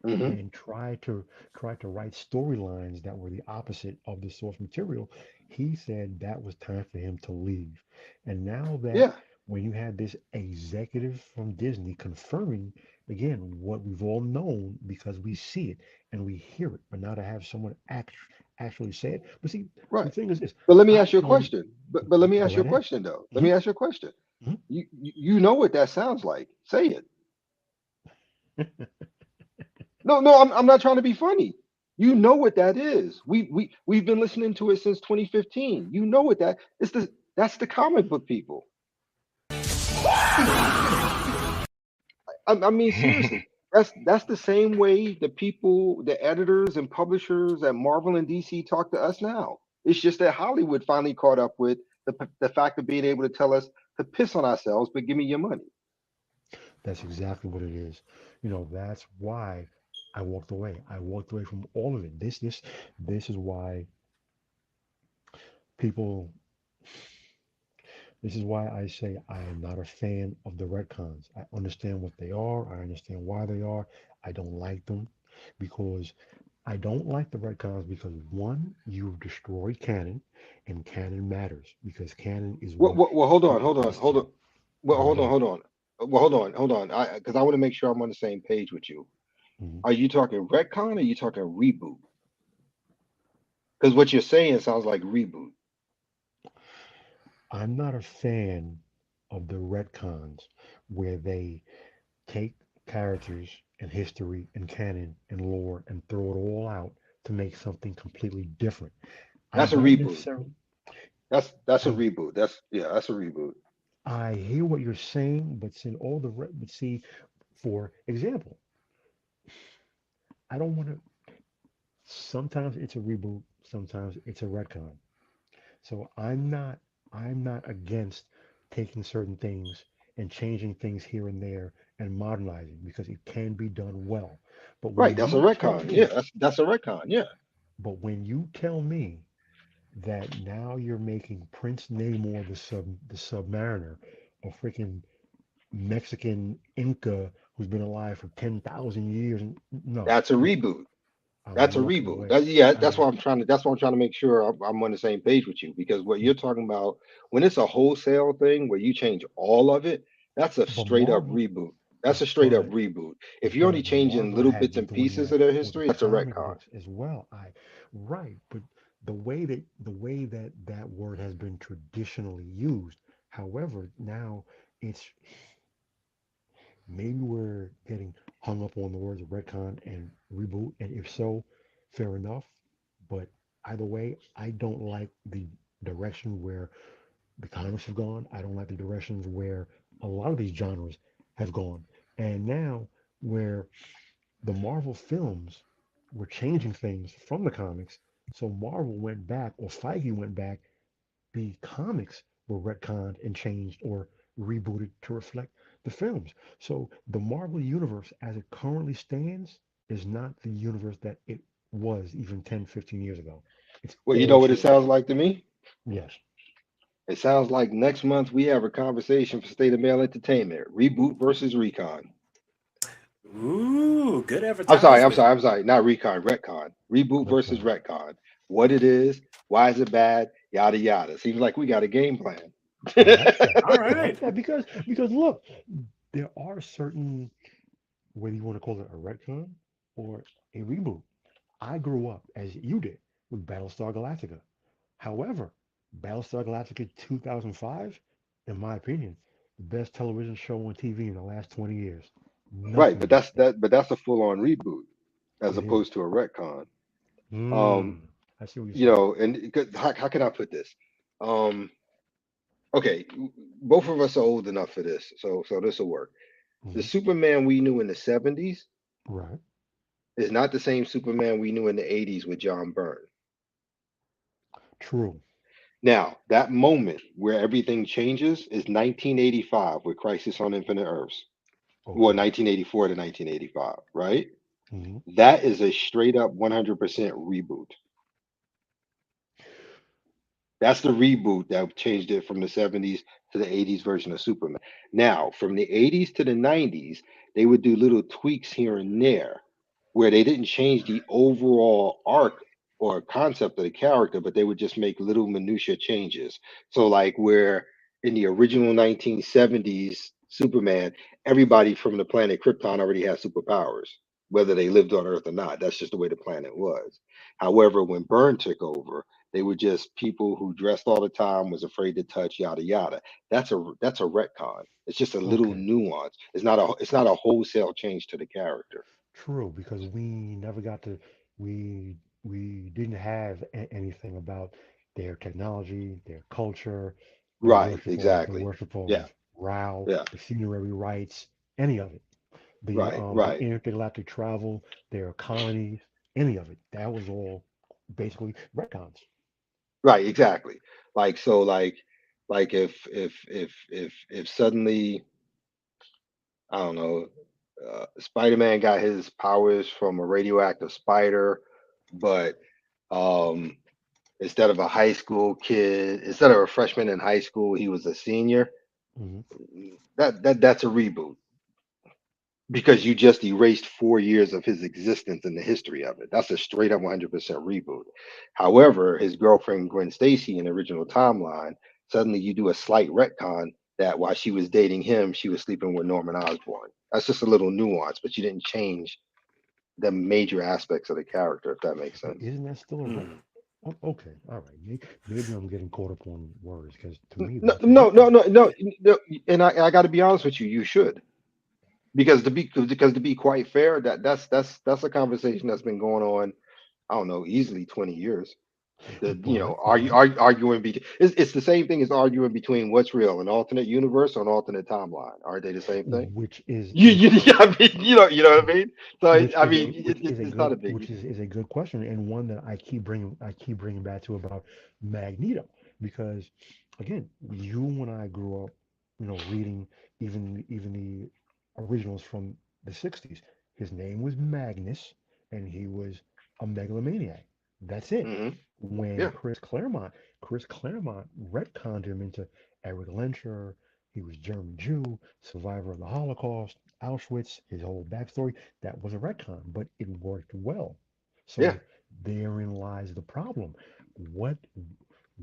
Speaker 3: Hmm.
Speaker 4: and tried to write storylines that were the opposite of the source material. He said that was time for him to leave. And now that
Speaker 3: Yeah.
Speaker 4: when you had this executive from Disney confirming again what we've all known because we see it and we hear it, but now to have someone actually say it. But see, the
Speaker 3: Right.
Speaker 4: thing is this:
Speaker 3: But let me
Speaker 4: I
Speaker 3: ask you a
Speaker 4: can
Speaker 3: question. But let me
Speaker 4: go
Speaker 3: ask you
Speaker 4: right
Speaker 3: a
Speaker 4: ahead.
Speaker 3: question though. Let
Speaker 4: Mhm,
Speaker 3: me ask you a question.
Speaker 4: mhm.
Speaker 3: You know what that sounds like. Say it. No, no, I'm not trying to be funny. You know what that is. We've been listening to it since 2015. You know what that it's the that's the comic book people. I mean, seriously, that's the same way the people, the editors and publishers at Marvel and DC talk to us now. It's just that Hollywood finally caught up with the fact of being able to tell us to piss on ourselves, but give me your money.
Speaker 4: That's exactly what it is. That's why I walked away. I walked away from all of it. This is why. people, this is why I say I am not a fan of the retcons. I understand what they are, I understand why they are. I don't like them because I don't like the retcons because one, you've destroyed canon, and canon matters because canon is
Speaker 3: Well,
Speaker 4: what
Speaker 3: well, hold on,
Speaker 4: people
Speaker 3: hold on,
Speaker 4: trust.
Speaker 3: hold on. Well,
Speaker 4: Go
Speaker 3: hold on,
Speaker 4: ahead.
Speaker 3: hold on. Well, hold on. Because I want to make sure I'm on the same page with you.
Speaker 4: Mhm.
Speaker 3: Are you talking retcon or are you talking reboot? Because what you're saying sounds like reboot.
Speaker 4: I'm not a fan of the retcons where they take characters and history and canon and lore and throw it all out to make something completely different. I
Speaker 3: That's a
Speaker 4: don't
Speaker 3: reboot.
Speaker 4: necessarily.
Speaker 3: That's a
Speaker 4: I
Speaker 3: reboot. That's a reboot.
Speaker 4: I hear what you're saying, but see but see, for example, I don't want to. Sometimes it's a reboot, sometimes it's a retcon. So I'm not against taking certain things and changing things here and there and modernizing because it can be done well. But
Speaker 3: Right,
Speaker 4: when
Speaker 3: that's a
Speaker 4: you tell
Speaker 3: retcon. Yeah,
Speaker 4: me,
Speaker 3: that's a retcon. Yeah.
Speaker 4: that now you're making Prince Namor the Submariner, a freaking Mexican Inca who's been alive for 10,000 years, no,
Speaker 3: That's a reboot.
Speaker 4: I'm
Speaker 3: That's a
Speaker 4: walking
Speaker 3: reboot.
Speaker 4: away.
Speaker 3: That's yeah. That's
Speaker 4: I'm
Speaker 3: why I'm trying to. That's why I'm trying to make sure I'm on the same page with you because what you're talking about when it's a wholesale thing where you change all of it, that's a
Speaker 4: but
Speaker 3: straight up
Speaker 4: Marvel,
Speaker 3: reboot. That's a straight up
Speaker 4: but
Speaker 3: reboot. If you're only changing
Speaker 4: Marvel
Speaker 3: little
Speaker 4: has
Speaker 3: bits
Speaker 4: been
Speaker 3: and
Speaker 4: doing
Speaker 3: pieces
Speaker 4: that
Speaker 3: of their
Speaker 4: for the
Speaker 3: history, that's a
Speaker 4: comic
Speaker 3: retcon.
Speaker 4: books as well. Right, but the way that that word has been traditionally used, however, now it's maybe we're getting hung up on the words retcon and reboot, and if so, fair enough. But either way, I don't like the direction where the comics have gone. I don't like the directions where a lot of these genres have gone. And now where the Marvel films were changing things from the comics, so Marvel went back, or Feige went back, the comics were retconned and changed or rebooted to reflect the films. So the Marvel universe as it currently stands is not the universe that it was even 10, 15 years ago. It's
Speaker 3: Well, you know
Speaker 4: all
Speaker 3: what it
Speaker 4: changed.
Speaker 3: sounds like to me?
Speaker 4: Yes.
Speaker 3: It sounds like next month we have a conversation for State of Mail Entertainment. Reboot versus recon.
Speaker 2: Ooh, good
Speaker 3: I'm sorry, I'm
Speaker 2: advertisement.
Speaker 3: sorry, I'm sorry. Not recon, retcon. Reboot versus
Speaker 4: Retcon.
Speaker 3: retcon. What it is, why is it bad, yada yada. Seems like we got a game plan.
Speaker 4: I like that.
Speaker 2: All
Speaker 4: I like
Speaker 2: right.
Speaker 4: that because look, there are certain, whether you want to call it a retcon or a reboot. I grew up as you did with Battlestar Galactica. However, Battlestar Galactica 2005, in my opinion, the best television show on TV in the last 20 years.
Speaker 3: Right,
Speaker 4: Nothing
Speaker 3: but
Speaker 4: beats that.
Speaker 3: that's a full on reboot as
Speaker 4: It is.
Speaker 3: opposed to a retcon.
Speaker 4: Hmm.
Speaker 3: Um,
Speaker 4: I see what you're
Speaker 3: you
Speaker 4: saying.
Speaker 3: know, and how can I put this? Um, okay, both of us are old enough for this, so this will work. The
Speaker 4: Hmm.
Speaker 3: Superman we knew in the 70s
Speaker 4: Right.
Speaker 3: is not the same Superman we knew in the 80s with John Byrne.
Speaker 4: True.
Speaker 3: Now, that moment where everything changes is 1985 with Crisis on Infinite Earths. Well,
Speaker 4: Okay.
Speaker 3: 1984 to 1985, right?
Speaker 4: Hmm.
Speaker 3: That is a straight up 100% reboot. That's the reboot that changed it from the 70s to the 80s version of Superman. Now, from the 80s to the 90s, they would do little tweaks here and there where they didn't change the overall arc or concept of the character, but they would just make little minutia changes. So, like where in the original 1970s Superman, everybody from the planet Krypton already had superpowers, whether they lived on Earth or not. That's just the way the planet was. However, when Byrne took over, they were just people who dressed all the time, was afraid to touch, yada yada. That's a retcon. It's just a little
Speaker 4: Okay.
Speaker 3: nuance. It's not a wholesale change to the character.
Speaker 4: True, because we never got to we didn't have anything about their technology, their culture,
Speaker 3: Right,
Speaker 4: the
Speaker 3: exactly.
Speaker 4: worship
Speaker 3: Yeah,
Speaker 4: of Rao,
Speaker 3: yeah.
Speaker 4: the funerary rites, any of it.
Speaker 3: Right,
Speaker 4: The
Speaker 3: right,
Speaker 4: intergalactic travel, their colonies, any of it. That was all basically retcons.
Speaker 3: right, exactly. Like so, like if suddenly I don't know, Spider-Man got his powers from a radioactive spider, but um Instead of a high school kid, instead of a freshman in high school, he was a senior.
Speaker 4: Hmm.
Speaker 3: That's a reboot because you just erased 4 years of his existence in the history of it. That's a straight up 100% reboot. However, his girlfriend Gwen Stacy in the original timeline, suddenly you do a slight retcon that while she was dating him, she was sleeping with Norman Osborn. That's just a little nuance, but you didn't change the major aspects of the character, if that makes
Speaker 4: But
Speaker 3: sense.
Speaker 4: isn't that still a
Speaker 2: Hmm.
Speaker 4: okay? All right, maybe I'm getting caught up on words because to me
Speaker 3: No,
Speaker 4: that's a
Speaker 3: no, no,
Speaker 4: retcon.
Speaker 3: no, no, no. And I got to be honest with you, you should because to be quite fair, that's a conversation that's been going on. I don't know, easily 20 years. Arguing it's the same thing as arguing between what's real, an alternate universe or an alternate timeline. Aren't they the same thing?
Speaker 4: which is
Speaker 3: You,
Speaker 4: a
Speaker 3: you, I mean, you know what I mean. So
Speaker 4: which is a
Speaker 3: it's not
Speaker 4: good
Speaker 3: a big.
Speaker 4: is a good question, and one that I keep bringing back to about Magneto, because again, you and I grew up, reading even the originals from the 60s. His name was Magnus, and he was a megalomaniac. That's it.
Speaker 3: Hmm.
Speaker 4: When
Speaker 3: Yeah,
Speaker 4: Chris Claremont retconned him into Eric Lenscher, he was German Jew, survivor of the Holocaust, Auschwitz, his whole backstory. That was a retcon, but it worked well.
Speaker 3: yeah.
Speaker 4: So therein lies the problem. What,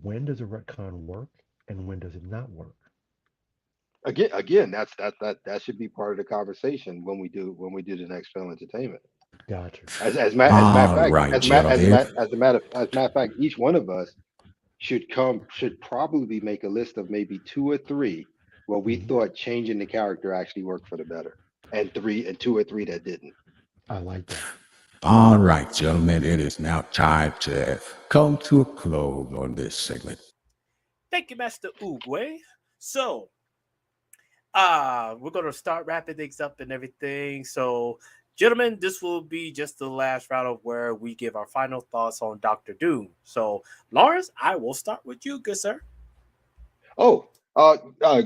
Speaker 4: when does a retcon work and when does it not work?
Speaker 3: Again, that should be part of the conversation when we do the next film entertainment.
Speaker 4: Gotcha.
Speaker 3: As a matter of
Speaker 11: All
Speaker 3: fact,
Speaker 11: right, gentlemen.
Speaker 3: as a matter of fact, each one of us should probably make a list of maybe two or three where we
Speaker 4: Mhm.
Speaker 3: thought changing the character actually worked for the better, and two or three that didn't.
Speaker 4: I like that.
Speaker 11: All right, gentlemen. It is now time to come to a close on this segment.
Speaker 2: Thank you, Master Oogway. So, we're gonna start wrapping things up and everything. So, gentlemen, this will be just the last round of where we give our final thoughts on Doctor Doom. So, Lawrence, I will start with you, good sir.
Speaker 3: Oh,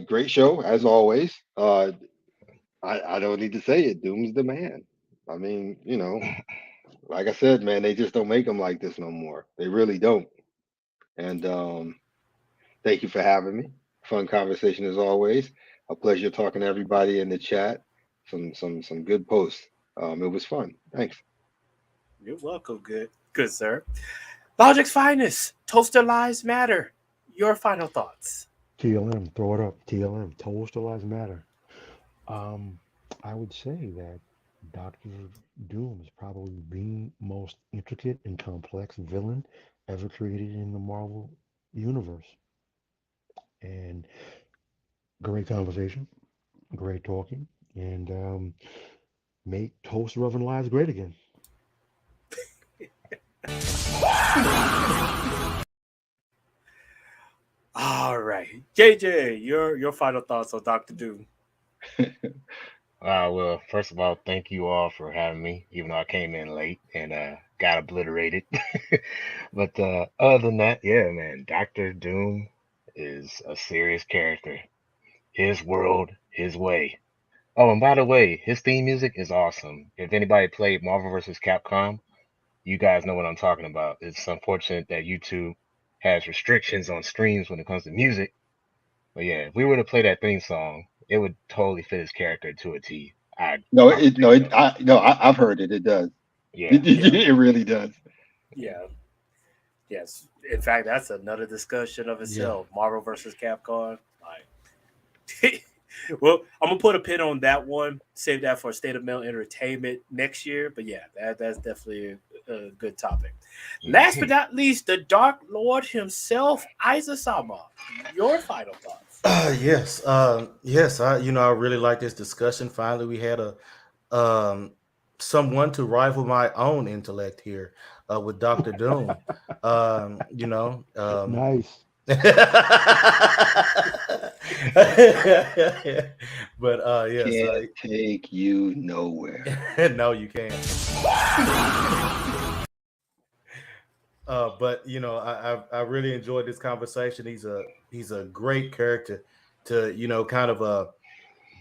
Speaker 3: great show as always. I don't need to say it. Doom's the man. I mean, like I said, man, they just don't make them like this no more. They really don't. And thank you for having me. Fun conversation as always. A pleasure talking to everybody in the chat. Some good posts. It was fun. Thanks.
Speaker 2: You're welcome, good sir. Logic's finest, Toaster Lives Matter. Your final thoughts.
Speaker 4: TLM, throw it up. TLM, Toaster Lives Matter. Um, I would say that Doctor Doom is probably the most intricate and complex villain ever created in the Marvel universe. And great conversation, great talking, and make Toaster Oven Lives great again.
Speaker 2: All right, JJ, your final thoughts on Doctor Doom.
Speaker 12: Well, first of all, thank you all for having me, even though I came in late and got obliterated. But other than that, yeah, man, Doctor Doom is a serious character. His world, his way. Oh, and by the way, his theme music is awesome. If anybody played Marvel vs. Capcom, you guys know what I'm talking about. It's unfortunate that YouTube has restrictions on streams when it comes to music. But yeah, if we were to play that theme song, it would totally fit his character to a T. I
Speaker 3: No,
Speaker 12: promise
Speaker 3: it no,
Speaker 12: you.
Speaker 3: it I no, I've heard it. It does.
Speaker 12: Yeah.
Speaker 2: Yeah,
Speaker 3: It really does.
Speaker 2: yeah, yes. In fact, that's another discussion of
Speaker 4: Yeah.
Speaker 2: itself. Marvel versus Capcom. Like, well, I'm gonna put a pin on that one. Save that for State of Mail Entertainment next year. But yeah, that's definitely a good topic. Last but not least, the Dark Lord himself, Isa Sama. Your final thoughts.
Speaker 10: Yes. I really like this discussion. Finally, we had a someone to rival my own intellect here with Doctor Doom. Um, you know, um,
Speaker 4: Nice.
Speaker 10: but yes,
Speaker 3: Can't take you nowhere.
Speaker 10: no, you can't. But I really enjoyed this conversation. He's a great character to kind of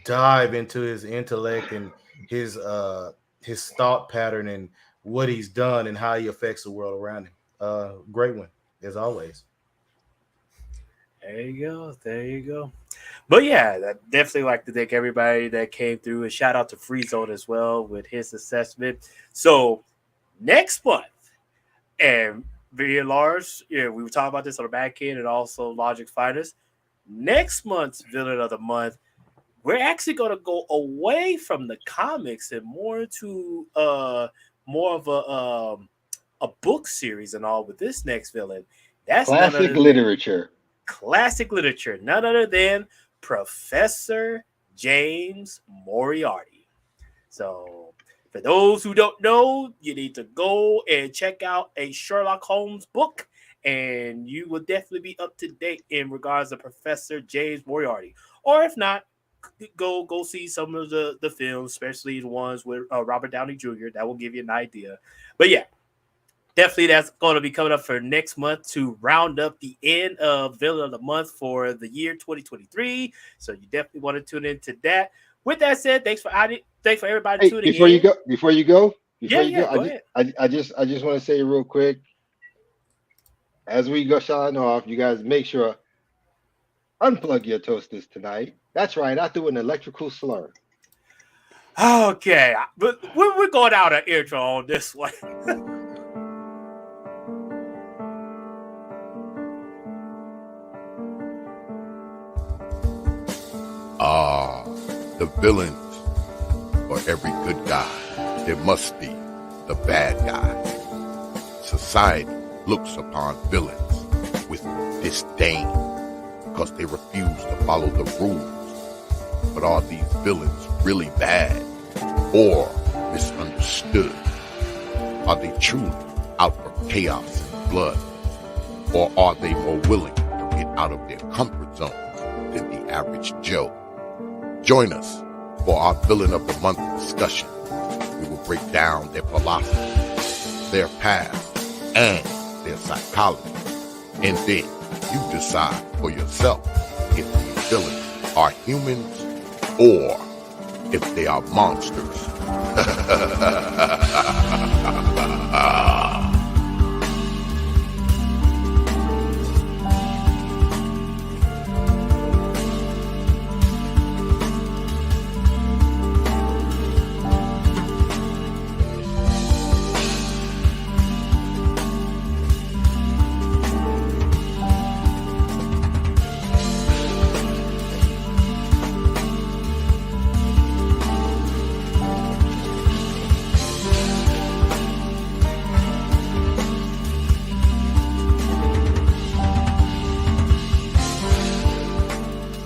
Speaker 10: dive into his intellect and his thought pattern and what he's done and how he affects the world around him. Great one. as always.
Speaker 2: There you go. There you go. But yeah, I definitely like to thank everybody that came through, and shout out to Free Zone as well with his assessment. So next month, and me and Lars, yeah, we were talking about this on the back end, and also Logic's Finest. Next month's Villain of the Month, we're actually going to go away from the comics and more to more of a book series and all with this next villain. That's
Speaker 3: classic literature.
Speaker 2: Classic literature, none other than Professor James Moriarty. So, for those who don't know, you need to go and check out a Sherlock Holmes book, and you will definitely be up to date in regards to Professor James Moriarty. Or if not, go see some of the films, especially the ones with Robert Downey Jr. That will give you an idea. But yeah, definitely that's going to be coming up for next month to round up the end of Villain of the Month for the year 2023. So you definitely want to tune into that. With that said, thanks for everybody tuning in.
Speaker 3: Before you go,
Speaker 2: go ahead.
Speaker 3: I just want to say real quick, as we go sign off, you guys make sure unplug your toasters tonight. That's right, I threw an electrical slur.
Speaker 2: Okay, but we're going out of intro on this one.
Speaker 1: The villains. For every good guy, there must be the bad guy. Society looks upon villains with disdain because they refuse to follow the rules. But are these villains really bad or misunderstood? Are they truly out for chaos and blood? Or are they more willing to get out of their comfort zone than the average Joe? Join us for our Villain of the Month discussion. We will break down their philosophy, their past, and their psychology. And then you decide for yourself if these villains are humans or if they are monsters.